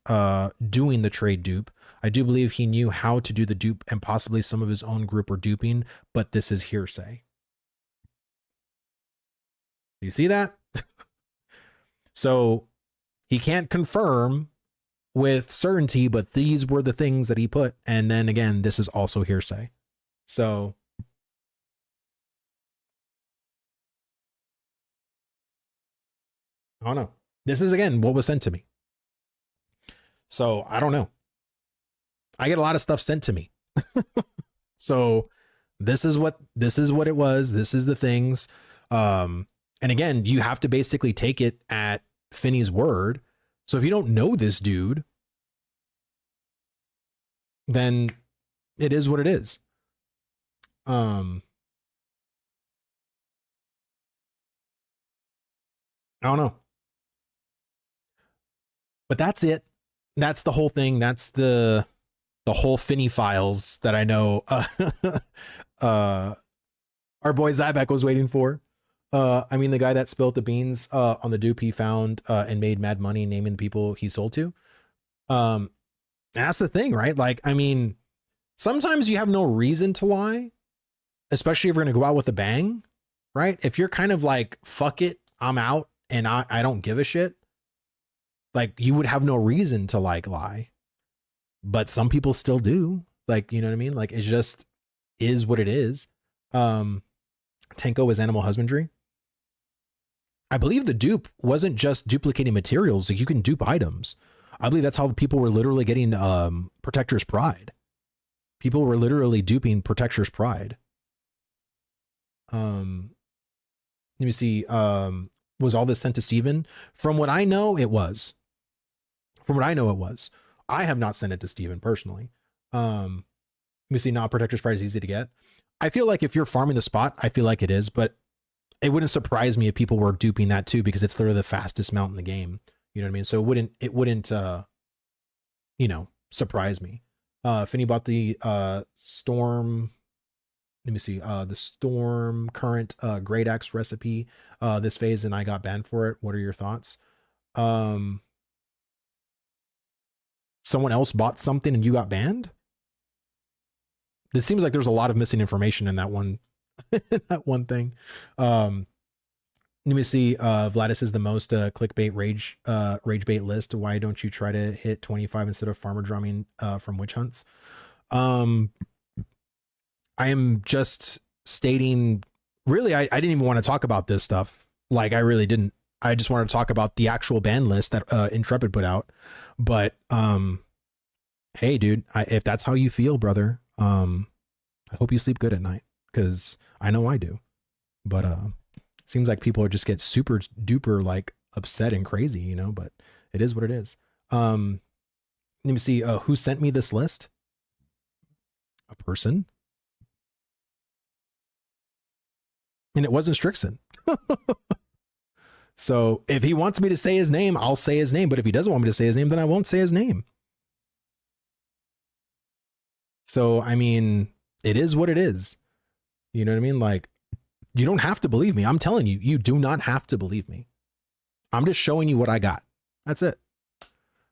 Speaker 1: doing the trade dupe. I do believe he knew how to do the dupe, and possibly some of his own group were duping, but this is hearsay. Do you see that? So he can't confirm with certainty, but these were the things that he put. And then again, this is also hearsay. So I don't know. This is again what was sent to me. So I don't know. I get a lot of stuff sent to me. So this is what it was. This is the things. And again, you have to basically take it at Finney's word. So if you don't know this dude, then it is what it is. I don't know. But that's it. That's the whole thing. That's the whole Finney files that I know our boy Zybeck was waiting for. I mean, the guy that spilled the beans on the dupe he found and made mad money naming the people he sold to. That's the thing, right? Like, I mean, sometimes you have no reason to lie, especially if you're going to go out with a bang. right? If you're kind of like, fuck it, I'm out and I don't give a shit, like you would have no reason to like lie. But some people still do. Like, you know what I mean? Like it just is what it is. Tenko is animal husbandry. I believe the dupe wasn't just duplicating materials. Like you can dupe items. I believe that's how people were literally getting Protector's Pride. People were literally duping Protector's Pride. Let me see. Was all this sent to Steven? From what I know, it was. From what I know, it was. I have not sent it to Steven personally. Let me see. Now Protector's Pride is easy to get. I feel like if you're farming the spot, I feel like it is, but it wouldn't surprise me if people were duping that too, because it's literally the fastest mount in the game. You know what I mean? So it wouldn't, you know, surprise me. Finny bought the Storm. Let me see. The Storm Current Great Axe recipe this phase, and I got banned for it. What are your thoughts? Someone else bought something and you got banned? This seems like there's a lot of missing information in that one that one thing. Let me see. Vladis is the most clickbait rage bait list. Why don't you try to hit 25 instead of farmer drumming from witch hunts? I am just stating, really, I didn't even want to talk about this stuff. Like I really didn't. I just wanted to talk about the actual ban list that Intrepid put out. But hey, dude, if that's how you feel, brother, I hope you sleep good at night, because I know I do. But seems like people just get super duper like upset and crazy, you know, but it is what it is. Let me see. Who sent me this list? A person. And it wasn't Strixon. So if he wants me to say his name, I'll say his name. But if he doesn't want me to say his name, then I won't say his name. So, I mean, it is what it is. You know what I mean? Like, you don't have to believe me. I'm telling you, you do not have to believe me. I'm just showing you what I got. That's it.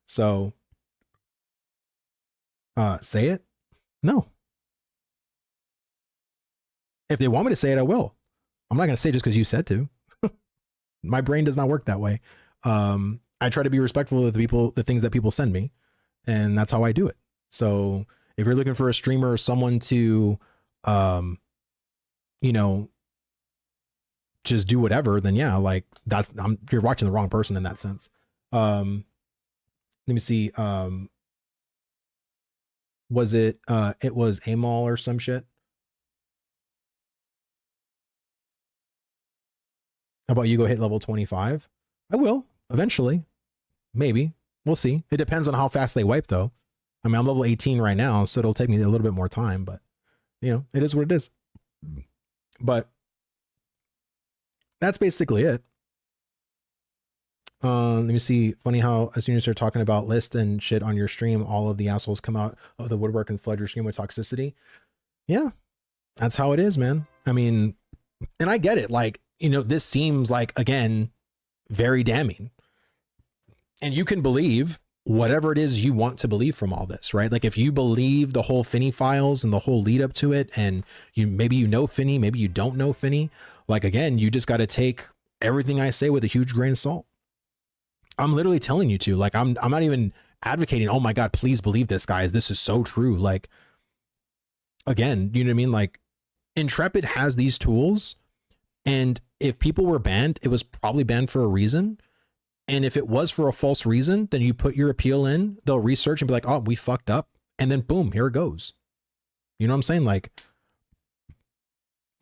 Speaker 1: So, say it? No. If they want me to say it, I will. I'm not going to say just because you said to. My brain does not work that way. I try to be respectful of the things that people send me, and that's how I do it. So if you're looking for a streamer or someone to, you know, just do whatever, then yeah, like you're watching the wrong person in that sense. Let me see. Was it was Amal or some shit? How about you go hit level 25? I will eventually. Maybe. We'll see. It depends on how fast they wipe though. I mean, I'm level 18 right now, so it'll take me a little bit more time, but you know, it is what it is. But that's basically it. Let me see. Funny how as soon as you're talking about list and shit on your stream, all of the assholes come out of the woodwork and flood your stream with toxicity. Yeah, that's how it is, man. I mean, and I get it. Like, you know, this seems like, again, very damning. And you can believe whatever it is you want to believe from all this, right? Like if you believe the whole Finney files and the whole lead up to it, and maybe you know Finney, maybe you don't know Finney, like again, you just got to take everything I say with a huge grain of salt. I'm literally telling you to, like, I'm not even advocating, oh my God, please believe this, guys. This is so true. Like, again, you know what I mean? Like Intrepid has these tools, and if people were banned, it was probably banned for a reason. And if it was for a false reason, then you put your appeal in, they'll research and be like, oh, we fucked up. And then boom, here it goes. You know what I'm saying? Like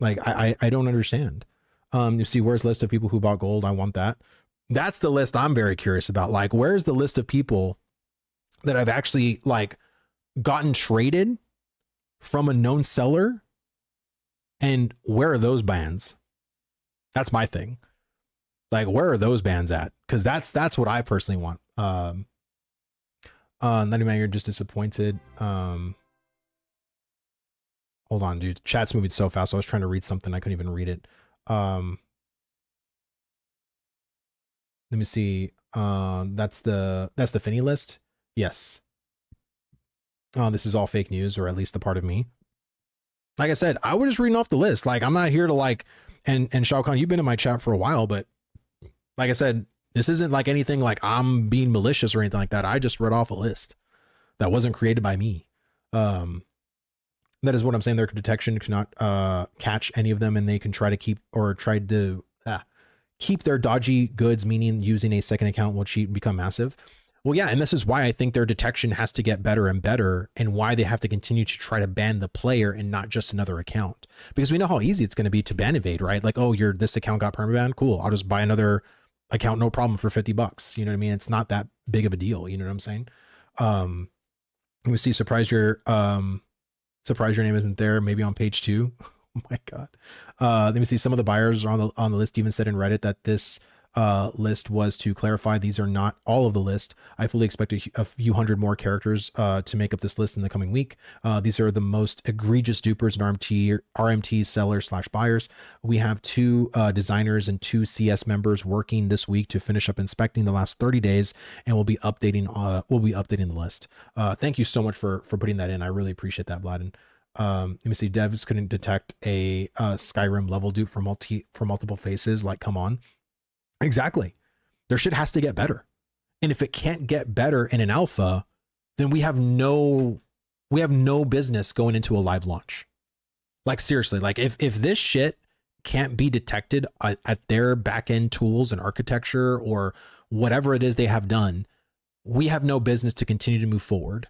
Speaker 1: I don't understand. You see, where's the list of people who bought gold? I want that. That's the list I'm very curious about. Like, where's the list of people that I've actually like gotten traded from a known seller? And where are those bans? That's my thing. Like, where are those bans at? Because that's what I personally want. Nutty Man, you're just disappointed. Hold on, dude. Chat's moving so fast. So I was trying to read something. I couldn't even read it. Let me see. That's the Finney list. Yes. This is all fake news, or at least the part of me. Like I said, I was just reading off the list. Like, I'm not here to like And Shao Kahn, you've been in my chat for a while, but like I said, this isn't like anything like I'm being malicious or anything like that. I just read off a list that wasn't created by me. That is what I'm saying. Their detection cannot catch any of them, and they can try to keep keep their dodgy goods, meaning using a second account will cheat and become massive. Well, yeah, and this is why I think their detection has to get better and better, and why they have to continue to try to ban the player and not just another account. Because we know how easy it's going to be to ban evade, right? Like, oh, this account got permaban, cool. I'll just buy another account, no problem, for $50. You know what I mean? It's not that big of a deal. You know what I'm saying? We see surprise your name isn't there. Maybe on page 2. Oh my god. Let me see. Some of the buyers on the list even said in Reddit that this list was to clarify these are not all of the list. I fully expect a few hundred more characters to make up this list in the coming week. These are the most egregious dupers and RMT sellers / buyers. We have 2 designers and 2 CS members working this week to finish up inspecting the last 30 days, and we'll be updating the list. Thank you so much for putting that in. I really appreciate that, Vladden. Let me see. Devs couldn't detect a Skyrim level dupe for multiple faces. Like, come on. Exactly. Their shit has to get better. And if it can't get better in an alpha, then we have no business going into a live launch. Like, seriously, like if this shit can't be detected at their back-end tools and architecture or whatever it is they have done, we have no business to continue to move forward.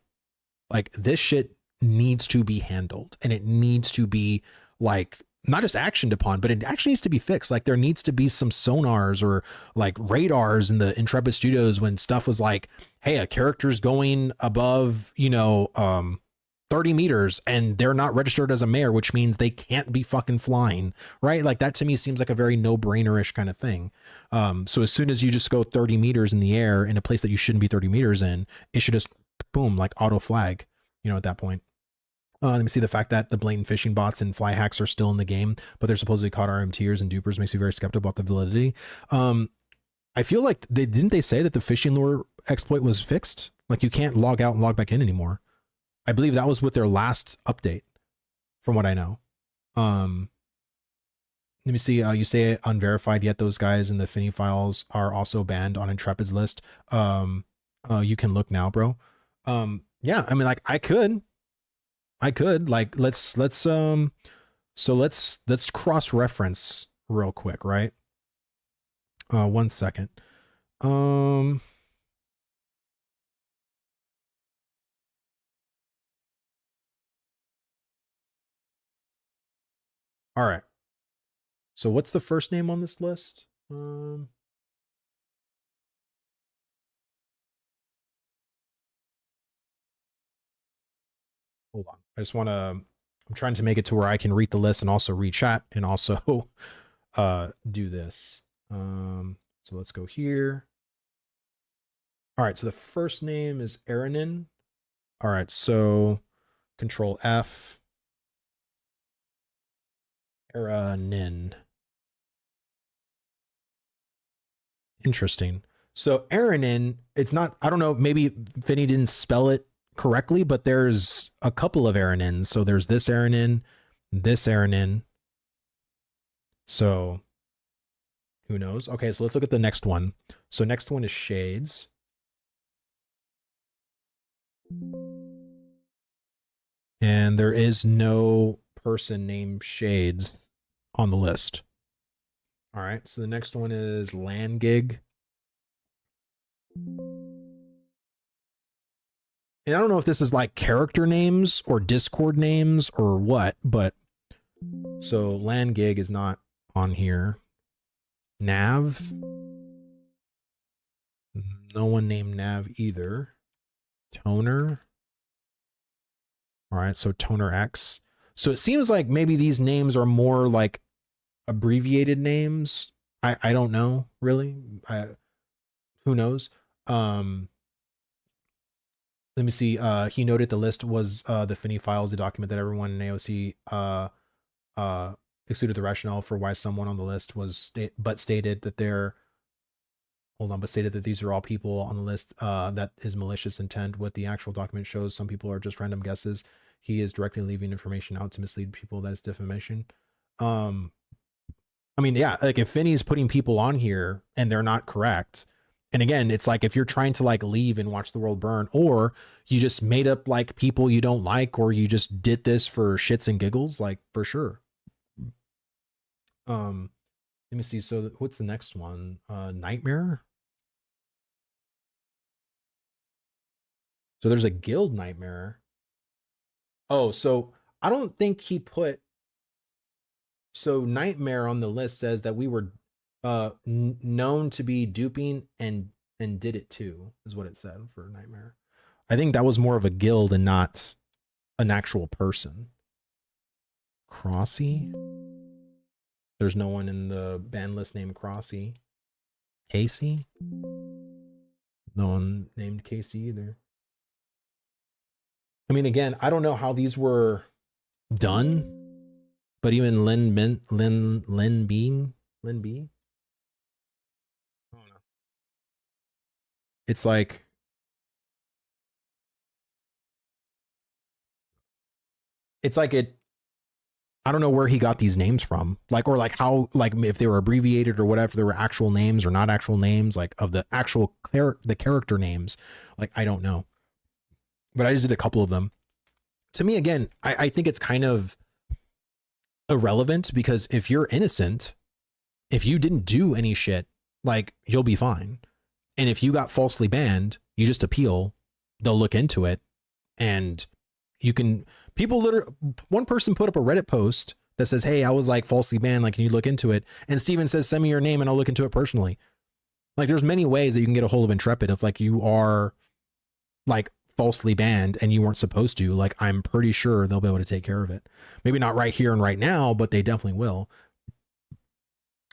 Speaker 1: Like, this shit needs to be handled, and it needs to be like not just actioned upon, but it actually needs to be fixed. Like, there needs to be some sonars or like radars in the Intrepid Studios when stuff was like, hey, a character's going above 30 meters and they're not registered as a mare, which means they can't be fucking flying, right? Like, that to me seems like a very no-brainer-ish kind of thing. So as soon as you just go 30 meters in the air in a place that you shouldn't be 30 meters in, it should just boom, like auto flag, at that point. Let me see. The fact that the blatant phishing bots and fly hacks are still in the game, but they're supposedly caught RMTers and dupers, makes me very skeptical about the validity. I feel like didn't they say that the phishing lure exploit was fixed? Like, you can't log out and log back in anymore. I believe that was with their last update, from what I know. Let me see. You say unverified, yet those guys in the Finny files are also banned on Intrepid's list. You can look now, bro. Yeah, I mean, like, I could like, let's cross-reference real quick, right? 1 second. All right. So what's the first name on this list? Hold on. I'm trying to make it to where I can read the list and also read chat and also do this. So let's go here. All right. So the first name is Aranin. All right. So Control F. Aranin. Interesting. So Aranin, it's not, I don't know, maybe Vinny didn't spell it correctly, but there's a couple of Aranins. So there's this Aranin, this Aranin. So who knows? Okay, so let's look at the next one. So next one is Shades. And there is no person named Shades on the list. All right, so the next one is Landgig. And I don't know if this is like character names or Discord names or what, but so Landgig is not on here. Nav. No one named Nav either. Toner. All right, so Toner X. So it seems like maybe these names are more like abbreviated names. I don't know, really. Who knows? Let me see. He noted the list was the Finny files, the document that everyone in AOC excluded the rationale for why someone on the list was stated that these are all people on the list that is malicious intent. What the actual document shows, some people are just random guesses. He is directly leaving information out to mislead people. That is defamation. I mean, yeah, like if Finney's putting people on here and they're not correct, and again, it's like if you're trying to like leave and watch the world burn, or you just made up like people you don't like, or you just did this for shits and giggles, like for sure. Let me see. So what's the next one? Nightmare. So there's a guild nightmare. Oh, so I don't think he put so nightmare on the list says that we were known to be duping and did it too is what it said for nightmare. I think that was more of a guild and not an actual person. Crossy. There's no one in the band list named Crossy. Casey. No one named Casey either. I mean, again, I don't know how these were done, but even Lin B. I don't know. It's like it. I don't know where he got these names from, like, or like how, like if they were abbreviated or whatever, there were actual names or not actual names, like of the actual the character names. Like, I don't know, but I just did a couple of them. To me, again, I think it's kind of irrelevant because if you're innocent, if you didn't do any shit, like you'll be fine. And if you got falsely banned, you just appeal, they'll look into it, and you can, people literally, one person put up a Reddit post that says, hey, I was like falsely banned, like, can you look into it? And Steven says, send me your name and I'll look into it personally. Like, there's many ways that you can get a hold of Intrepid if like you are like falsely banned and you weren't supposed to. Like, I'm pretty sure they'll be able to take care of it. Maybe not right here and right now, but they definitely will.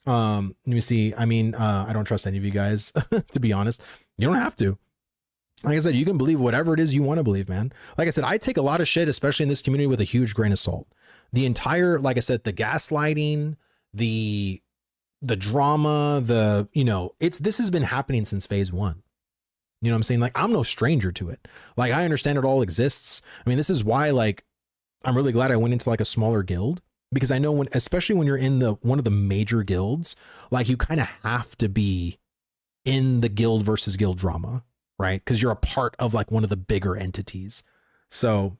Speaker 1: Let me see. I mean, I don't trust any of you guys, to be honest. You don't have to. Like I said, you can believe whatever it is you want to believe, man. Like I said, I take a lot of shit, especially in this community, with a huge grain of salt. The entire, like I said, the gaslighting, the drama, the, you know, this has been happening since phase 1. You know what I'm saying? Like, I'm no stranger to it. Like, I understand it all exists. I mean, this is why, like, I'm really glad I went into like a smaller guild, because I know when, especially when you're in one of the major guilds, like you kind of have to be in the guild versus guild drama, right? Because you're a part of like one of the bigger entities. So,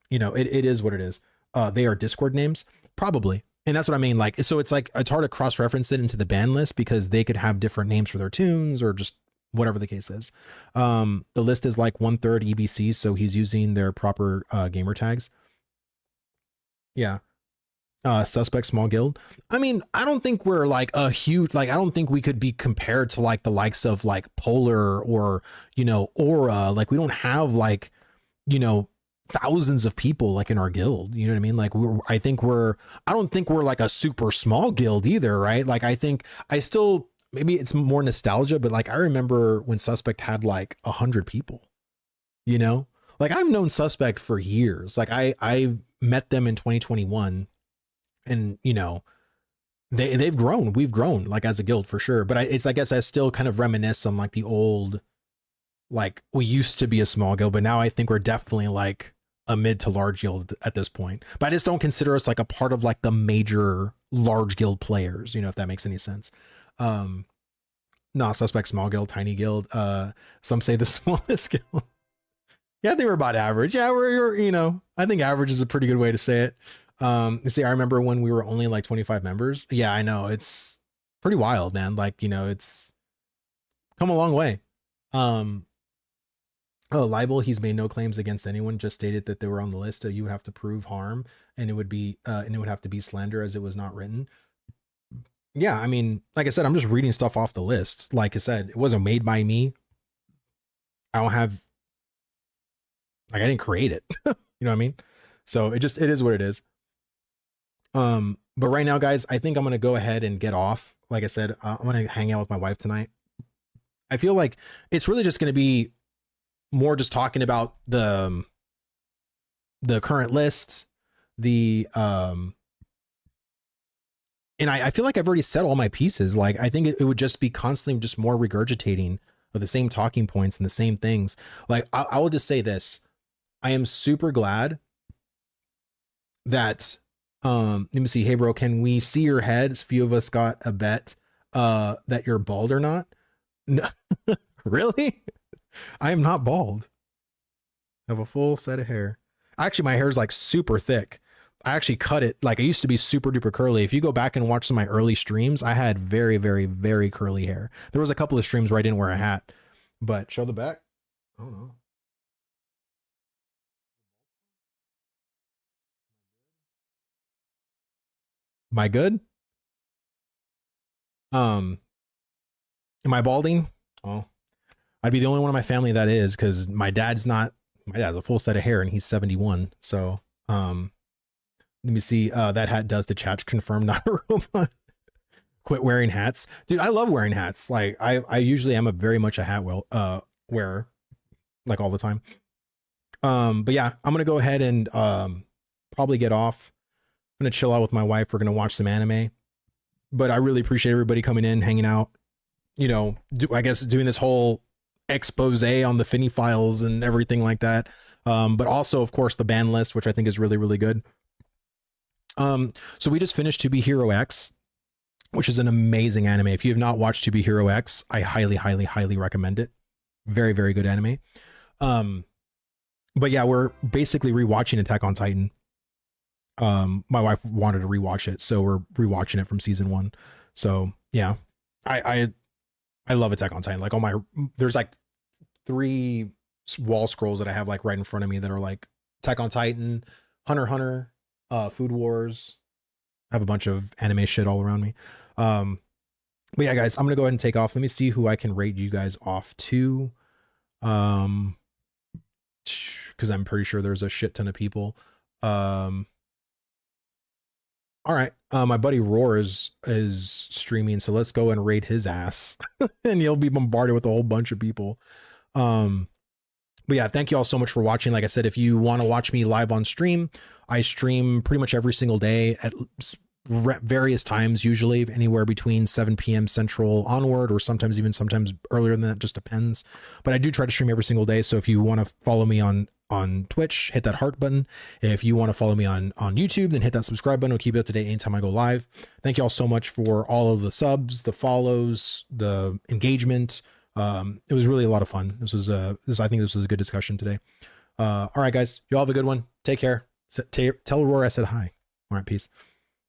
Speaker 1: you know, it is what it is. They are Discord names, probably. And that's what I mean. Like, so it's like, it's hard to cross-reference it into the ban list because they could have different names for their tunes or just whatever the case is. The list is like 1/3 EBC. So he's using their proper gamer tags. Yeah. Suspect small guild. I mean, I don't think we're like a huge, like, I don't think we could be compared to like the likes of like Polar or, you know, Aura. Like, we don't have like, you know, thousands of people like in our guild. You know what I mean? Like, I don't think we're like a super small guild either. Right. Like, I think maybe it's more nostalgia, but like, I remember when Suspect had like 100 people, you know, like I've known Suspect for years. Like I met them in 2021. And, you know, they've grown, we've grown like as a guild for sure. But I guess I still kind of reminisce on like the old, like we used to be a small guild, but now I think we're definitely like a mid to large guild at this point. But I just don't consider us like a part of like the major large guild players, you know, if that makes any sense. No, Suspect small guild, tiny guild. Some say the smallest guild. Yeah, they were about average. Yeah, we're, you know, I think average is a pretty good way to say it. See, I remember when we were only like 25 members. Yeah, I know, it's pretty wild, man. Like, you know, it's come a long way. Libel, he's made no claims against anyone, just stated that they were on the list. So you would have to prove harm, and it would have to be slander as it was not written. Yeah, I mean, like I said, I'm just reading stuff off the list. Like I said, it wasn't made by me. I don't have, like, I didn't create it. You know what I mean? So it is what it is. But right now, guys, I think I'm going to go ahead and get off. Like I said, I'm going to hang out with my wife tonight. I feel like it's really just going to be more just talking about the current list, and I feel like I've already said all my pieces. Like, I think it would just be constantly just more regurgitating of the same talking points and the same things. Like, I will just say this. I am super glad that Let me see. Hey bro, can we see your head? A few of us got a bet that you're bald or not. No. Really? I am not bald. I have a full set of hair. Actually, my hair is like super thick. I actually cut it. Like, I used to be super duper curly. If you go back and watch some of my early streams, I had very, very, very curly hair. There was a couple of streams where I didn't wear a hat, but show the back. Oh no. Am I good? Um, am I balding? Oh, I'd be the only one in my family that is, because my dad's not. My dad's a full set of hair and he's 71. So, let me see. That hat does the chat confirm, not a robot. Quit wearing hats, dude. I love wearing hats. Like, I usually am a very much a hat wearer, like all the time. But yeah, I'm gonna go ahead and probably get off. I'm gonna chill out with my wife. We're gonna watch some anime. But I really appreciate everybody coming in, hanging out. You know, I guess doing this whole expose on the Finney files and everything like that. But also, of course, the ban list, which I think is really, really good. So we just finished To Be Hero X, which is an amazing anime. If you have not watched To Be Hero X, I highly, highly, highly recommend it. Very, very good anime. But yeah, we're basically rewatching Attack on Titan. My wife wanted to rewatch it, so we're rewatching it from season 1. So yeah, I love Attack on Titan. Like, there's like 3 wall scrolls that I have like right in front of me that are like Attack on Titan, Hunter x Hunter, Food Wars. I have a bunch of anime shit all around me. But yeah, guys, I'm gonna go ahead and take off. Let me see who I can rate you guys off to. Because I'm pretty sure there's a shit ton of people. All right. My buddy Roar is streaming, so let's go and raid his ass. And he'll be bombarded with a whole bunch of people. But yeah, thank you all so much for watching. Like I said, if you want to watch me live on stream, I stream pretty much every single day at various times, usually anywhere between 7 p.m. Central onward, or sometimes earlier than that, just depends. But I do try to stream every single day. So if you want to follow me on Twitch, hit that heart button. If you want to follow me on YouTube, then hit that subscribe button. It'll keep you up to date anytime I go live. Thank you all so much for all of the subs, the follows, the engagement. It was really a lot of fun. I think this was a good discussion today. All right, guys, you all have a good one. Take care. Tell Aurora I said hi. All right, peace.